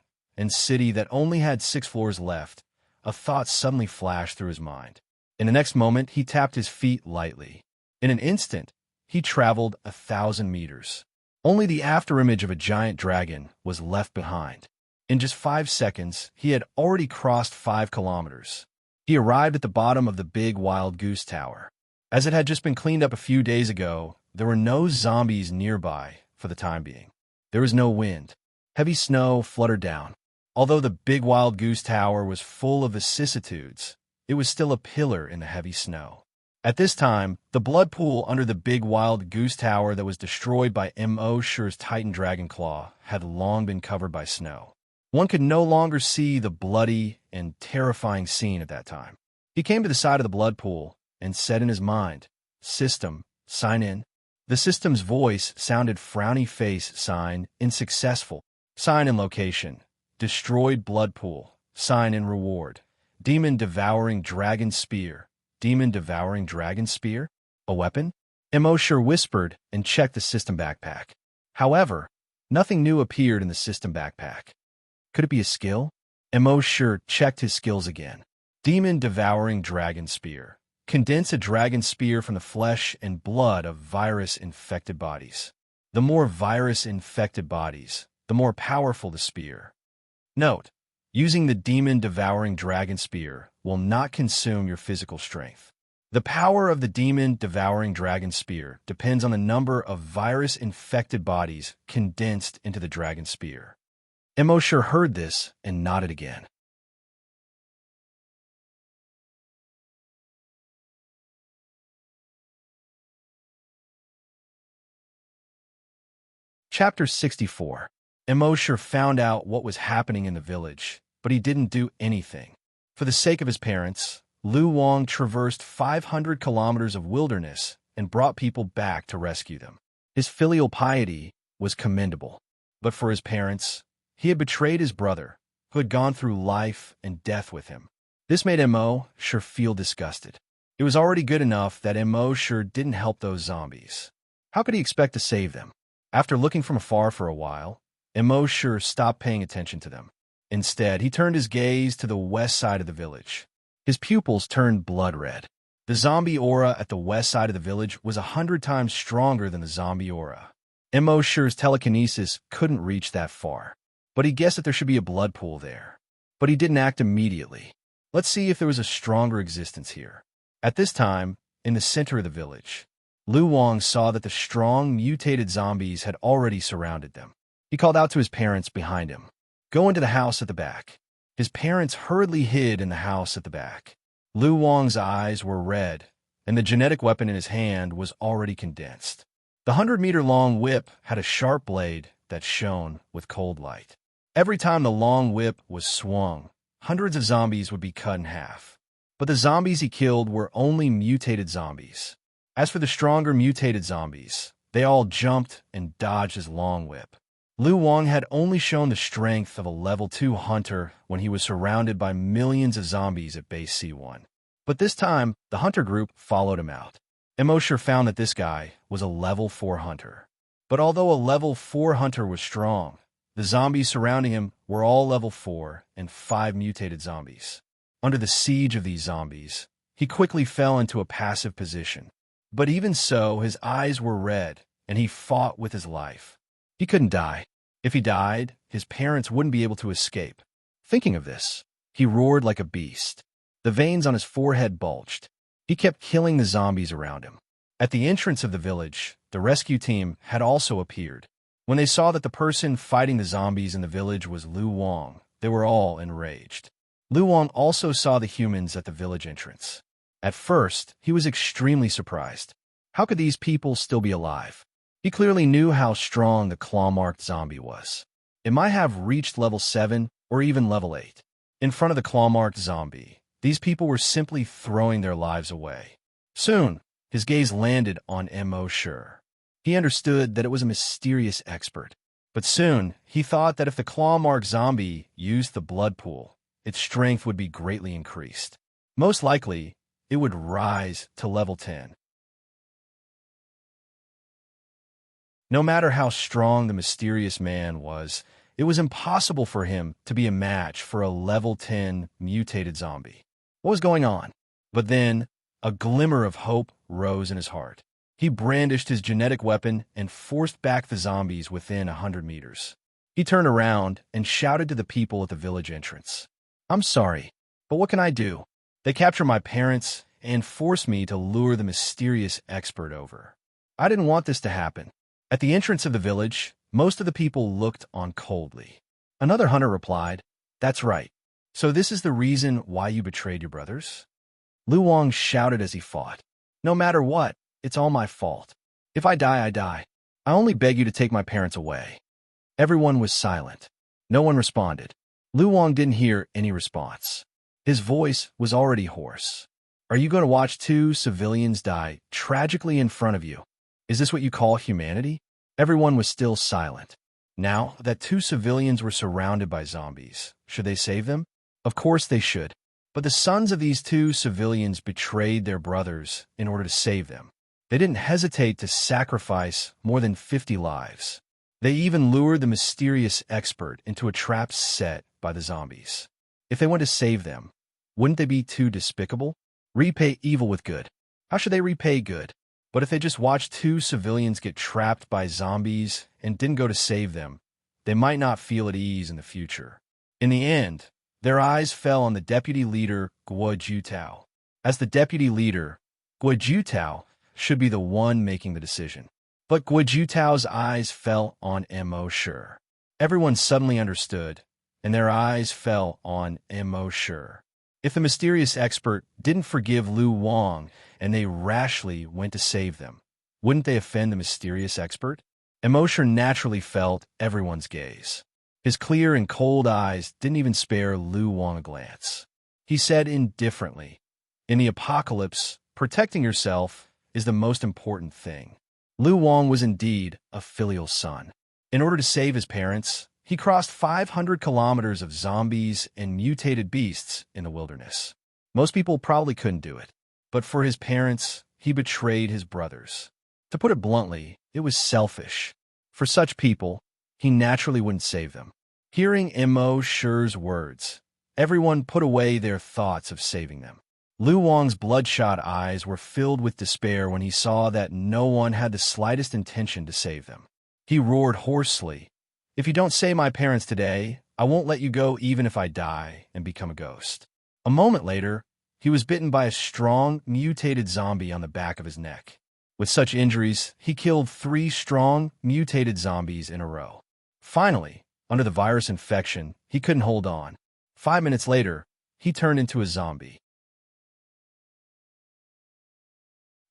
City that only had 6 floors left, a thought suddenly flashed through his mind. In the next moment, he tapped his feet lightly. In an instant, he traveled 1,000 meters. Only the afterimage of a giant dragon was left behind. In just 5 seconds, he had already crossed 5 kilometers. He arrived at the bottom of the big wild goose tower. As it had just been cleaned up a few days ago, there were no zombies nearby for the time being. There was no wind. Heavy snow fluttered down. Although the big wild goose tower was full of vicissitudes, it was still a pillar in the heavy snow. At this time, the blood pool under the big wild goose tower that was destroyed by Immerse's Titan Dragon Claw had long been covered by snow. One could no longer see the bloody and terrifying scene at that time. He came to the side of the blood pool and said in his mind, "System, sign in." The system's voice sounded frowny face sign unsuccessful, sign in location, destroyed blood pool, sign in reward, demon devouring dragon spear, demon devouring dragon spear? A weapon? Immerse whispered and checked the system backpack. However, nothing new appeared in the system backpack. Could it be a skill? Immerse checked his skills again. Demon devouring dragon spear. Condense a dragon spear from the flesh and blood of virus-infected bodies. The more virus-infected bodies, the more powerful the spear. Note, using the demon-devouring dragon spear will not consume your physical strength. The power of the demon-devouring dragon spear depends on the number of virus-infected bodies condensed into the dragon spear. Immerse heard this and nodded again. Chapter 64. Immerse found out what was happening in the village, but he didn't do anything. For the sake of his parents, Lu Wang traversed 500 kilometers of wilderness and brought people back to rescue them. His filial piety was commendable, but for his parents, he had betrayed his brother, who had gone through life and death with him. This made Immerse feel disgusted. It was already good enough that Immerse didn't help those zombies. How could he expect to save them? After looking from afar for a while, Immerse stopped paying attention to them. Instead, he turned his gaze to the west side of the village. His pupils turned blood red. The zombie aura at the west side of the village was 100 times stronger than the zombie aura. Immerse's telekinesis couldn't reach that far, but he guessed that there should be a blood pool there. But he didn't act immediately. Let's see if there was a stronger existence here. At this time, in the center of the village, Lu Wang saw that the strong, mutated zombies had already surrounded them. He called out to his parents behind him, "Go into the house at the back." His parents hurriedly hid in the house at the back. Lu Wang's eyes were red, and the genetic weapon in his hand was already condensed. The 100-meter-long whip had a sharp blade that shone with cold light. Every time the long whip was swung, hundreds of zombies would be cut in half. But the zombies he killed were only mutated zombies. As for the stronger mutated zombies, they all jumped and dodged his long whip. Lu Wang had only shown the strength of a level 2 hunter when he was surrounded by millions of zombies at base C1. But this time, the hunter group followed him out. Immerse found that this guy was a level 4 hunter. But although a level 4 hunter was strong, the zombies surrounding him were all level 4 and 5 mutated zombies. Under the siege of these zombies, he quickly fell into a passive position. But even so, his eyes were red, and he fought with his life. He couldn't die. If he died, his parents wouldn't be able to escape. Thinking of this, he roared like a beast. The veins on his forehead bulged. He kept killing the zombies around him. At the entrance of the village, the rescue team had also appeared. When they saw that the person fighting the zombies in the village was Lu Wang, they were all enraged. Lu Wang also saw the humans at the village entrance. At first, he was extremely surprised. How could these people still be alive? He clearly knew how strong the claw-marked zombie was. It might have reached level 7 or even level 8. In front of the claw-marked zombie, these people were simply throwing their lives away. Soon, his gaze landed on Immerse. He understood that it was a mysterious expert. But soon, he thought that if the claw-marked zombie used the blood pool, its strength would be greatly increased. Most likely, it would rise to level 10. No matter how strong the mysterious man was, it was impossible for him to be a match for a level 10 mutated zombie. What was going on? But then, a glimmer of hope rose in his heart. He brandished his genetic weapon and forced back the zombies within 100 meters. He turned around and shouted to the people at the village entrance, "I'm sorry, but what can I do? They captured my parents and forced me to lure the mysterious expert over. I didn't want this to happen." At the entrance of the village, most of the people looked on coldly. Another hunter replied, "That's right. So this is the reason why you betrayed your brothers?" Lu Wang shouted as he fought. No matter what, it's all my fault. If I die, I die. I only beg you to take my parents away." Everyone was silent. No one responded. Lu Wang didn't hear any response. His voice was already hoarse. "Are you going to watch two civilians die tragically in front of you? Is this what you call humanity?" Everyone was still silent. Now that two civilians were surrounded by zombies, should they save them? Of course they should. But the sons of these two civilians betrayed their brothers in order to save them. They didn't hesitate to sacrifice more than 50 lives. They even lured the mysterious expert into a trap set by the zombies. If they went to save them, wouldn't they be too despicable? Repay evil with good. How should they repay good? But if they just watched two civilians get trapped by zombies and didn't go to save them, they might not feel at ease in the future. In the end, their eyes fell on the deputy leader, Guo Jutao. As the deputy leader, Guo Jutao should be the one making the decision. But Guo Jutao's eyes fell on Immerse. Everyone suddenly understood, and their eyes fell on Immerse. If the mysterious expert didn't forgive Lu Wang and they rashly went to save them, wouldn't they offend the mysterious expert? Immerse naturally felt everyone's gaze. His clear and cold eyes didn't even spare Lu Wang a glance. He said indifferently, "In the apocalypse, protecting yourself is the most important thing." Lu Wang was indeed a filial son. In order to save his parents, he crossed 500 kilometers of zombies and mutated beasts in the wilderness. Most people probably couldn't do it. But for his parents, he betrayed his brothers. To put it bluntly, it was selfish. For such people, he naturally wouldn't save them. Hearing Immerse's words, everyone put away their thoughts of saving them. Lu Wang's bloodshot eyes were filled with despair when he saw that no one had the slightest intention to save them. He roared hoarsely, "If you don't save my parents today, I won't let you go even if I die and become a ghost." A moment later, he was bitten by a strong, mutated zombie on the back of his neck. With such injuries, he killed 3 strong, mutated zombies in a row. Finally, under the virus infection, he couldn't hold on. 5 minutes later, he turned into a zombie.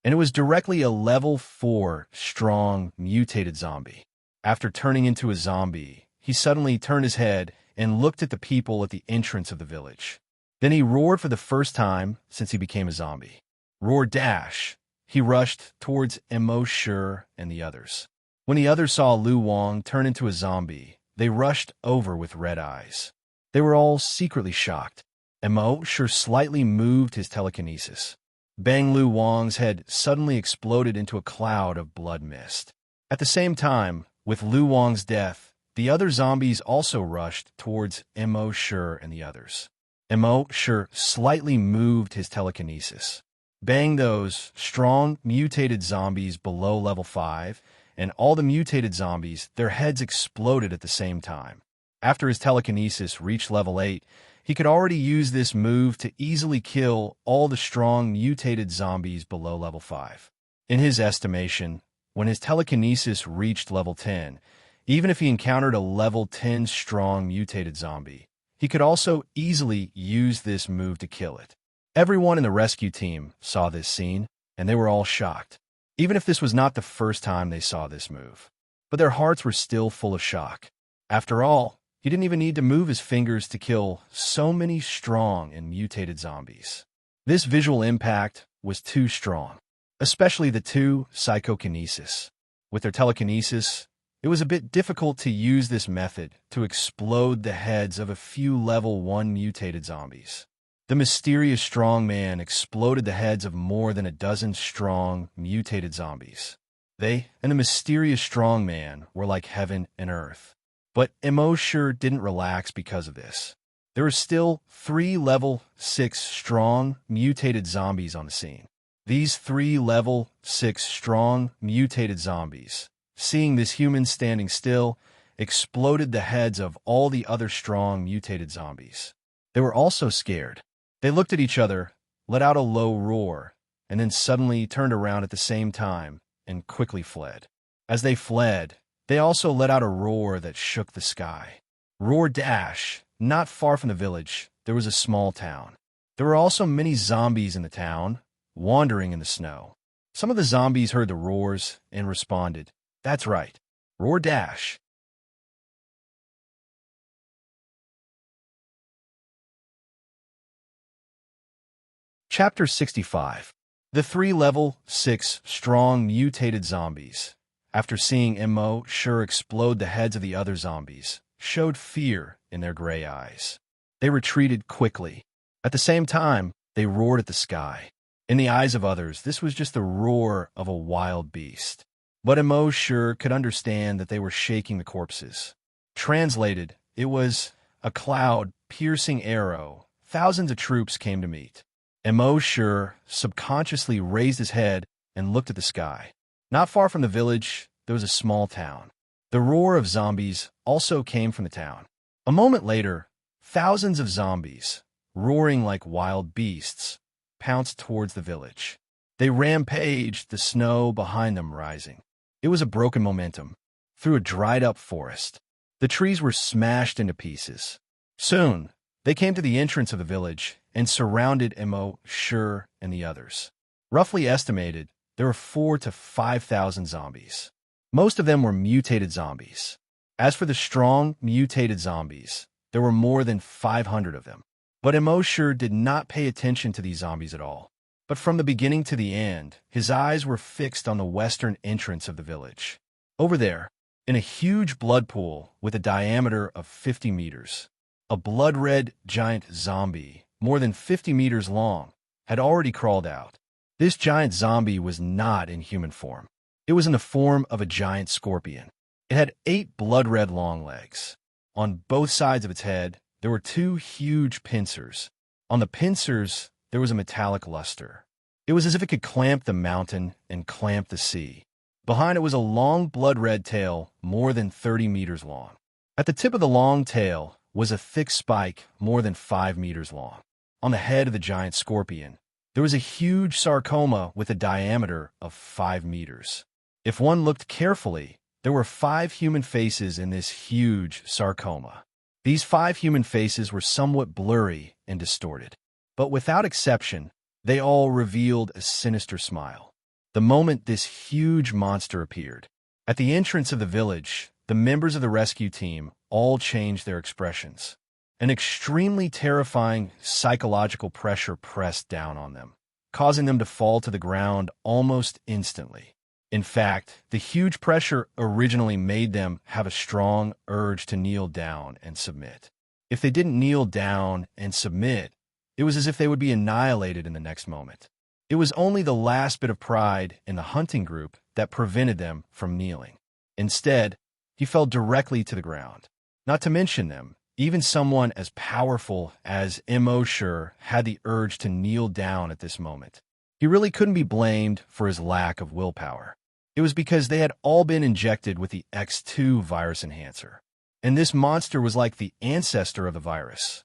And it was directly a level 4 strong, mutated zombie. After turning into a zombie, he suddenly turned his head and looked at the people at the entrance of the village. Then he roared for the first time since he became a zombie. Roar dash! He rushed towards Immerse and the others. When the others saw Lu Wang turn into a zombie, they rushed over with red eyes. They were all secretly shocked. Immerse slightly moved his telekinesis. Bang! Lu Wang's head suddenly exploded into a cloud of blood mist. At the same time, with Lu Wang's death, the other zombies also rushed towards Immerse and the others. Immerse slightly moved his telekinesis. Bang! Those strong, mutated zombies below level 5, and all the mutated zombies, their heads exploded at the same time. After his telekinesis reached level 8, he could already use this move to easily kill all the strong, mutated zombies below level 5. In his estimation, when his telekinesis reached level 10, even if he encountered a level 10 strong, mutated zombie, he could also easily use this move to kill it. Everyone in the rescue team saw this scene, and they were all shocked, even if this was not the first time they saw this move. But their hearts were still full of shock. After all, he didn't even need to move his fingers to kill so many strong and mutated zombies. This visual impact was too strong, especially the two psychokinesis. With their telekinesis, it was a bit difficult to use this method to explode the heads of a few level 1 mutated zombies. The mysterious strong man exploded the heads of more than a dozen strong, mutated zombies. They and the mysterious strong man were like heaven and earth. But Immerse didn't relax because of this. There were still 3 level 6 strong, mutated zombies on the scene. These 3 level 6 strong, mutated zombies, seeing this human standing still, exploded the heads of all the other strong, mutated zombies. They were also scared. They looked at each other, let out a low roar, and then suddenly turned around at the same time and quickly fled. As they fled, they also let out a roar that shook the sky. Roar dash! Not far from the village, there was a small town. There were also many zombies in the town, wandering in the snow. Some of the zombies heard the roars and responded, "That's right. Roar dash." Chapter 65. The 3-level, 6 strong mutated zombies, after seeing Immerse explode the heads of the other zombies, showed fear in their gray eyes. They retreated quickly. At the same time, they roared at the sky. In the eyes of others, this was just the roar of a wild beast. But Immerse could understand that they were shaking the corpses. Translated, it was a cloud-piercing arrow. Thousands of troops came to meet. Immerse subconsciously raised his head and looked at the sky. Not far from the village, there was a small town. The roar of zombies also came from the town. A moment later, thousands of zombies, roaring like wild beasts, pounced towards the village. They rampaged, the snow behind them rising. It was a broken momentum, through a dried-up forest. The trees were smashed into pieces. Soon, they came to the entrance of the village and surrounded Immerse and the others. Roughly estimated, there were 4,000 to 5,000 zombies. Most of them were mutated zombies. As for the strong, mutated zombies, there were more than 500 of them. But Immerse did not pay attention to these zombies at all. But from the beginning to the end, his eyes were fixed on the western entrance of the village. Over there, in a huge blood pool with a diameter of 50 meters, a blood-red giant zombie, more than 50 meters long, had already crawled out. This giant zombie was not in human form. It was in the form of a giant scorpion. It had 8 blood-red long legs. On both sides of its head, there were 2 huge pincers. On the pincers, there was a metallic luster. It was as if it could clamp the mountain and clamp the sea. Behind it was a long blood-red tail more than 30 meters long. At the tip of the long tail was a thick spike more than 5 meters long. On the head of the giant scorpion, there was a huge sarcoma with a diameter of 5 meters. If one looked carefully, there were 5 human faces in this huge sarcoma. These 5 human faces were somewhat blurry and distorted, but without exception, they all revealed a sinister smile. The moment this huge monster appeared, at the entrance of the village, the members of the rescue team all changed their expressions. An extremely terrifying psychological pressure pressed down on them, causing them to fall to the ground almost instantly. In fact, the huge pressure originally made them have a strong urge to kneel down and submit. If they didn't kneel down and submit, it was as if they would be annihilated in the next moment. It was only the last bit of pride in the hunting group that prevented them from kneeling. Instead, he fell directly to the ground. Not to mention them, even someone as powerful as Immerse had the urge to kneel down at this moment. He really couldn't be blamed for his lack of willpower. It was because they had all been injected with the X2 virus enhancer, and this monster was like the ancestor of the virus.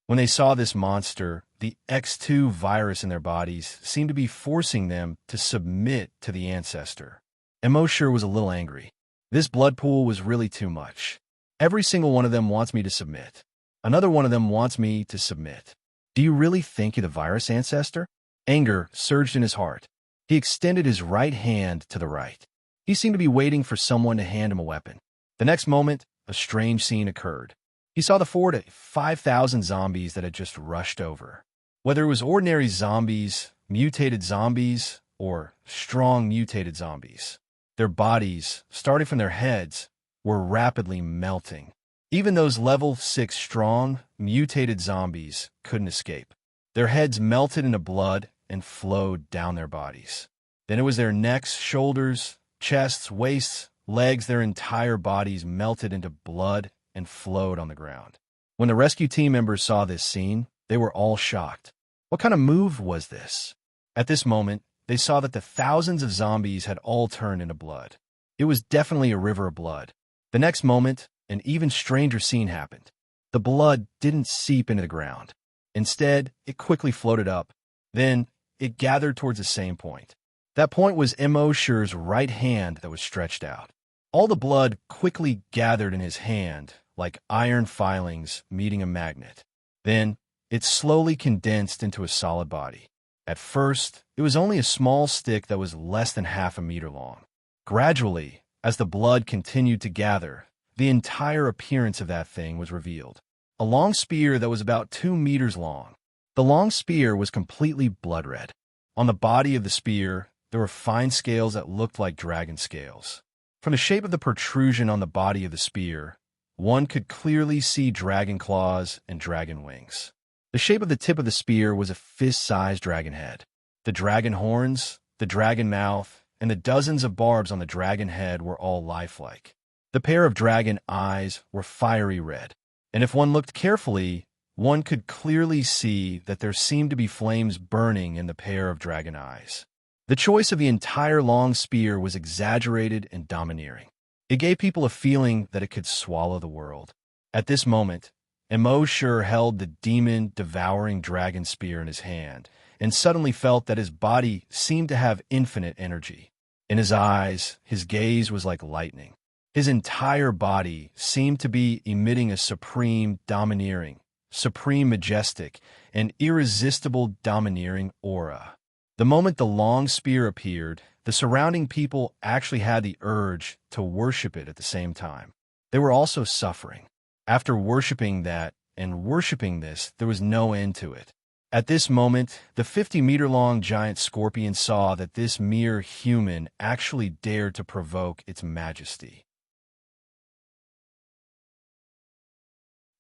When they saw this monster, the X2 virus in their bodies seemed to be forcing them to submit to the ancestor. Immerse was a little angry. This blood pool was really too much. Every single one of them wants me to submit. Another one of them wants me to submit. Do you really think you're the virus ancestor? Anger surged in his heart. He extended his right hand to the right. He seemed to be waiting for someone to hand him a weapon. The next moment, a strange scene occurred. He saw the 4,000 to 5,000 zombies that had just rushed over. Whether it was ordinary zombies, mutated zombies, or strong mutated zombies, their bodies, starting from their heads, were rapidly melting. Even those level 6 strong, mutated zombies couldn't escape. Their heads melted into blood and flowed down their bodies. Then it was their necks, shoulders, chests, waists, legs, their entire bodies melted into blood and flowed on the ground. When the rescue team members saw this scene, they were all shocked. What kind of move was this? At this moment, they saw that the thousands of zombies had all turned into blood. It was definitely a river of blood. The next moment, an even stranger scene happened. The blood didn't seep into the ground. Instead, it quickly floated up. Then, it gathered towards the same point. That point was Immerse's right hand that was stretched out. All the blood quickly gathered in his hand, like iron filings meeting a magnet. Then, it slowly condensed into a solid body. At first, it was only a small stick that was less than half a meter long. Gradually, as the blood continued to gather, the entire appearance of that thing was revealed. A long spear that was about 2 meters long. The long spear was completely blood red. On the body of the spear, there were fine scales that looked like dragon scales. From the shape of the protrusion on the body of the spear, one could clearly see dragon claws and dragon wings. The shape of the tip of the spear was a fist-sized dragon head. The dragon horns, the dragon mouth, and the dozens of barbs on the dragon head were all lifelike. The pair of dragon eyes were fiery red, and if one looked carefully, one could clearly see that there seemed to be flames burning in the pair of dragon eyes. The choice of the entire long spear was exaggerated and domineering. It gave people a feeling that it could swallow the world. At this moment, Immerse held the demon-devouring dragon spear in his hand, and suddenly felt that his body seemed to have infinite energy. In his eyes, his gaze was like lightning. His entire body seemed to be emitting a supreme domineering, supreme majestic, and irresistible domineering aura. The moment the long spear appeared, the surrounding people actually had the urge to worship it at the same time. They were also suffering. After worshiping that and worshiping this, there was no end to it. At this moment, the 50-meter-long giant scorpion saw that this mere human actually dared to provoke its majesty.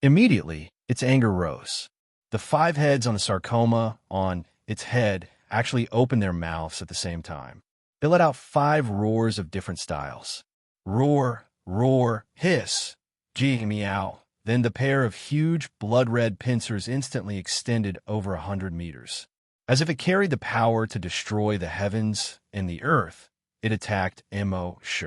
Immediately, its anger rose. The 5 heads on the sarcoma on its head actually opened their mouths at the same time. They let out 5 roars of different styles. Roar, roar, hiss, gee, meow. Then the pair of huge blood-red pincers instantly extended over 100 meters. As if it carried the power to destroy the heavens and the earth, it attacked Immerse.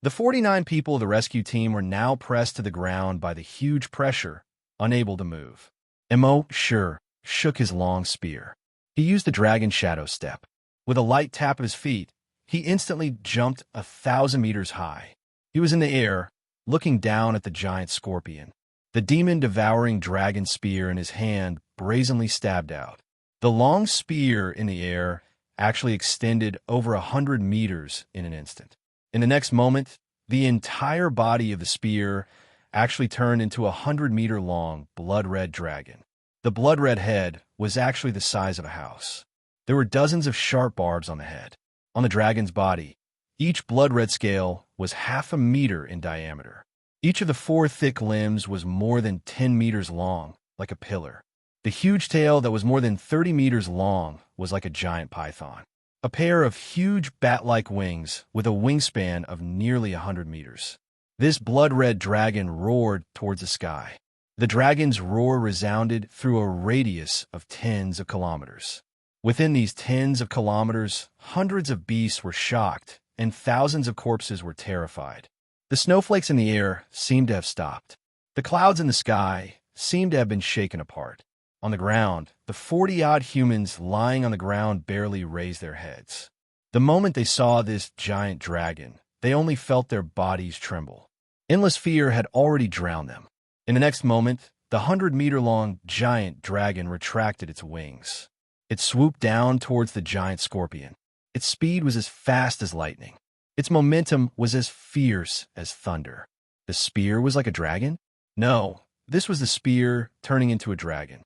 The 49 people of the rescue team were now pressed to the ground by the huge pressure, unable to move. Immerse shook his long spear. He used the dragon shadow step. With a light tap of his feet, he instantly jumped 1,000 meters high. He was in the air, looking down at the giant scorpion. The demon-devouring dragon spear in his hand brazenly stabbed out. The long spear in the air actually extended over 100 meters in an instant. In the next moment, the entire body of the spear actually turned into a 100-meter-long blood-red dragon. The blood-red head was actually the size of a house. There were dozens of sharp barbs on the head. On the dragon's body, each blood-red scale was half a meter in diameter. Each of the 4 thick limbs was more than 10 meters long, like a pillar. The huge tail that was more than 30 meters long was like a giant python. A pair of huge bat-like wings with a wingspan of nearly 100 meters. This blood-red dragon roared towards the sky. The dragon's roar resounded through a radius of tens of kilometers. Within these tens of kilometers, hundreds of beasts were shocked, and thousands of corpses were terrified. The snowflakes in the air seemed to have stopped. The clouds in the sky seemed to have been shaken apart. On the ground, the 40-odd humans lying on the ground barely raised their heads. The moment they saw this giant dragon, they only felt their bodies tremble. Endless fear had already drowned them. In the next moment, the 100-meter-long giant dragon retracted its wings. It swooped down towards the giant scorpion. Its speed was as fast as lightning. Its momentum was as fierce as thunder. The spear was like a dragon? No, this was the spear turning into a dragon.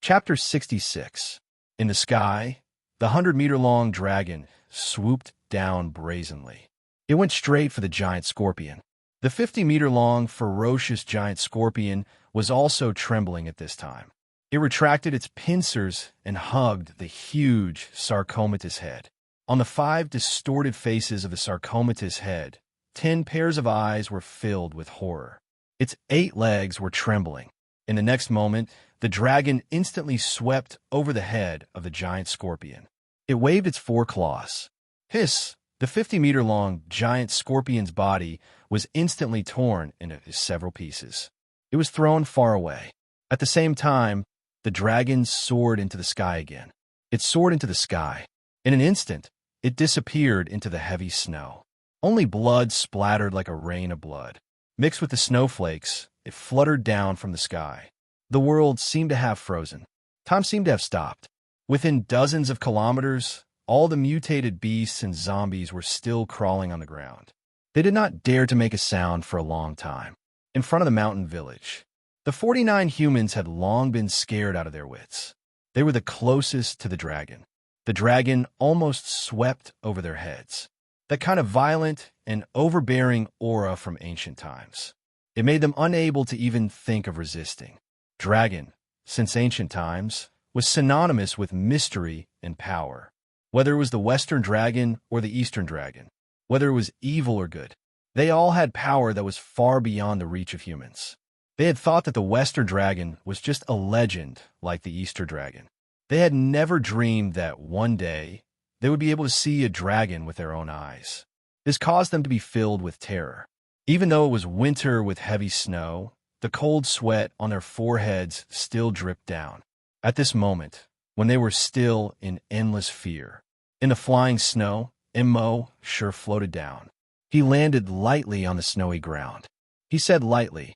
Chapter 66. In the sky, the 100-meter-long dragon swooped down brazenly. It went straight for the giant scorpion. The 50-meter-long, ferocious giant scorpion was also trembling at this time. It retracted its pincers and hugged the huge sarcomatous head. On the 5 distorted faces of the sarcomatous head, 10 pairs of eyes were filled with horror. Its 8 legs were trembling. In the next moment, the dragon instantly swept over the head of the giant scorpion. It waved its 4 claws. Hiss! The 50-meter-long giant scorpion's body was instantly torn into several pieces. It was thrown far away. At the same time, the dragon soared into the sky again. It soared into the sky. In an instant, it disappeared into the heavy snow. Only blood splattered like a rain of blood. Mixed with the snowflakes, it fluttered down from the sky. The world seemed to have frozen. Time seemed to have stopped. Within dozens of kilometers, all the mutated beasts and zombies were still crawling on the ground. They did not dare to make a sound for a long time. In front of the mountain village, the 49 humans had long been scared out of their wits. They were the closest to the dragon. The dragon almost swept over their heads. That kind of violent and overbearing aura from ancient times. It made them unable to even think of resisting. Dragon, since ancient times, was synonymous with mystery and power. Whether it was the Western dragon or the Eastern dragon, whether it was evil or good, they all had power that was far beyond the reach of humans. They had thought that the Western dragon was just a legend like the Eastern dragon. They had never dreamed that one day they would be able to see a dragon with their own eyes. This caused them to be filled with terror. Even though it was winter with heavy snow, the cold sweat on their foreheads still dripped down. At this moment, when they were still in endless fear, in the flying snow, Immo floated down. He landed lightly on the snowy ground. He said lightly,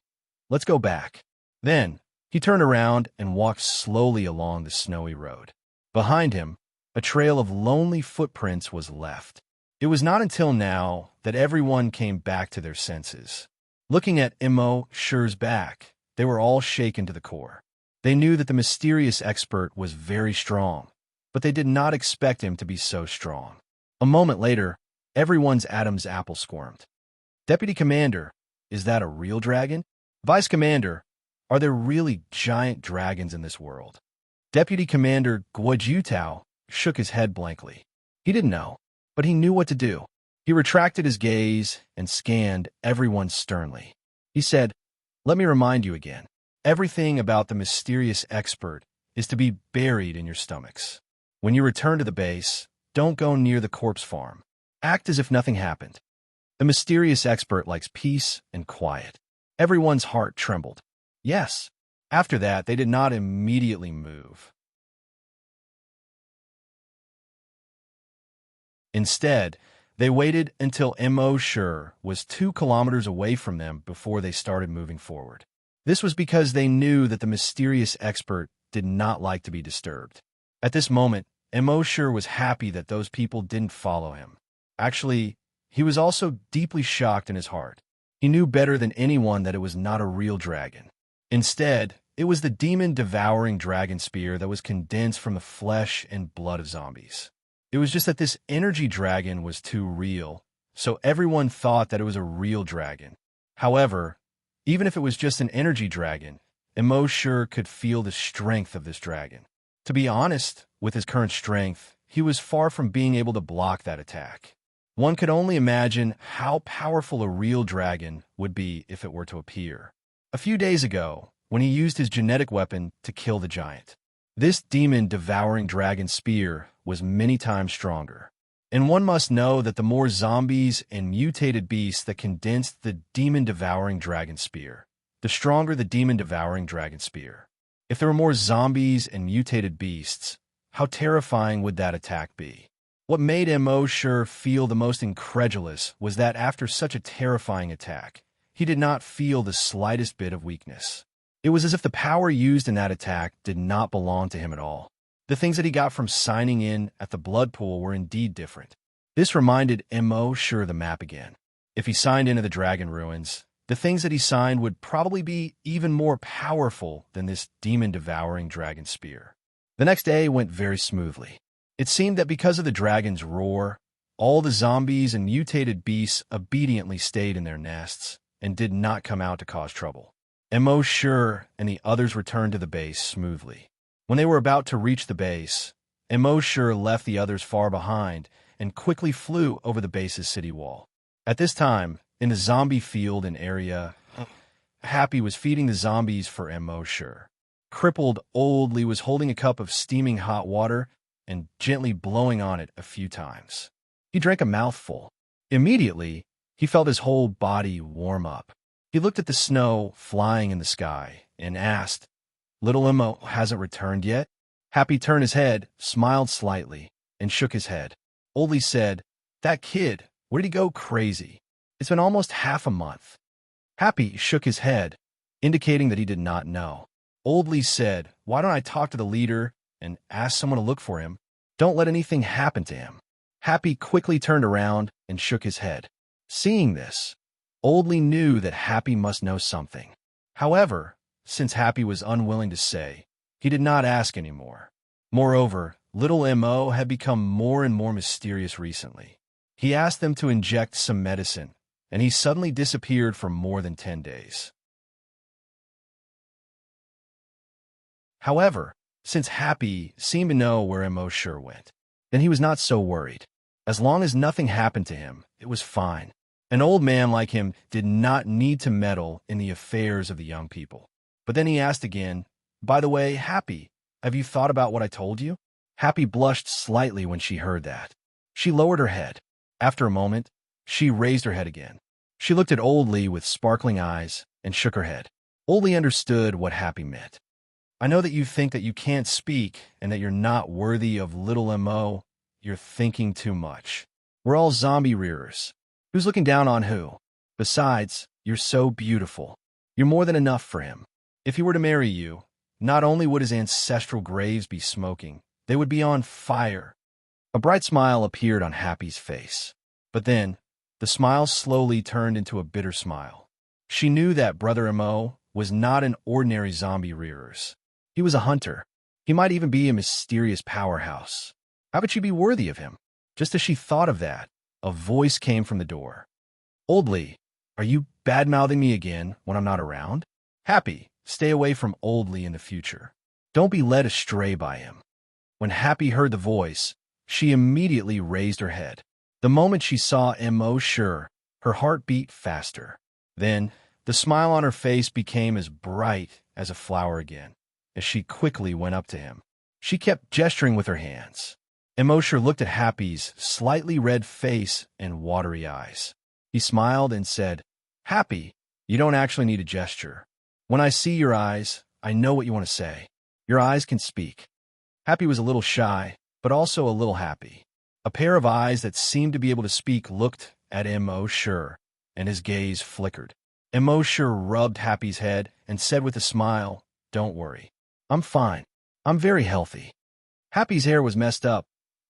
"Let's go back." Then, he turned around and walked slowly along the snowy road. Behind him, a trail of lonely footprints was left. It was not until now that everyone came back to their senses. Looking at Immo's back, they were all shaken to the core. They knew that the mysterious expert was very strong, but they did not expect him to be so strong. A moment later, everyone's Adam's apple squirmed. "Deputy Commander, is that a real dragon? Vice Commander, are there really giant dragons in this world?" Deputy Commander Guojutao shook his head blankly. He didn't know, but he knew what to do. He retracted his gaze and scanned everyone sternly. He said, "Let me remind you again. Everything about the mysterious expert is to be buried in your stomachs. When you return to the base, don't go near the corpse farm. Act as if nothing happened. The mysterious expert likes peace and quiet." Everyone's heart trembled. Yes. After that, they did not immediately move. Instead, they waited until Immerse was 2 kilometers away from them before they started moving forward. This was because they knew that the mysterious expert did not like to be disturbed. At this moment, Immerse was happy that those people didn't follow him. Actually, he was also deeply shocked in his heart. He knew better than anyone that it was not a real dragon. Instead, it was the demon-devouring dragon spear that was condensed from the flesh and blood of zombies. It was just that this energy dragon was too real, so everyone thought that it was a real dragon. However, even if it was just an energy dragon, Immerse could feel the strength of this dragon. To be honest, with his current strength, he was far from being able to block that attack. One could only imagine how powerful a real dragon would be if it were to appear. A few days ago, when he used his genetic weapon to kill the giant, this demon-devouring dragon spear was many times stronger. And one must know that the more zombies and mutated beasts that condensed the demon-devouring dragon spear, the stronger the demon-devouring dragon spear. If there were more zombies and mutated beasts, how terrifying would that attack be? What made Immerse feel the most incredulous was that after such a terrifying attack, he did not feel the slightest bit of weakness. It was as if the power used in that attack did not belong to him at all. The things that he got from signing in at the blood pool were indeed different. This reminded Immerse of the map again. If he signed into the Dragon Ruins, the things that he signed would probably be even more powerful than this demon-devouring dragon spear. The next day went very smoothly. It seemed that because of the dragon's roar, all the zombies and mutated beasts obediently stayed in their nests and did not come out to cause trouble. Immerse and the others returned to the base smoothly. When they were about to reach the base, Immerse left the others far behind and quickly flew over the base's city wall. At this time, in the zombie field and area, Happy was feeding the zombies for Immerse. Crippled Old Lee was holding a cup of steaming hot water and gently blowing on it a few times. He drank a mouthful. Immediately, he felt his whole body warm up. He looked at the snow flying in the sky and asked, "Little Immo hasn't returned yet?" Happy turned his head, smiled slightly, and shook his head. Oldie said, "That kid, Where did he go crazy? It's been almost half a month. Happy shook his head, indicating that he did not know. Old Lee said, why don't I talk to the leader and ask someone to look for him? Don't let anything happen to him. Happy quickly turned around and shook his head. Seeing this, Old Lee knew that Happy must know something. However, since Happy was unwilling to say, he did not ask anymore. Moreover, little M.O. had become more and more mysterious recently. He asked them to inject some medicine, and he suddenly disappeared for more than 10 days. However, since Happy seemed to know where M.O. sure went, then he was not so worried. As long as nothing happened to him, it was fine. An old man like him did not need to meddle in the affairs of the young people. But then he asked again, by the way, Happy, have you thought about what I told you? Happy blushed slightly when she heard that. She lowered her head. After a moment, she raised her head again. She looked at Old Lee with sparkling eyes and shook her head. Old Lee understood what Happy meant. I know that you think that you can't speak and that you're not worthy of little M.O. You're thinking too much. We're all zombie rearers. Who's looking down on who? Besides, you're so beautiful. You're more than enough for him. If he were to marry you, not only would his ancestral graves be smoking, they would be on fire. A bright smile appeared on Happy's face. But then, the smile slowly turned into a bitter smile. She knew that Brother M.O. was not an ordinary zombie rearers. He was a hunter. He might even be a mysterious powerhouse. How could she be worthy of him? Just as she thought of that, a voice came from the door. Old Lee, are you bad-mouthing me again when I'm not around? Happy, stay away from Old Lee in the future. Don't be led astray by him. When Happy heard the voice, she immediately raised her head. The moment she saw M.O. Sure, her heart beat faster. Then, the smile on her face became as bright as a flower again, as she quickly went up to him. She kept gesturing with her hands. M.O. Sure looked at Happy's slightly red face and watery eyes. He smiled and said, Happy, you don't actually need a gesture. When I see your eyes, I know what you want to say. Your eyes can speak. Happy was a little shy, but also a little happy. A pair of eyes that seemed to be able to speak looked at M.O. Sure, and his gaze flickered. M.O. Sure rubbed Happy's head and said with a smile, Don't worry. I'm fine. I'm very healthy. Happy's hair was messed up,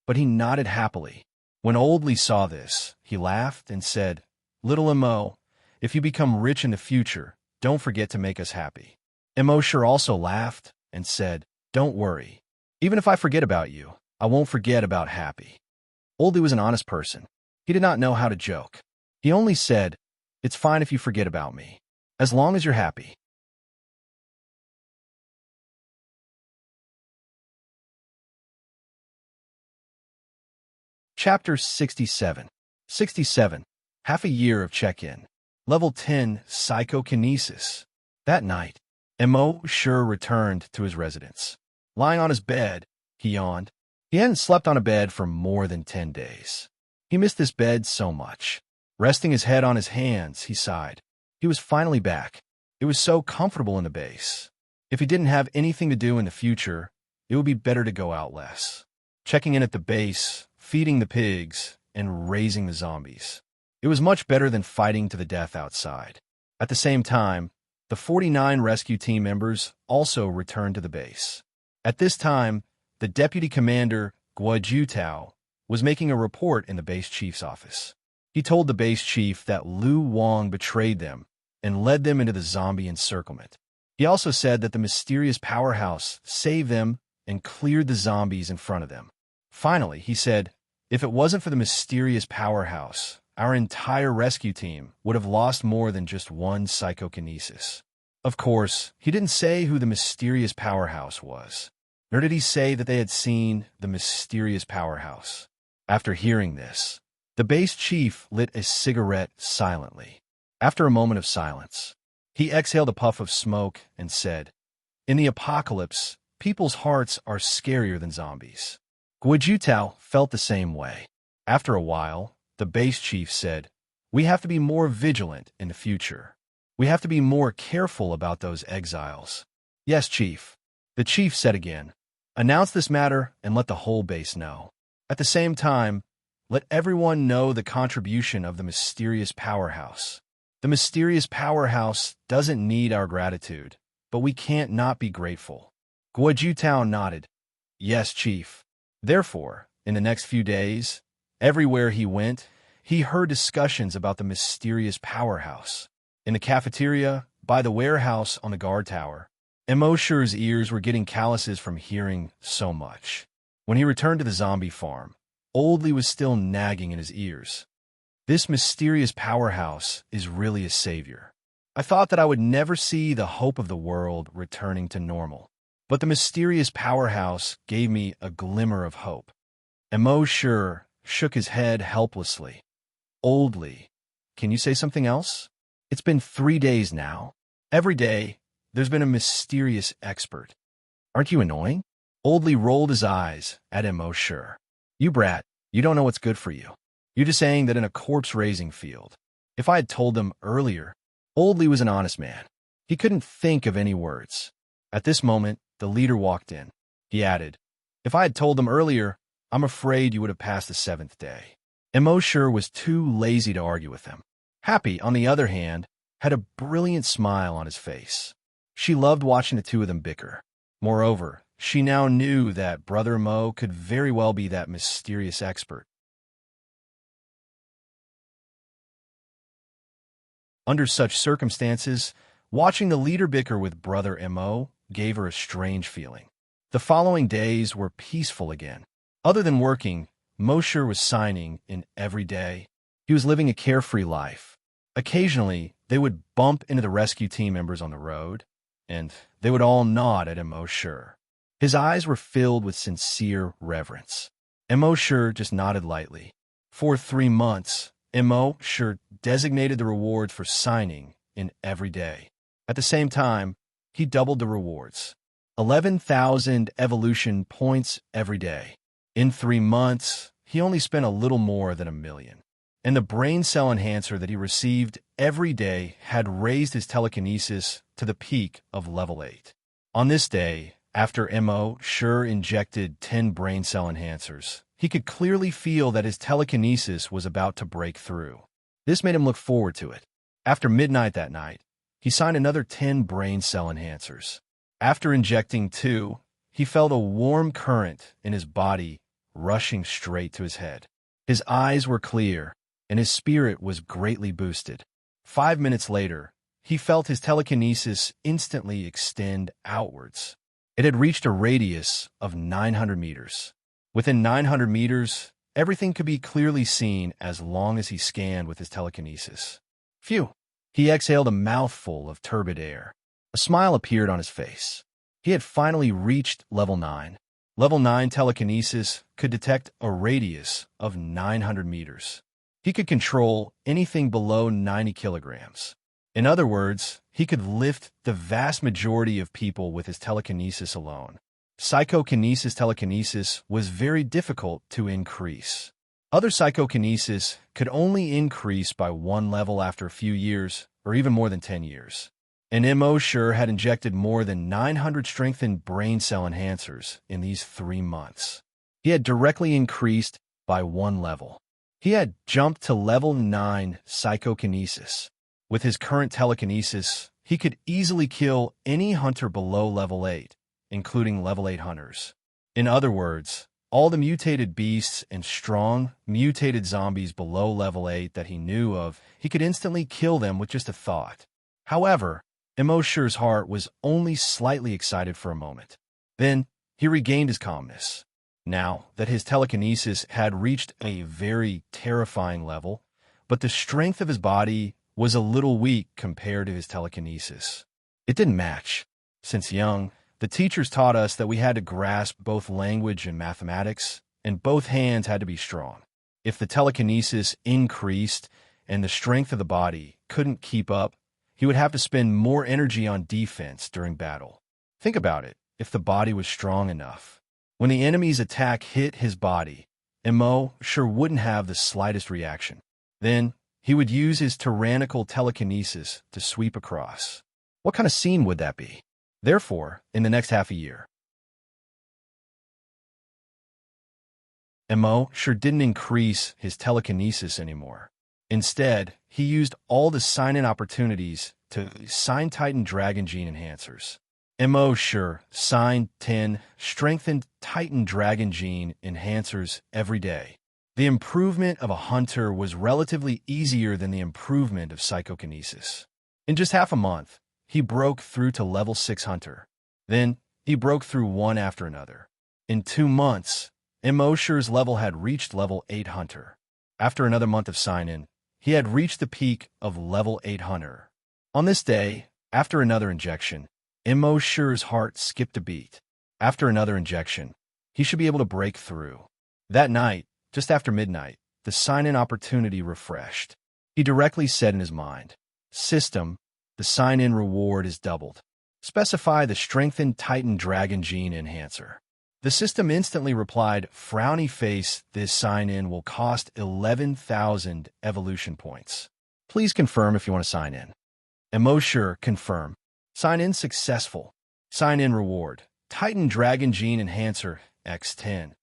but he nodded happily. When Old Lee saw this, he laughed and said, Little M.O., if you become rich in the future, don't forget to make us happy. M.O. Sure also laughed and said, Don't worry. Even if I forget about you, I won't forget about Happy. Old Lee was an honest person. He did not know how to joke. He only said, It's fine if you forget about me, as long as you're happy. Chapter 67. 67. Half a year of check-in. Level 10, Psychokinesis. That night, M.O. Sure returned to his residence. Lying on his bed, he yawned. He hadn't slept on a bed for more than 10 days. He missed this bed so much. Resting his head on his hands, he sighed. He was finally back. It was so comfortable in the base. If he didn't have anything to do in the future, it would be better to go out less. Checking in at the base, feeding the pigs, and raising the zombies. It was much better than fighting to the death outside. At the same time, the 49 rescue team members also returned to the base. At this time, the deputy commander, Guojutao, was making a report in the base chief's office. He told the base chief that Lu Wang betrayed them and led them into the zombie encirclement. He also said that the mysterious powerhouse saved them and cleared the zombies in front of them. Finally, he said, if it wasn't for the mysterious powerhouse, our entire rescue team would have lost more than just one psychokinesis. Of course, he didn't say who the mysterious powerhouse was, nor did he say that they had seen the mysterious powerhouse. After hearing this, the base chief lit a cigarette silently. After a moment of silence, he exhaled a puff of smoke and said, in the apocalypse, people's hearts are scarier than zombies. Guojutao felt the same way. After a while, the base chief said, we have to be more vigilant in the future. We have to be more careful about those exiles. Yes, chief. The chief said again, announce this matter and let the whole base know. At the same time, Let everyone know the contribution of the mysterious powerhouse. The mysterious powerhouse doesn't need our gratitude, but we can't not be grateful. Guojutao nodded. Yes, Chief. Therefore, in the next few days, everywhere he went, he heard discussions about the mysterious powerhouse. In the cafeteria, by the warehouse on the guard tower, Immerse's ears were getting calluses from hearing so much. When he returned to the zombie farm, Oldley was still nagging in his ears. This mysterious powerhouse is really a savior. I thought that I would never see the hope of the world returning to normal. But the mysterious powerhouse gave me a glimmer of hope. Immerse shook his head helplessly. Oldley, can you say something else? It's been 3 days now. Every day, there's been a mysterious expert. Aren't you annoying? Oldley rolled his eyes at Immerse. You brat, you don't know what's good for you. You're just saying that in a corpse-raising field. If I had told them earlier, Oldley was an honest man. He couldn't think of any words. At this moment, the leader walked in. He added, if I had told them earlier, I'm afraid you would have passed the 7th day. Immerse was too lazy to argue with him. Happy, on the other hand, had a brilliant smile on his face. She loved watching the two of them bicker. Moreover, she now knew that Brother Mo could very well be that mysterious expert. Under such circumstances, watching the leader bicker with Brother Mo gave her a strange feeling. The following days were peaceful again. Other than working, Mosher was signing in every day. He was living a carefree life. Occasionally, they would bump into the rescue team members on the road, and they would all nod at Mosher. His eyes were filled with sincere reverence. Mosher just nodded lightly. For 3 months, Mosher designated the rewards for signing in every day. At the same time, he doubled the rewards. 11,000 evolution points every day. In 3 months, he only spent a little more than 1 million. And the brain cell enhancer that he received every day had raised his telekinesis to the peak of level 8. On this day, after Mosher injected 10 brain cell enhancers, he could clearly feel that his telekinesis was about to break through. This made him look forward to it. After midnight that night, he signed another 10 brain cell enhancers. After injecting 2, he felt a warm current in his body rushing straight to his head. His eyes were clear, and his spirit was greatly boosted. 5 minutes later, he felt his telekinesis instantly extend outwards. It had reached a radius of 900 meters. Within 900 meters, everything could be clearly seen as long as he scanned with his telekinesis. Phew! He exhaled a mouthful of turbid air. A smile appeared on his face. He had finally reached level 9. Level 9 telekinesis could detect a radius of 900 meters. He could control anything below 90 kilograms. In other words, he could lift the vast majority of people with his telekinesis alone. Psychokinesis telekinesis was very difficult to increase. Other psychokinesis could only increase by 1 level after a few years, or even more than 10 years. And Immerse had injected more than 900 strengthened brain cell enhancers in these 3 months. He had directly increased by 1 level. He had jumped to level 9 psychokinesis. With his current telekinesis, he could easily kill any hunter below level 8, including level 8 hunters. In other words, all the mutated beasts and strong, mutated zombies below level 8 that he knew of, he could instantly kill them with just a thought. However, Immerse's heart was only slightly excited for a moment. Then, he regained his calmness. Now that his telekinesis had reached a very terrifying level, but the strength of his body was a little weak compared to his telekinesis. It didn't match. Since young, the teachers taught us that we had to grasp both language and mathematics, and both hands had to be strong. If the telekinesis increased and the strength of the body couldn't keep up, he would have to spend more energy on defense during battle. Think about it, if the body was strong enough. When the enemy's attack hit his body, Immerse wouldn't have the slightest reaction. Then, he would use his tyrannical telekinesis to sweep across. What kind of scene would that be? Therefore, in the next half a year, Mo sure didn't increase his telekinesis anymore. Instead, he used all the sign-in opportunities to sign Titan Dragon Gene Enhancers. Mo sure signed 10 strengthened Titan Dragon Gene Enhancers every day. The improvement of a hunter was relatively easier than the improvement of psychokinesis. In just half a month, he broke through to level 6 hunter. Then, he broke through one after another. In 2 months, Immerse's level had reached level 8 hunter. After another month of sign-in, he had reached the peak of level 8 hunter. On this day, after another injection, Immerse's heart skipped a beat. After another injection, he should be able to break through. That night, just after midnight, the sign-in opportunity refreshed. He directly said in his mind, "System, the sign-in reward is doubled. Specify the strengthened Titan Dragon Gene Enhancer." The system instantly replied, "Frowny face, this sign-in will cost 11,000 evolution points. Please confirm if you want to sign in." Immerse, confirm. Sign-in successful. Sign-in reward, Titan Dragon Gene Enhancer, X10.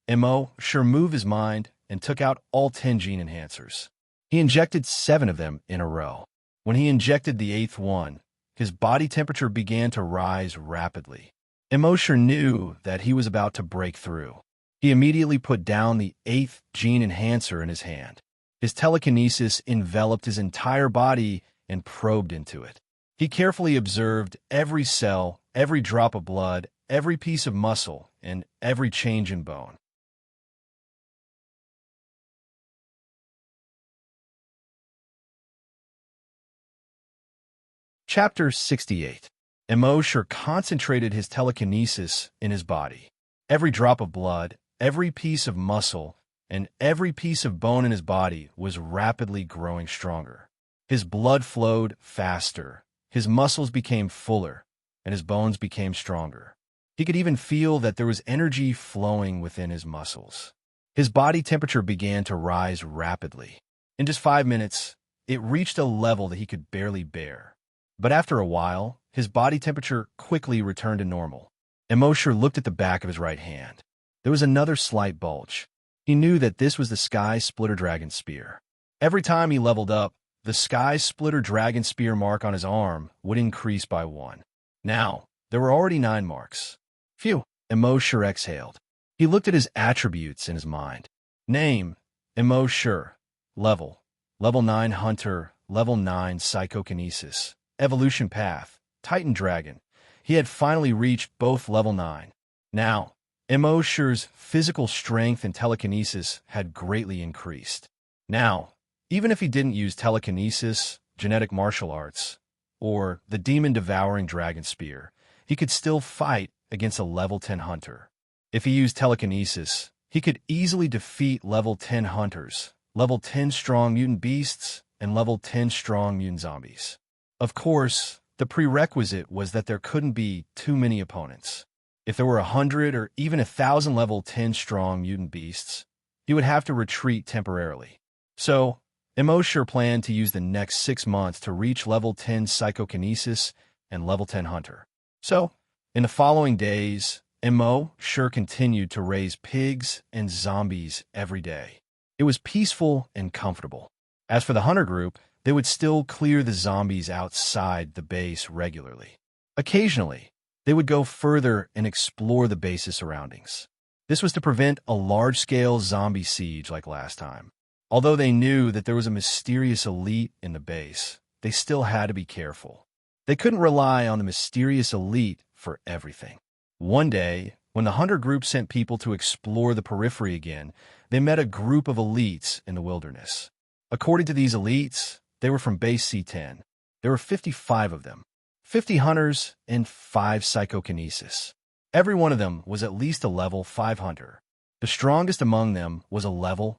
Immerse moved his mind and took out all 10 gene enhancers. He injected 7 of them in a row. When he injected the 8th one, his body temperature began to rise rapidly. Immerse knew that he was about to break through. He immediately put down the 8th gene enhancer in his hand. His telekinesis enveloped his entire body and probed into it. He carefully observed every cell, every drop of blood, every piece of muscle, and every change in bone. Chapter 68. Immerse concentrated his telekinesis in his body. Every drop of blood, every piece of muscle, and every piece of bone in his body was rapidly growing stronger. His blood flowed faster, his muscles became fuller, and his bones became stronger. He could even feel that there was energy flowing within his muscles. His body temperature began to rise rapidly. In just 5 minutes, it reached a level that he could barely bear. But after a while, his body temperature quickly returned to normal. Immerse looked at the back of his right hand. There was another slight bulge. He knew that this was the Sky Splitter Dragon Spear. Every time he leveled up, the Sky Splitter Dragon Spear mark on his arm would increase by 1. Now, there were already 9 marks. Phew, Immerse exhaled. He looked at his attributes in his mind. Name, Immerse. Level 9 Hunter, level 9 Psychokinesis. Evolution path, Titan Dragon. He had finally reached both level 9. Now, Immerse's physical strength and telekinesis had greatly increased. Now, even if he didn't use telekinesis, genetic martial arts, or the demon-devouring dragon spear, he could still fight against a level 10 hunter. If he used telekinesis, he could easily defeat level 10 hunters, level 10 strong mutant beasts, and level 10 strong mutant zombies. Of course, the prerequisite was that there couldn't be too many opponents. If there were 100 or even 1,000 level 10 strong mutant beasts, he would have to retreat temporarily. So, Immerse planned to use the next 6 months to reach level 10 psychokinesis and level 10 hunter. So, in the following days, Immerse continued to raise pigs and zombies every day. It was peaceful and comfortable. As for the hunter group, they would still clear the zombies outside the base regularly. Occasionally, they would go further and explore the base's surroundings. This was to prevent a large-scale zombie siege like last time. Although they knew that there was a mysterious elite in the base, they still had to be careful. They couldn't rely on the mysterious elite for everything. One day, when the hunter group sent people to explore the periphery again, they met a group of elites in the wilderness. According to these elites, they were from base C10. There were 55 of them, 50 hunters and 5 psychokinesis. Every one of them was at least a level 5 hunter. The strongest among them was a level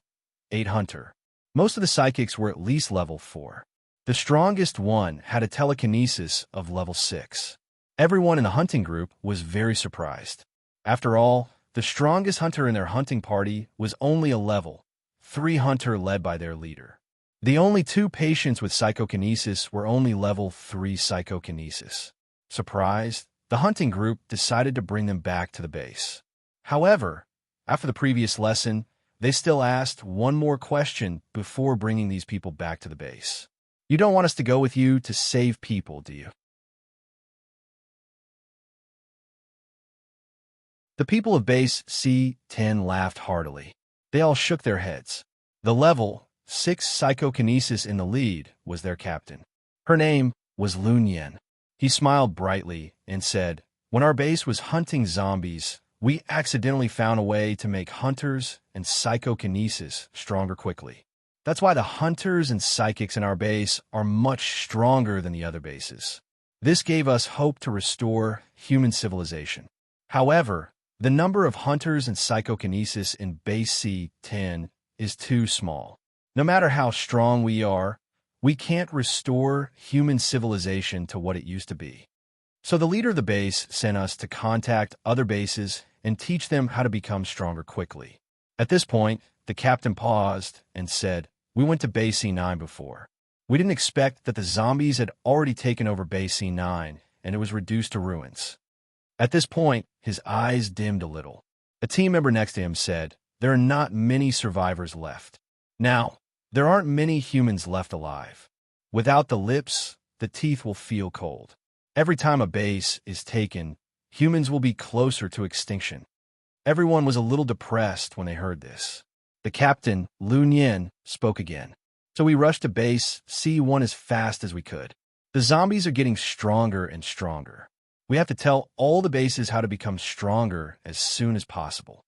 8 hunter. Most of the psychics were at least level 4. The strongest one had a telekinesis of level 6. Everyone in the hunting group was very surprised. After all, the strongest hunter in their hunting party was only a level 3 hunter led by their leader. The only 2 patients with psychokinesis were only level 3 psychokinesis. Surprised, the hunting group decided to bring them back to the base. However, after the previous lesson, They still asked one more question before bringing these people back to the base. You don't want us to go with you to save people, do you? The people of base C-10 laughed heartily. They all shook their heads. The level 6 psychokinesis in the lead was their captain. Her name was Lun Yen. He smiled brightly and said, "When our base was hunting zombies, we accidentally found a way to make hunters and psychokinesis stronger quickly. That's why the hunters and psychics in our base are much stronger than the other bases. This gave us hope to restore human civilization. However, the number of hunters and psychokinesis in base C-10 is too small. No matter how strong we are, we can't restore human civilization to what it used to be. So the leader of the base sent us to contact other bases and teach them how to become stronger quickly." At this point, the captain paused and said, "We went to base C9 before. We didn't expect that the zombies had already taken over base C9 and it was reduced to ruins." At this point, his eyes dimmed a little. A team member next to him said, "There are not many survivors left. Now, there aren't many humans left alive. Without the lips, the teeth will feel cold. Every time a base is taken, humans will be closer to extinction." Everyone was a little depressed when they heard this. The captain, Lun Yen, spoke again. "So we rushed to base C1 as fast as we could. The zombies are getting stronger and stronger. We have to tell all the bases how to become stronger as soon as possible.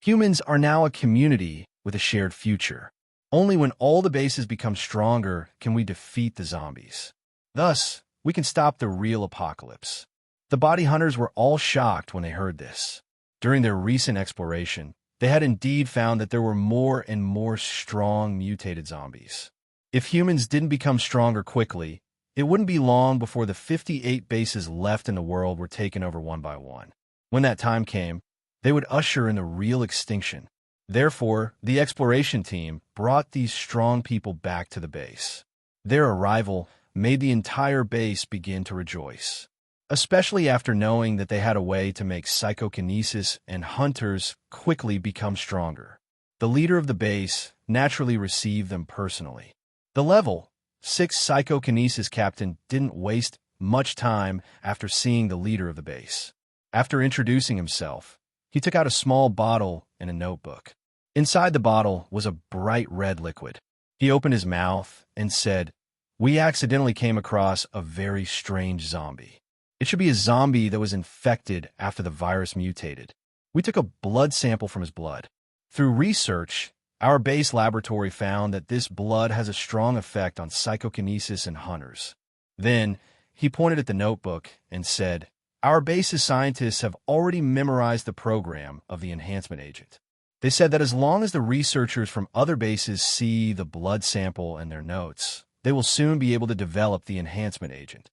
Humans are now a community with a shared future. Only when all the bases become stronger can we defeat the zombies. Thus, we can stop the real apocalypse." The body hunters were all shocked when they heard this. During their recent exploration, they had indeed found that there were more and more strong mutated zombies. If humans didn't become stronger quickly, it wouldn't be long before the 58 bases left in the world were taken over one by one. When that time came, they would usher in the real extinction. Therefore, the exploration team brought these strong people back to the base. Their arrival made the entire base begin to rejoice, especially after knowing that they had a way to make psychokinesis and hunters quickly become stronger. The leader of the base naturally received them personally. The level 6 psychokinesis captain didn't waste much time after seeing the leader of the base. After introducing himself, he took out a small bottle and a notebook. Inside the bottle was a bright red liquid. He opened his mouth and said, "We accidentally came across a very strange zombie. It should be a zombie that was infected after the virus mutated. We took a blood sample from his blood. Through research, our base laboratory found that this blood has a strong effect on psychokinesis and hunters." Then, he pointed at the notebook and said, "Our base's scientists have already memorized the program of the enhancement agent. They said that as long as the researchers from other bases see the blood sample and their notes, they will soon be able to develop the enhancement agent."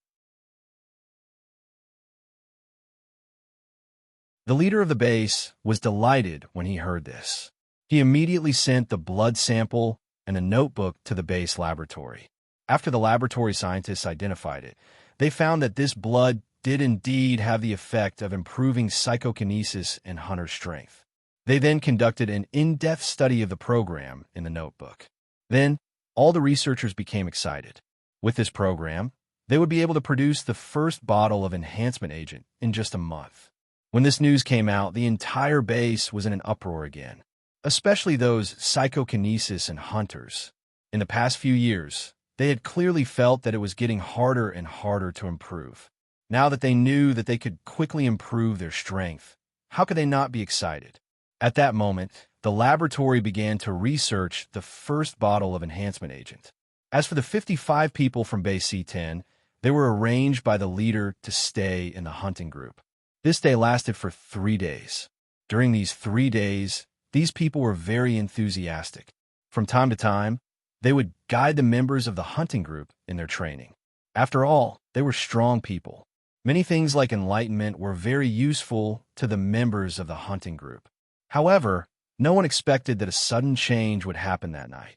The leader of the base was delighted when he heard this. He immediately sent the blood sample and a notebook to the base laboratory. After the laboratory scientists identified it, they found that this blood did indeed have the effect of improving psychokinesis and hunter strength. They then conducted an in-depth study of the program in the notebook. Then, all the researchers became excited. With this program, they would be able to produce the first bottle of enhancement agent in just a month. When this news came out, the entire base was in an uproar again, especially those psychokinesis and hunters. In the past few years, they had clearly felt that it was getting harder and harder to improve. Now that they knew that they could quickly improve their strength, how could they not be excited? At that moment, the laboratory began to research the first bottle of enhancement agent. As for the 55 people from base C10, they were arranged by the leader to stay in the hunting group. This day lasted for 3 days. During these 3 days, these people were very enthusiastic. From time to time, they would guide the members of the hunting group in their training. After all, they were strong people. Many things like enlightenment were very useful to the members of the hunting group. However, no one expected that a sudden change would happen that night.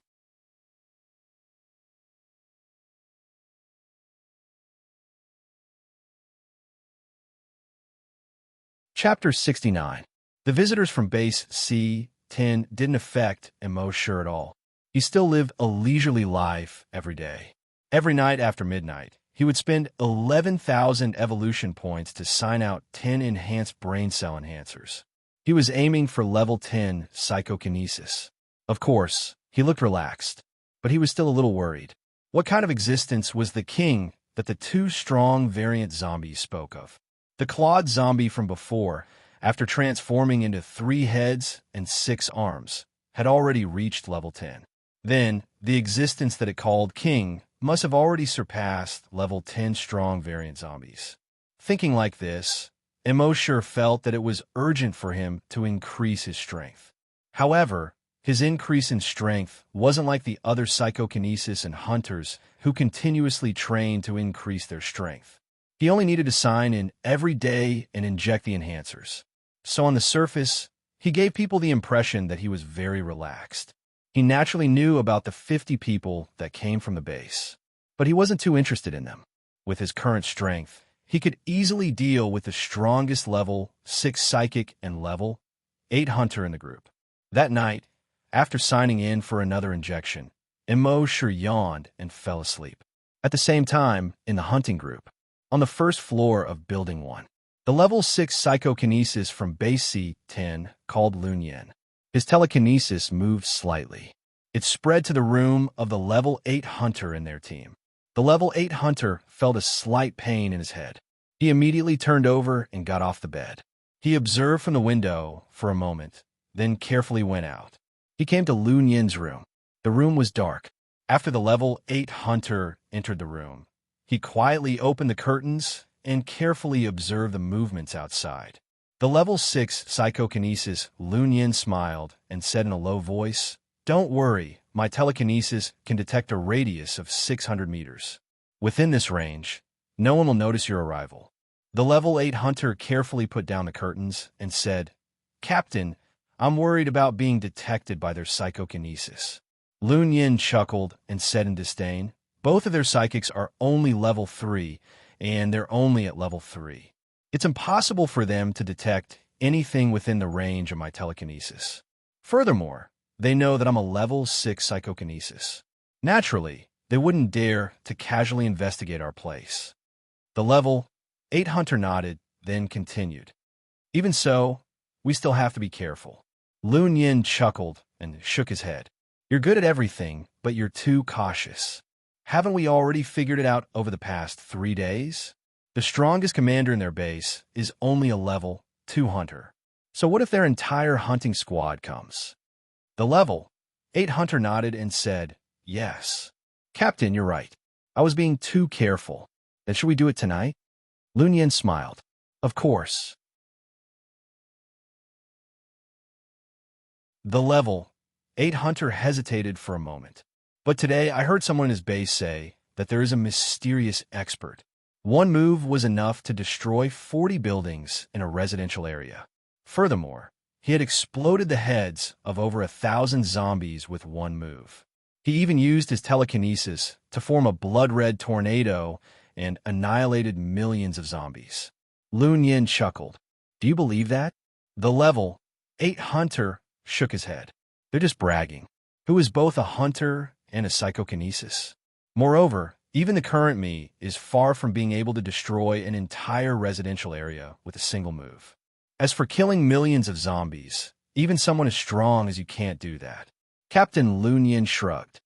Chapter 69. The visitors from base C 10 didn't affect Immerse at all. He still lived a leisurely life every day. Every night after midnight, he would spend 11,000 evolution points to sign out 10 enhanced brain cell enhancers. He was aiming for level 10 psychokinesis. Of course, he looked relaxed, but he was still a little worried. What kind of existence was the king that the two strong variant zombies spoke of? The clawed zombie from before, after transforming into 3 heads and 6 arms, had already reached level 10. Then, the existence that it called king must have already surpassed level 10 strong variant zombies. Thinking like this, Immerse felt that it was urgent for him to increase his strength. However, his increase in strength wasn't like the other psychokinesis and hunters who continuously trained to increase their strength. He only needed to sign in every day and inject the enhancers. So on the surface, he gave people the impression that he was very relaxed. He naturally knew about the 50 people that came from the base, but he wasn't too interested in them. With his current strength, he could easily deal with the strongest level 6 psychic and level 8 hunter in the group. That night, after signing in for another injection, Immerse yawned and fell asleep. At the same time, in the hunting group, on the first floor of Building 1, the level 6 psychokinesis from base C10 called Lunyan. His telekinesis moved slightly. It spread to the room of the level 8 hunter in their team. The level 8 hunter felt a slight pain in his head. He immediately turned over and got off the bed. He observed from the window for a moment, then carefully went out. He came to Lunyan's room. The room was dark. After the level 8 hunter entered the room, he quietly opened the curtains and carefully observed the movements outside. The level 6 psychokinesis Lunyan smiled and said in a low voice, "Don't worry, my telekinesis can detect a radius of 600 meters. Within this range, no one will notice your arrival." The level 8 hunter carefully put down the curtains and said, "Captain, I'm worried about being detected by their psychokinesis." Lunyan chuckled and said in disdain, "Both of their psychics are only level 3, and they're only at level 3. It's impossible for them to detect anything within the range of my telekinesis. Furthermore, they know that I'm a level 6 psychokinesis. Naturally, they wouldn't dare to casually investigate our place." The level 8 hunter nodded, then continued, "Even so, we still have to be careful." Lunyan chuckled and shook his head. "You're good at everything, but you're too cautious. Haven't we already figured it out over the past 3 days? The strongest commander in their base is only a level 2 hunter. So what if their entire hunting squad comes?" The level 8 hunter nodded and said, "Yes. Captain, you're right. I was being too careful. Then should we do it tonight?" Lunyan smiled. "Of course." The level 8 hunter hesitated for a moment. "But today I heard someone in his base say that there is a mysterious expert. One move was enough to destroy 40 buildings in a residential area. Furthermore, he had exploded the heads of over 1,000 zombies with one move. He even used his telekinesis to form a blood-red tornado and annihilated millions of zombies." Lunyan chuckled. "Do you believe that?" The level 8 hunter shook his head. "They're just bragging. Who is both a hunter and a psychokinesis? Moreover, even the current me is far from being able to destroy an entire residential area with a single move. As for killing millions of zombies, even someone as strong as you can't do that." Captain Lunyan shrugged.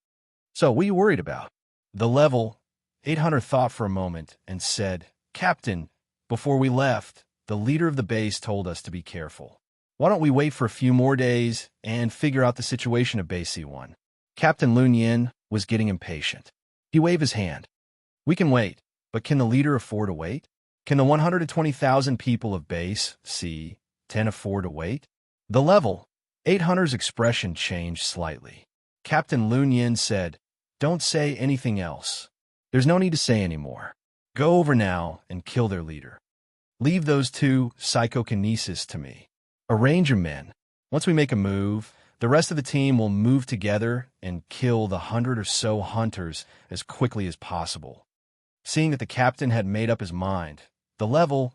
"So what are you worried about?" The level 8 hunter thought for a moment and said, "Captain, before we left, the leader of the base told us to be careful. Why don't we wait for a few more days and figure out the situation of Base C1? Captain Lunyan was getting impatient. He waved his hand. "We can wait, but can the leader afford to wait? Can the 120,000 people of Base C10 afford to wait?" The level 8 hunter's expression changed slightly. Captain Lunyan said, "Don't say anything else. There's no need to say any more. Go over now and kill their leader. Leave those 2 psychokinesis to me. Arrange your men. Once we make a move, the rest of the team will move together and kill the 100 or so hunters as quickly as possible." Seeing that the captain had made up his mind, the level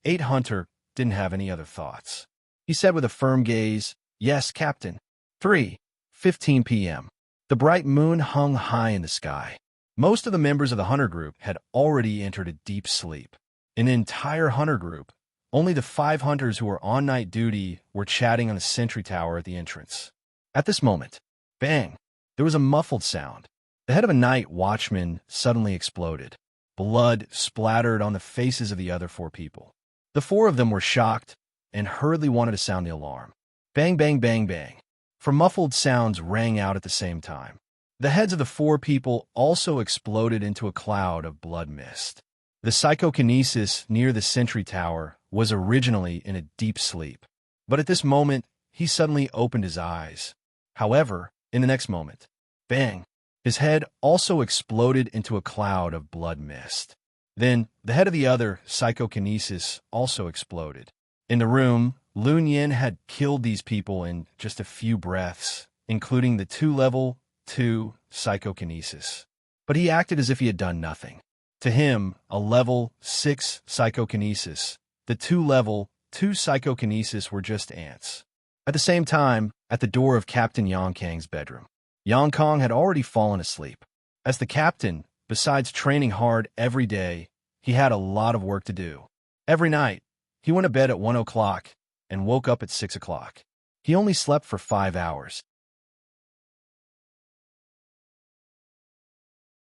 8 hunter didn't have any other thoughts. He said with a firm gaze, Yes, Captain. 3:15 p.m. The bright moon hung high in the sky. Most of the members of the hunter group had already entered a deep sleep. In the entire hunter group, only the 5 hunters who were on night duty were chatting on the sentry tower at the entrance. At this moment, bang! There was a muffled sound. The head of a night watchman suddenly exploded. Blood splattered on the faces of the other 4 people. The 4 of them were shocked and hurriedly wanted to sound the alarm. Bang, bang, bang, bang. 4 muffled sounds rang out at the same time. The heads of the 4 people also exploded into a cloud of blood mist. The psychokinesis near the sentry tower was originally in a deep sleep, but at this moment, he suddenly opened his eyes. However, in the next moment, bang, his head also exploded into a cloud of blood mist. Then, the head of the other psychokinesis also exploded. In the room, Lun Yin had killed these people in just a few breaths, including the 2 level 2 psychokinesis. But he acted as if he had done nothing. To him, a level 6 psychokinesis, the 2 level 2 psychokinesis were just ants. At the same time, at the door of Captain Yang Kang's bedroom, Yang Kang had already fallen asleep. As the captain, besides training hard every day, he had a lot of work to do. Every night, he went to bed at 1 o'clock and woke up at 6 o'clock. He only slept for 5 hours.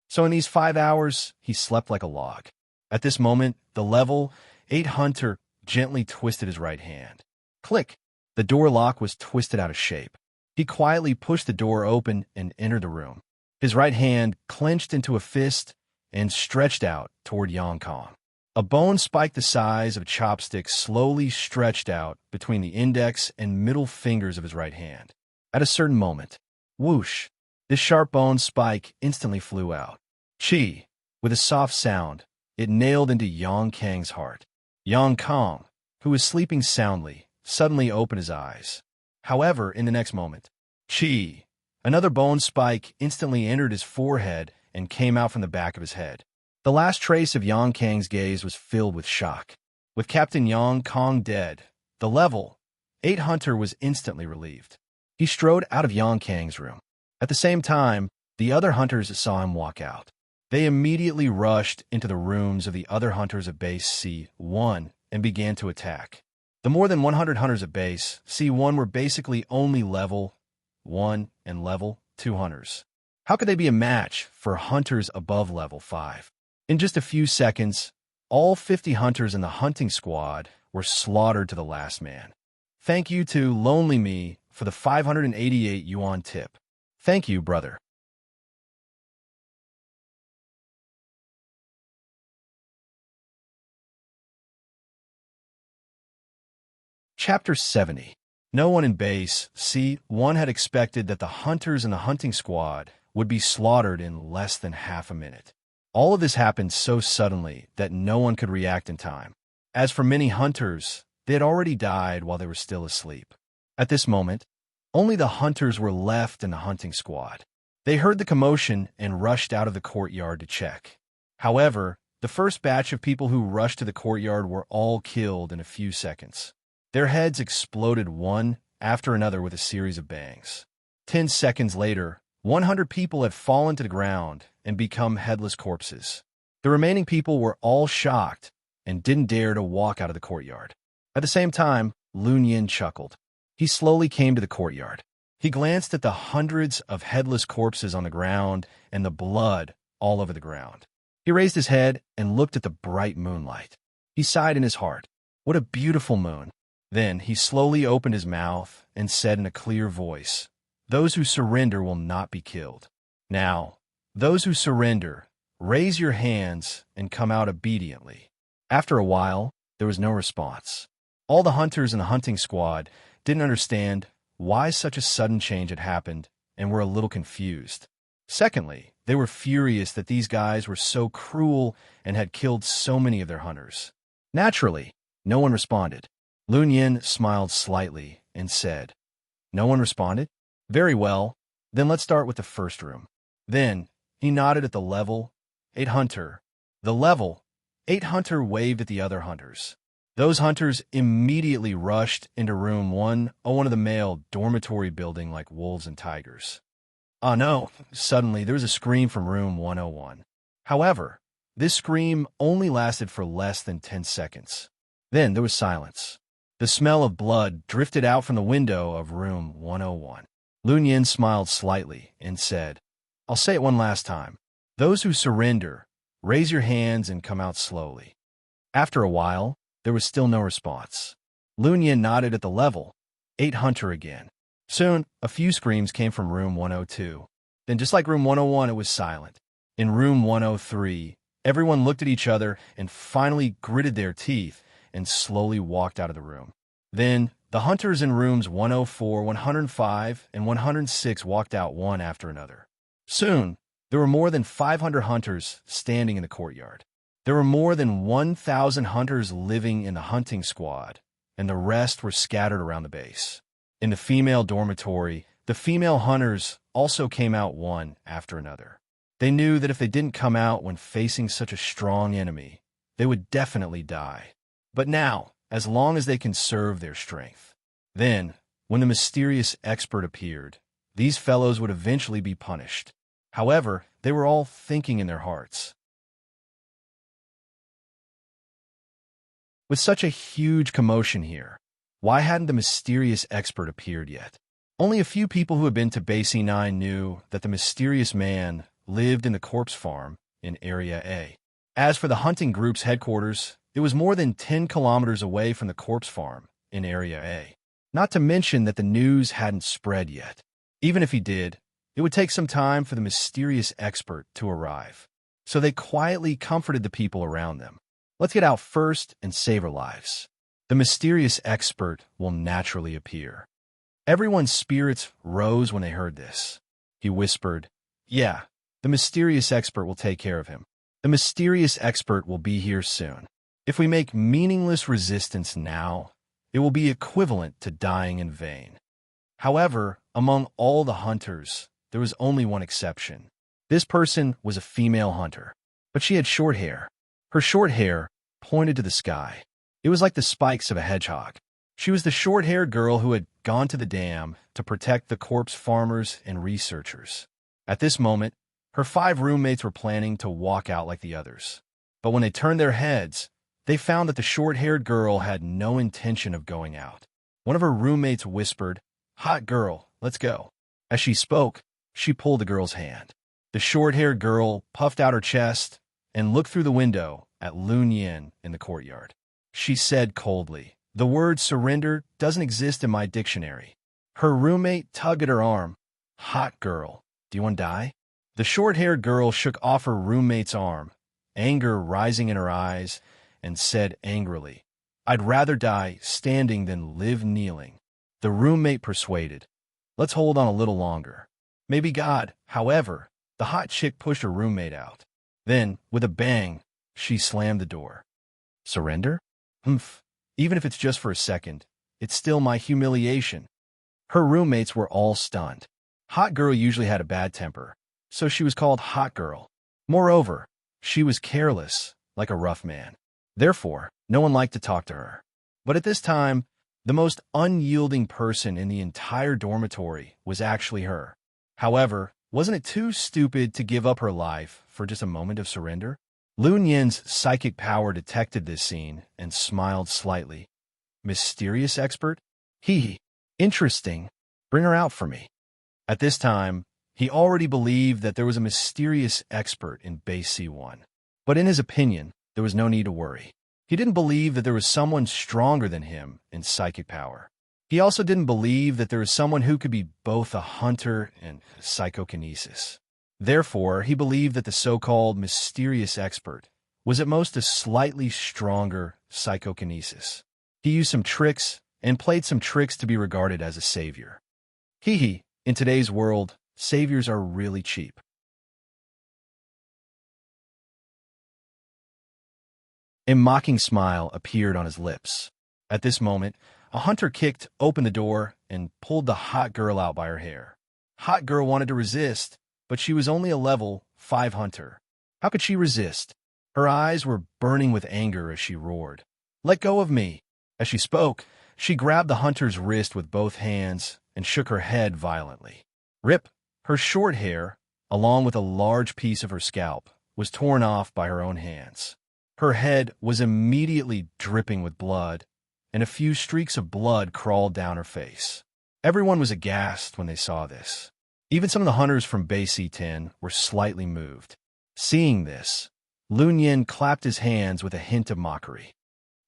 So in these 5 hours, he slept like a log. At this moment, the level 8 hunter gently twisted his right hand. Click! The door lock was twisted out of shape. He quietly pushed the door open and entered the room. His right hand clenched into a fist and stretched out toward Yang Kang. A bone spike the size of a chopstick slowly stretched out between the index and middle fingers of his right hand. At a certain moment, whoosh! This sharp bone spike instantly flew out. Chi! With a soft sound, it nailed into Yang Kang's heart. Yang Kang, who was sleeping soundly, suddenly opened his eyes. However, in the next moment, Chi! Another bone spike instantly entered his forehead and came out from the back of his head. The last trace of Yang Kang's gaze was filled with shock. With Captain Yang Kang dead, the level 8 hunter was instantly relieved. He strode out of Yang Kang's room. At the same time, the other hunters saw him walk out. They immediately rushed into the rooms of the other hunters of Base C1 and began to attack. The more than 100 hunters of Base C1 were basically only level 1 and level 2 hunters. How could they be a match for hunters above level 5? In just a few seconds, all 50 hunters in the hunting squad were slaughtered to the last man. Thank you to Lonely Me for the 588 yuan tip. Thank you, brother. Chapter 70. No one in Base C1 had expected that the hunters in the hunting squad would be slaughtered in less than half a minute. All of this happened so suddenly that no one could react in time. As for many hunters, they had already died while they were still asleep. At this moment, only the hunters were left in the hunting squad. They heard the commotion and rushed out of the courtyard to check. However, the first batch of people who rushed to the courtyard were all killed in a few seconds. Their heads exploded one after another with a series of bangs. 10 seconds later, 100 people had fallen to the ground and become headless corpses. The remaining people were all shocked and didn't dare to walk out of the courtyard. At the same time, Lun Yin chuckled. He slowly came to the courtyard. He glanced at the hundreds of headless corpses on the ground and the blood all over the ground. He raised his head and looked at the bright moonlight. He sighed in his heart. What a beautiful moon. Then he slowly opened his mouth and said in a clear voice, "Those who surrender will not be killed. Now, those who surrender, raise your hands and come out obediently." After a while, there was no response. All the hunters in the hunting squad didn't understand why such a sudden change had happened and were a little confused. Secondly, they were furious that these guys were so cruel and had killed so many of their hunters. Naturally, no one responded. Lun Yin smiled slightly and said, "No one responded? Very well, then let's start with the first room." Then he nodded at the level 8 hunter. The level 8 hunter waved at the other hunters. Those hunters immediately rushed into room 101 of the male dormitory building like wolves and tigers. Oh no, suddenly there was a scream from room 101. However, this scream only lasted for less than 10 seconds. Then there was silence. The smell of blood drifted out from the window of room 101. Lun Yin smiled slightly and said, "I'll say it one last time. Those who surrender, raise your hands and come out slowly." After a while, there was still no response. Lun Yin nodded at the level 8 hunter again. Soon, a few screams came from room 102. Then, just like room 101, it was silent. In room 103, everyone looked at each other and finally gritted their teeth and slowly walked out of the room. Then, the hunters in rooms 104, 105, and 106 walked out one after another. Soon, there were more than 500 hunters standing in the courtyard. There were more than 1,000 hunters living in the hunting squad, and the rest were scattered around the base. In the female dormitory, the female hunters also came out one after another. They knew that if they didn't come out when facing such a strong enemy, they would definitely die. But now, as long as they conserve their strength. Then, when the mysterious expert appeared, these fellows would eventually be punished. However, they were all thinking in their hearts, with such a huge commotion here, why hadn't the mysterious expert appeared yet? Only a few people who had been to Base E9 knew that the mysterious man lived in the corpse farm in Area A. As for the hunting group's headquarters, it was more than 10 kilometers away from the corpse farm in Area A. Not to mention that the news hadn't spread yet. Even if he did, it would take some time for the mysterious expert to arrive. So they quietly comforted the people around them. Let's get out first and save our lives. The mysterious expert will naturally appear. Everyone's spirits rose when they heard this. He whispered, "Yeah, the mysterious expert will take care of him. The mysterious expert will be here soon. If we make meaningless resistance now, it will be equivalent to dying in vain." However, among all the hunters, there was only one exception. This person was a female hunter, but she had short hair. Her short hair pointed to the sky. It was like the spikes of a hedgehog. She was the short-haired girl who had gone to the dam to protect the corpse farmers and researchers. At this moment, her 5 roommates were planning to walk out like the others. But when they turned their heads, they found that the short-haired girl had no intention of going out. One of her roommates whispered, "Hot girl, let's go." As she spoke, she pulled the girl's hand. The short-haired girl puffed out her chest and looked through the window at Lun Yin in the courtyard. She said coldly, "The word surrender doesn't exist in my dictionary." Her roommate tugged at her arm. "Hot girl, do you want to die?" The short-haired girl shook off her roommate's arm, anger rising in her eyes, and said angrily, "I'd rather die standing than live kneeling." The roommate persuaded, "Let's hold on a little longer. Maybe God." However, the hot chick pushed her roommate out. Then, with a bang, she slammed the door. "Surrender? Humph. Even if it's just for a second, it's still my humiliation." Her roommates were all stunned. Hot girl usually had a bad temper, so she was called Hot Girl. Moreover, she was careless, like a rough man. Therefore, no one liked to talk to her. But at this time, the most unyielding person in the entire dormitory was actually her. However, wasn't it too stupid to give up her life for just a moment of surrender? Lun Yin's psychic power detected this scene and smiled slightly. "Mysterious expert? Hee. Interesting. Bring her out for me." At this time, he already believed that there was a mysterious expert in Base C1. But in his opinion, there was no need to worry. He didn't believe that there was someone stronger than him in psychic power. He also didn't believe that there was someone who could be both a hunter and psychokinesis. Therefore, he believed that the so-called mysterious expert was at most a slightly stronger psychokinesis. He used some tricks and played some tricks to be regarded as a savior. Hee. In today's world, saviors are really cheap. A mocking smile appeared on his lips. At this moment, a hunter kicked open the door and pulled the hot girl out by her hair. Hot girl wanted to resist, but she was only a level 5 hunter. How could she resist? Her eyes were burning with anger as she roared, Let go of me." As she spoke, she grabbed the hunter's wrist with both hands and shook her head violently. Rip, her short hair, along with a large piece of her scalp, was torn off by her own hands. Her head was immediately dripping with blood, and a few streaks of blood crawled down her face. Everyone was aghast when they saw this. Even some of the hunters from Base C10 were slightly moved. Seeing this, Lun Yin clapped his hands with a hint of mockery.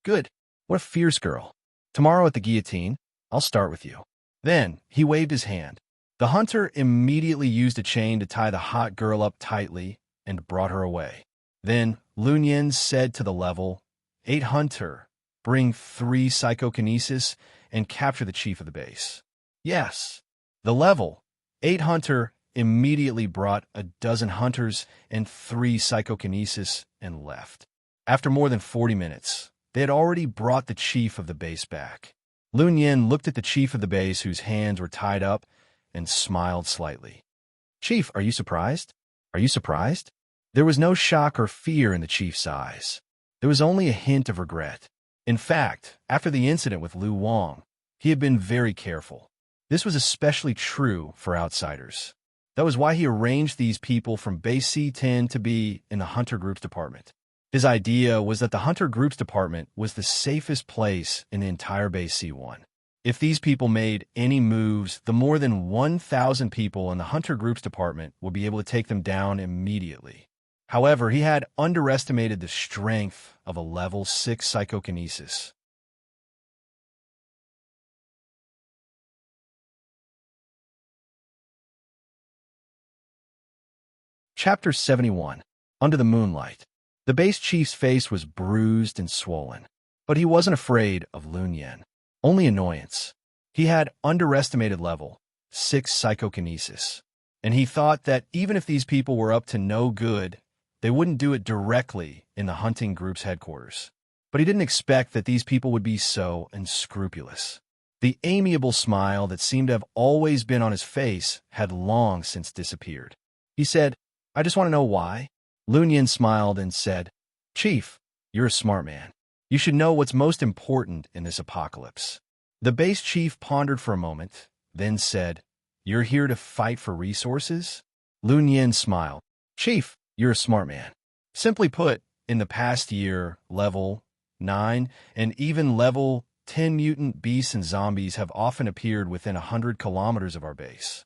"Good. What a fierce girl. Tomorrow at the guillotine, I'll start with you." Then he waved his hand. The hunter immediately used a chain to tie the hot girl up tightly and brought her away. Then Lun Yin said to the level 8 hunter, "Bring 3 psychokinesis and capture the chief of the base." Yes. The level 8 hunter immediately brought a dozen hunters and 3 psychokinesis and left. After more than 40 minutes, they had already brought the chief of the base back. Lun Yin looked at the chief of the base whose hands were tied up and smiled slightly. "Chief, are you surprised? Are you surprised?" There was no shock or fear in the chief's eyes. There was only a hint of regret. In fact, after the incident with Lu Wang, he had been very careful. This was especially true for outsiders. That was why he arranged these people from Base C10 to be in the Hunter Groups department. His idea was that the Hunter Groups department was the safest place in the entire Base C1. If these people made any moves, the more than 1,000 people in the Hunter Groups department would be able to take them down immediately. However, he had underestimated the strength of a level 6 psychokinesis. Chapter 71. Under the Moonlight. The base chief's face was bruised and swollen, but he wasn't afraid of Lun Yin. Only annoyance. He had underestimated level 6 psychokinesis, and he thought that even if these people were up to no good, they wouldn't do it directly in the hunting group's headquarters. But he didn't expect that these people would be so unscrupulous. The amiable smile that seemed to have always been on his face had long since disappeared. He said, "I just want to know why." Lun Yin smiled and said, "Chief, you're a smart man. You should know what's most important in this apocalypse." The base chief pondered for a moment, then said, "You're here to fight for resources?" Lun Yin smiled. "Chief, you're a smart man. Simply put, in the past year, level 9 and even level 10 mutant beasts and zombies have often appeared within 100 kilometers of our base.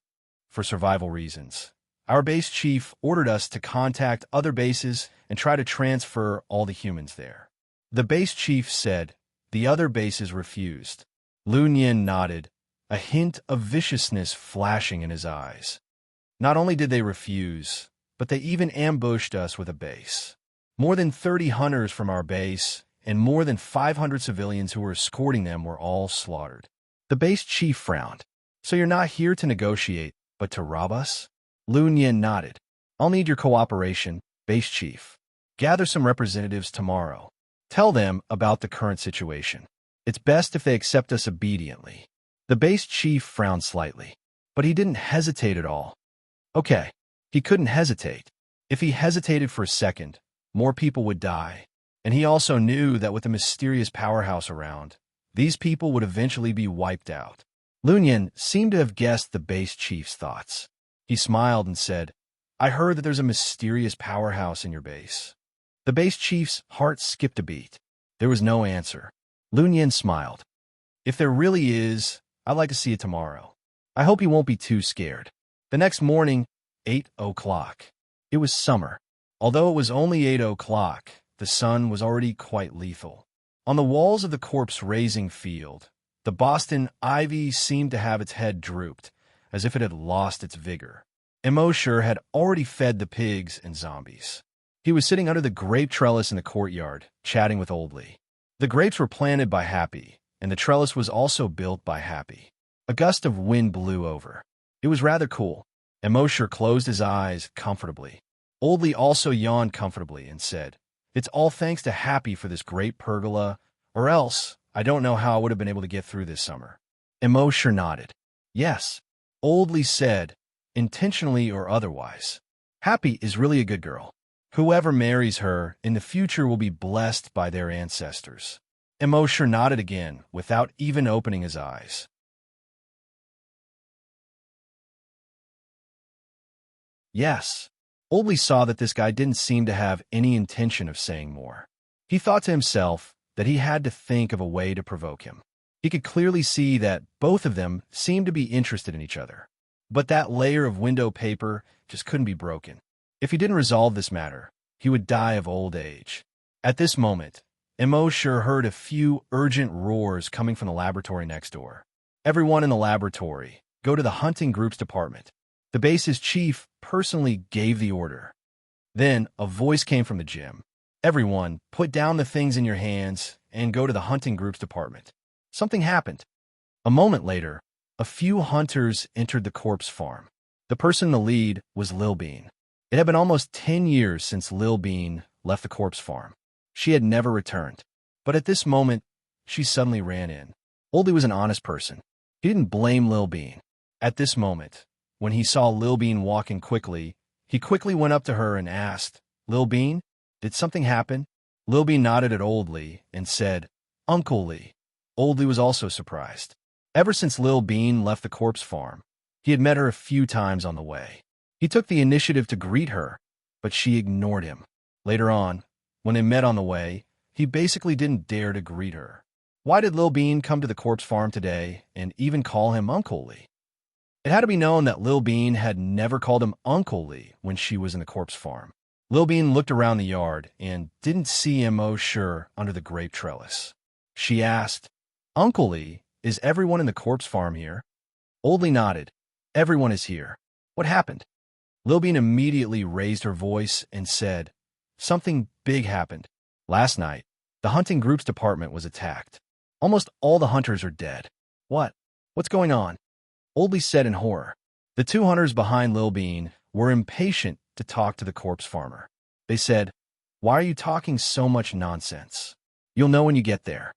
For survival reasons, our base chief ordered us to contact other bases and try to transfer all the humans there." The base chief said, "The other bases refused." Lun Yin nodded, a hint of viciousness flashing in his eyes. "Not only did they refuse, but they even ambushed us with a base. More than 30 hunters from our base and more than 500 civilians who were escorting them were all slaughtered." The base chief frowned. "So you're not here to negotiate, but to rob us?" Lun Yin nodded. "I'll need your cooperation, base chief. Gather some representatives tomorrow. Tell them about the current situation. It's best if they accept us obediently." The base chief frowned slightly, but he didn't hesitate at all. Okay, he couldn't hesitate. If he hesitated for a second, more people would die. And he also knew that with the mysterious powerhouse around, these people would eventually be wiped out. Lun Yin seemed to have guessed the base chief's thoughts. He smiled and said, "I heard that there's a mysterious powerhouse in your base." The base chief's heart skipped a beat. There was no answer. Lun Yin smiled. "If there really is, I'd like to see it tomorrow. I hope he won't be too scared." The next morning, 8 o'clock. It was summer. Although it was only 8 o'clock, the sun was already quite lethal. On the walls of the corpse-raising field, the Boston ivy seemed to have its head drooped, as if it had lost its vigor. Immerse had already fed the pigs and zombies. He was sitting under the grape trellis in the courtyard, chatting with Oldly. The grapes were planted by Happy, and the trellis was also built by Happy. A gust of wind blew over. It was rather cool. Immerse closed his eyes comfortably. Oldly also yawned comfortably and said, "It's all thanks to Happy for this great pergola, or else I don't know how I would have been able to get through this summer." Immerse nodded. "Yes," Oldly said, "intentionally or otherwise. Happy is really a good girl. Whoever marries her in the future will be blessed by their ancestors." Immerse nodded again, without even opening his eyes. Yes. Oldley saw that this guy didn't seem to have any intention of saying more. He thought to himself that he had to think of a way to provoke him. He could clearly see that both of them seemed to be interested in each other. But that layer of window paper just couldn't be broken. If he didn't resolve this matter, he would die of old age. At this moment, Immerse heard a few urgent roars coming from the laboratory next door. Everyone in the laboratory, go to the hunting group's department. The base's chief personally gave the order. Then a voice came from the gym. Everyone, put down the things in your hands and go to the hunting group's department. Something happened. A moment later, a few hunters entered the corpse farm. The person in the lead was Lil Bean. It had been almost 10 years since Lil Bean left the corpse farm. She had never returned. But at this moment, she suddenly ran in. Oldie was an honest person. He didn't blame Lil Bean. At this moment, when he saw Lil Bean walking quickly, he quickly went up to her and asked, "Lil Bean, did something happen?" Lil Bean nodded at Oldie and said, "Uncle Lee." Oldie was also surprised. Ever since Lil Bean left the corpse farm, he had met her a few times on the way. He took the initiative to greet her, but she ignored him. Later on, when they met on the way, he basically didn't dare to greet her. Why did Lil Bean come to the corpse farm today and even call him Uncle Lee? It had to be known that Lil Bean had never called him Uncle Lee when she was in the corpse farm. Lil Bean looked around the yard and didn't see Immerse under the grape trellis. She asked, "Uncle Lee, is everyone in the corpse farm here?" Oldie nodded. "Everyone is here. What happened?" Lil Bean immediately raised her voice and said, "Something big happened. Last night, the hunting group's department was attacked. Almost all the hunters are dead." "What? What's going on?" Oldie said in horror. The two hunters behind Lil Bean were impatient to talk to the corpse farmer. They said, "Why are you talking so much nonsense? You'll know when you get there."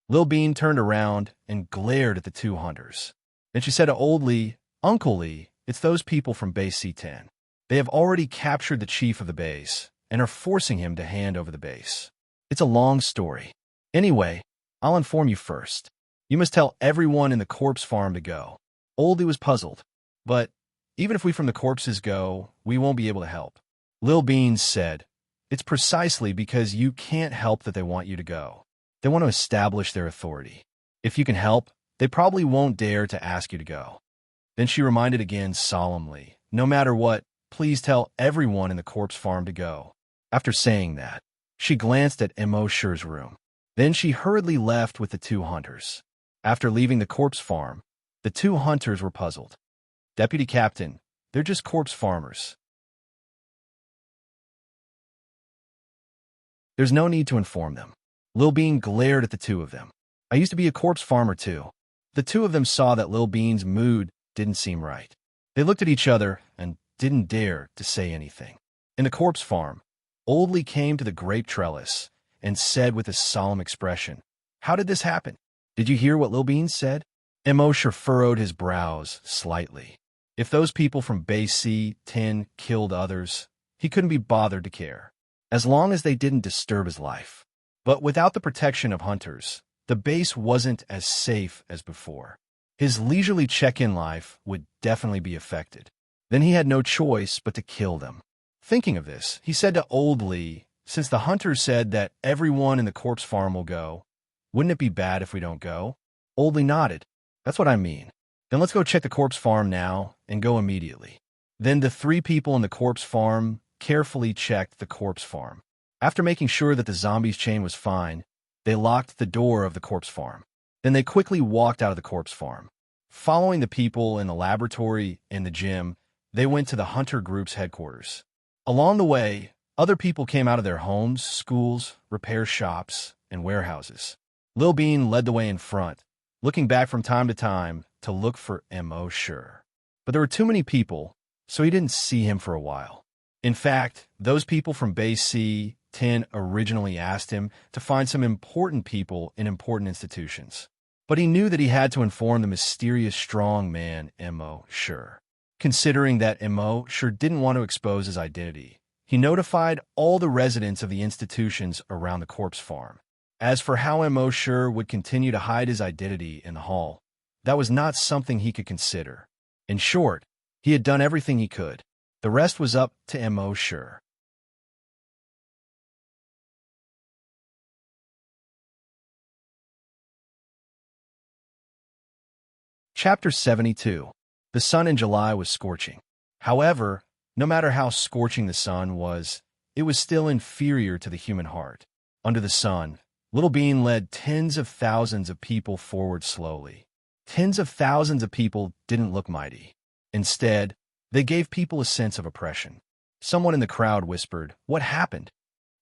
Lil Bean turned around and glared at the two hunters. Then she said to Oldie, "Uncle Lee, it's those people from Base C10. They have already captured the chief of the base and are forcing him to hand over the base. It's a long story. Anyway, I'll inform you first. You must tell everyone in the corpse farm to go." Oldie was puzzled. "But even if we from the corpses go, we won't be able to help." Lil Bean said, "It's precisely because you can't help that they want you to go. They want to establish their authority. If you can help, they probably won't dare to ask you to go." Then she reminded again solemnly, "No matter what, please tell everyone in the corpse farm to go." After saying that, she glanced at Immerse's room. Then she hurriedly left with the two hunters. After leaving the corpse farm, the two hunters were puzzled. "Deputy Captain, they're just corpse farmers. There's no need to inform them." Lil Bean glared at the two of them. "I used to be a corpse farmer too." The two of them saw that Lil Bean's mood didn't seem right. They looked at each other and didn't dare to say anything. In the corpse farm, Oldley came to the grape trellis and said with a solemn expression, "How did this happen? Did you hear what Lil Bean said?" Immerse furrowed his brows slightly. If those people from Base C10 killed others, he couldn't be bothered to care, as long as they didn't disturb his life. But without the protection of hunters, the base wasn't as safe as before. His leisurely check-in life would definitely be affected. Then he had no choice but to kill them. Thinking of this, he said to Oldley, "Since the hunters said that everyone in the corpse farm will go, wouldn't it be bad if we don't go?" Oldley nodded. "That's what I mean. Then let's go check the corpse farm now and go immediately." Then the three people in the corpse farm carefully checked the corpse farm. After making sure that the zombie's chain was fine, they locked the door of the corpse farm. Then they quickly walked out of the corpse farm. Following the people in the laboratory and the gym, they went to the hunter group's headquarters. Along the way, other people came out of their homes, schools, repair shops, and warehouses. Lil Bean led the way in front, looking back from time to time to look for Immerse. But there were too many people, so he didn't see him for a while. In fact, those people from Base C10 originally asked him to find some important people in important institutions. But he knew that he had to inform the mysterious strong man Immerse. Considering that Immerse didn't want to expose his identity, he notified all the residents of the institutions around the corpse farm. As for how Immerse would continue to hide his identity in the hall, that was not something he could consider. In short, he had done everything he could. The rest was up to Immerse. Chapter 72. The sun in July was scorching. However, no matter how scorching the sun was, it was still inferior to the human heart. Under the sun, Little Bean led tens of thousands of people forward slowly. Tens of thousands of people didn't look mighty. Instead, they gave people a sense of oppression. Someone in the crowd whispered, "What happened?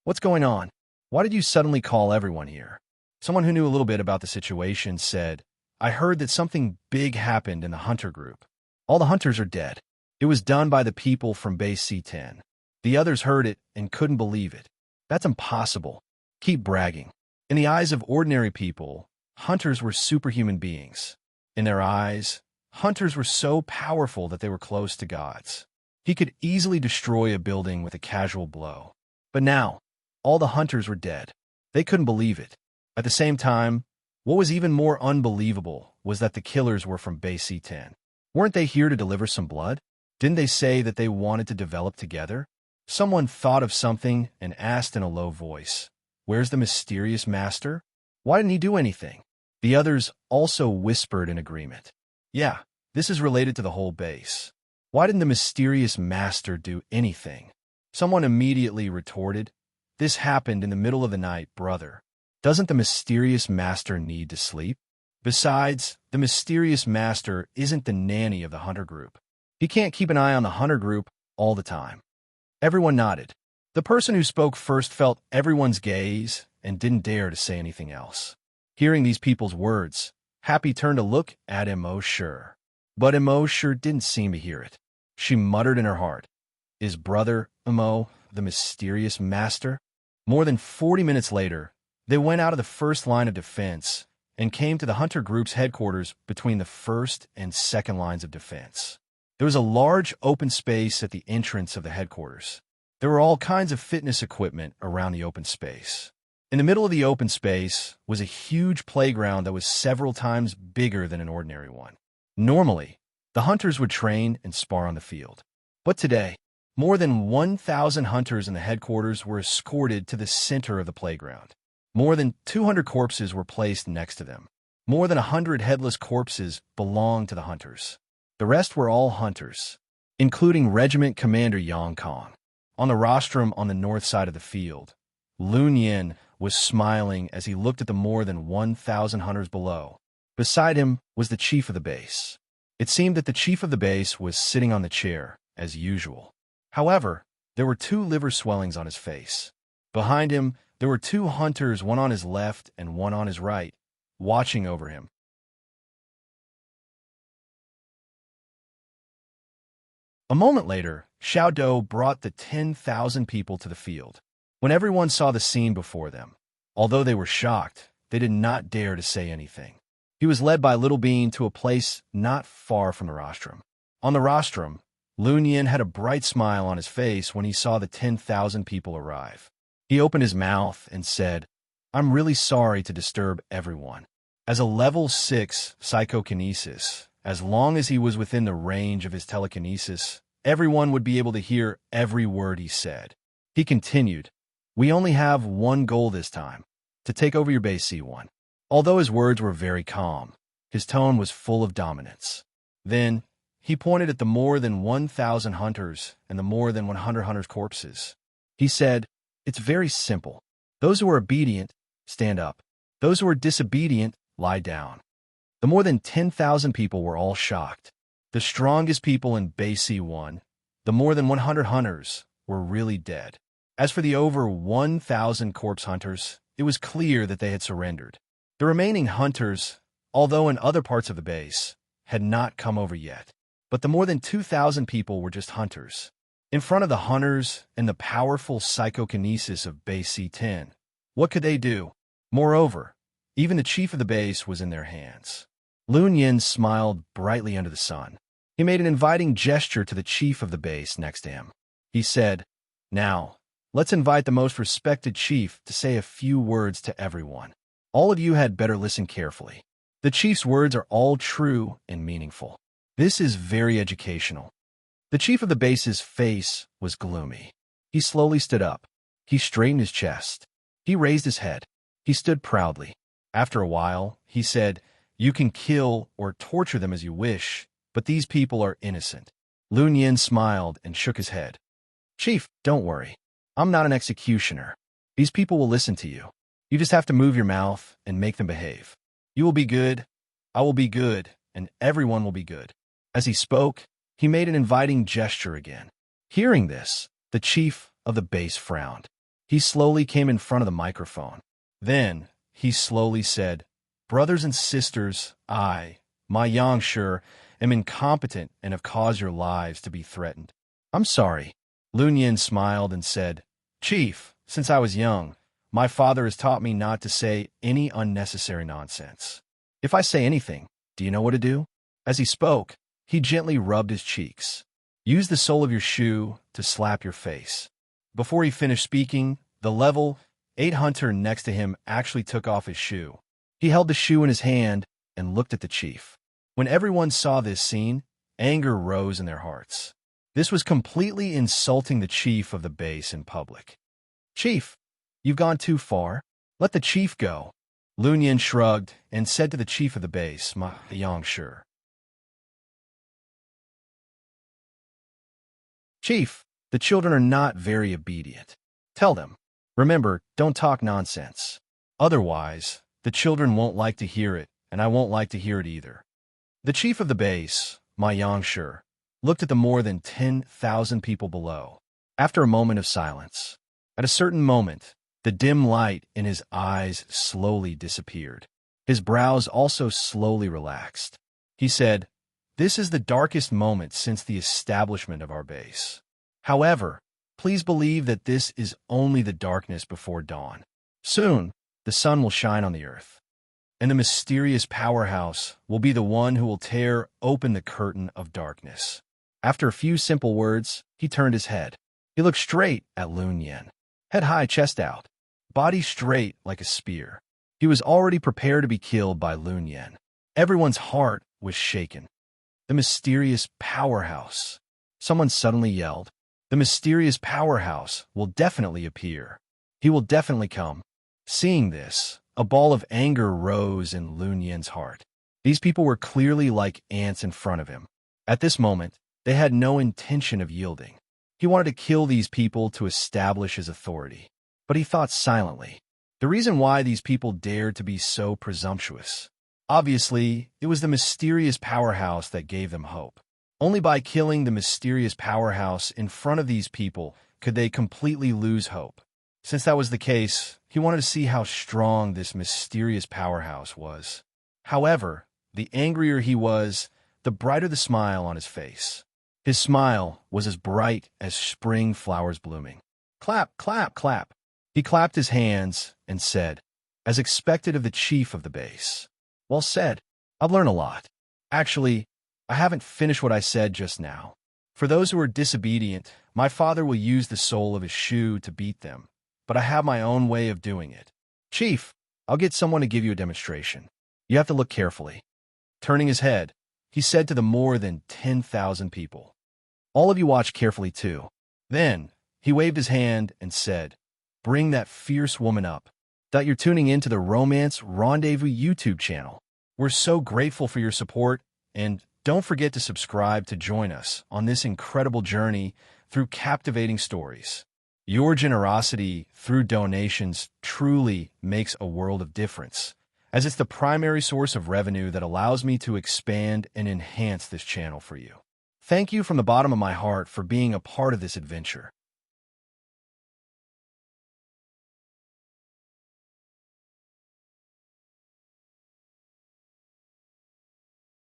What's going on? Why did you suddenly call everyone here?" Someone who knew a little bit about the situation said, "I heard that something big happened in the hunter group. All the hunters are dead. It was done by the people from Base C10. The others heard it and couldn't believe it. That's impossible. Keep bragging." In the eyes of ordinary people, hunters were superhuman beings. In their eyes, hunters were so powerful that they were close to gods. He could easily destroy a building with a casual blow. But now, all the hunters were dead. They couldn't believe it. At the same time, what was even more unbelievable was that the killers were from Base C10. Weren't they here to deliver some blood? Didn't they say that they wanted to develop together? Someone thought of something and asked in a low voice, "Where's the mysterious master? Why didn't he do anything?" The others also whispered in agreement. "Yeah, this is related to the whole base. Why didn't the mysterious master do anything?" Someone immediately retorted, "This happened in the middle of the night, brother. Doesn't the mysterious master need to sleep? Besides, the mysterious master isn't the nanny of the hunter group. He can't keep an eye on the hunter group all the time." Everyone nodded. The person who spoke first felt everyone's gaze and didn't dare to say anything else. Hearing these people's words, Happy turned to look at Immerse. But Immerse didn't seem to hear it. She muttered in her heart, "Is brother Immo the mysterious master?" More than 40 minutes later, they went out of the first line of defense and came to the hunter group's headquarters between the first and second lines of defense. There was a large open space at the entrance of the headquarters. There were all kinds of fitness equipment around the open space. In the middle of the open space was a huge playground that was several times bigger than an ordinary one. Normally, the hunters would train and spar on the field. But today, more than 1,000 hunters in the headquarters were escorted to the center of the playground. More than 200 corpses were placed next to them. More than 100 headless corpses belonged to the hunters. The rest were all hunters, including Regiment Commander Yang Kong. On the rostrum on the north side of the field, Lun Yin was smiling as he looked at the more than 1,000 hunters below. Beside him was the chief of the base. It seemed that the chief of the base was sitting on the chair, as usual. However, there were 2 liver swellings on his face. Behind him, there were 2 hunters, one on his left and one on his right, watching over him. A moment later, Xiao Dou brought the 10,000 people to the field. When everyone saw the scene before them, although they were shocked, they did not dare to say anything. He was led by Little Bean to a place not far from the rostrum. On the rostrum, Lun Yin had a bright smile on his face when he saw the 10,000 people arrive. He opened his mouth and said, "I'm really sorry to disturb everyone." As a level 6 psychokinesis, as long as he was within the range of his telekinesis, everyone would be able to hear every word he said. He continued, "We only have one goal this time, to take over your base C1. Although his words were very calm, his tone was full of dominance. Then, he pointed at the more than 1,000 hunters and the more than 100 hunters' corpses. He said, "It's very simple. Those who are obedient, stand up. Those who are disobedient, lie down." The more than 10,000 people were all shocked. The strongest people in Base C1, the more than 100 hunters, were really dead. As for the over 1,000 corpse hunters, it was clear that they had surrendered. The remaining hunters, although in other parts of the base, had not come over yet. But the more than 2,000 people were just hunters. In front of the hunters and the powerful psychokinesis of Base C10, what could they do? Moreover, even the chief of the base was in their hands. Lun Yin smiled brightly under the sun. He made an inviting gesture to the chief of the base next to him. He said, "Now, Let's invite the most respected chief to say a few words to everyone. All of you had better listen carefully. The chief's words are all true and meaningful. This is very educational. The chief of the base's face was gloomy. He slowly stood up. He straightened his chest. He raised his head. He stood proudly. After a while, he said, "You can kill or torture them as you wish, but these people are innocent." Lun Yin smiled and shook his head. "Chief, don't worry. I'm not an executioner. These people will listen to you. You just have to move your mouth and make them behave. You will be good, I will be good, and everyone will be good." As he spoke, he made an inviting gesture again. Hearing this, the chief of the base frowned. He slowly came in front of the microphone. Then, he slowly said, "Brothers and sisters, I, my Yangshi, am incompetent and have caused your lives to be threatened. I'm sorry." Lun Yin smiled and said, "Chief, since I was young, my father has taught me not to say any unnecessary nonsense. If I say anything, do you know what to do?" As he spoke, he gently rubbed his cheeks. "Use the sole of your shoe to slap your face." Before he finished speaking, the level 8 hunter next to him actually took off his shoe. He held the shoe in his hand and looked at the chief. When everyone saw this scene, anger rose in their hearts. This was completely insulting the chief of the base in public. "Chief, you've gone too far. Let the chief go." Lun Yin shrugged and said to the chief of the base, "My Yangshi. Chief, the children are not very obedient. Tell them. Remember, don't talk nonsense. Otherwise, the children won't like to hear it, and I won't like to hear it either." The chief of the base, my Yangshi, looked at the more than 10,000 people below. After a moment of silence, at a certain moment, the dim light in his eyes slowly disappeared. His brows also slowly relaxed. He said, "This is the darkest moment since the establishment of our base. However, please believe that this is only the darkness before dawn. Soon, the sun will shine on the earth, and the mysterious powerhouse will be the one who will tear open the curtain of darkness." After a few simple words, he turned his head. He looked straight at Lun Yin. Head high, chest out, body straight like a spear. He was already prepared to be killed by Lun Yin. Everyone's heart was shaken. The mysterious powerhouse. Someone suddenly yelled, "The mysterious powerhouse will definitely appear. He will definitely come." Seeing this, a ball of anger rose in Lun Yin's heart. These people were clearly like ants in front of him. At this moment, they had no intention of yielding. He wanted to kill these people to establish his authority. But he thought silently. The reason why these people dared to be so presumptuous. Obviously, it was the mysterious powerhouse that gave them hope. Only by killing the mysterious powerhouse in front of these people could they completely lose hope. Since that was the case, he wanted to see how strong this mysterious powerhouse was. However, the angrier he was, the brighter the smile on his face. His smile was as bright as spring flowers blooming. "Clap, clap, clap." He clapped his hands and said, as expected of the chief of the base, "Well said. I've learned a lot. Actually, I haven't finished what I said just now. For those who are disobedient, my father will use the sole of his shoe to beat them, but I have my own way of doing it. Chief, I'll get someone to give you a demonstration. You have to look carefully." Turning his head, he said to the more than 10,000 people, "All of you watch carefully too." Then, he waved his hand and said, "Bring that fierce woman up." You're tuning in to the Romance Rendezvous YouTube channel. We're so grateful for your support, and don't forget to subscribe to join us on this incredible journey through captivating stories. Your generosity through donations truly makes a world of difference, as it's the primary source of revenue that allows me to expand and enhance this channel for you. Thank you from the bottom of my heart for being a part of this adventure.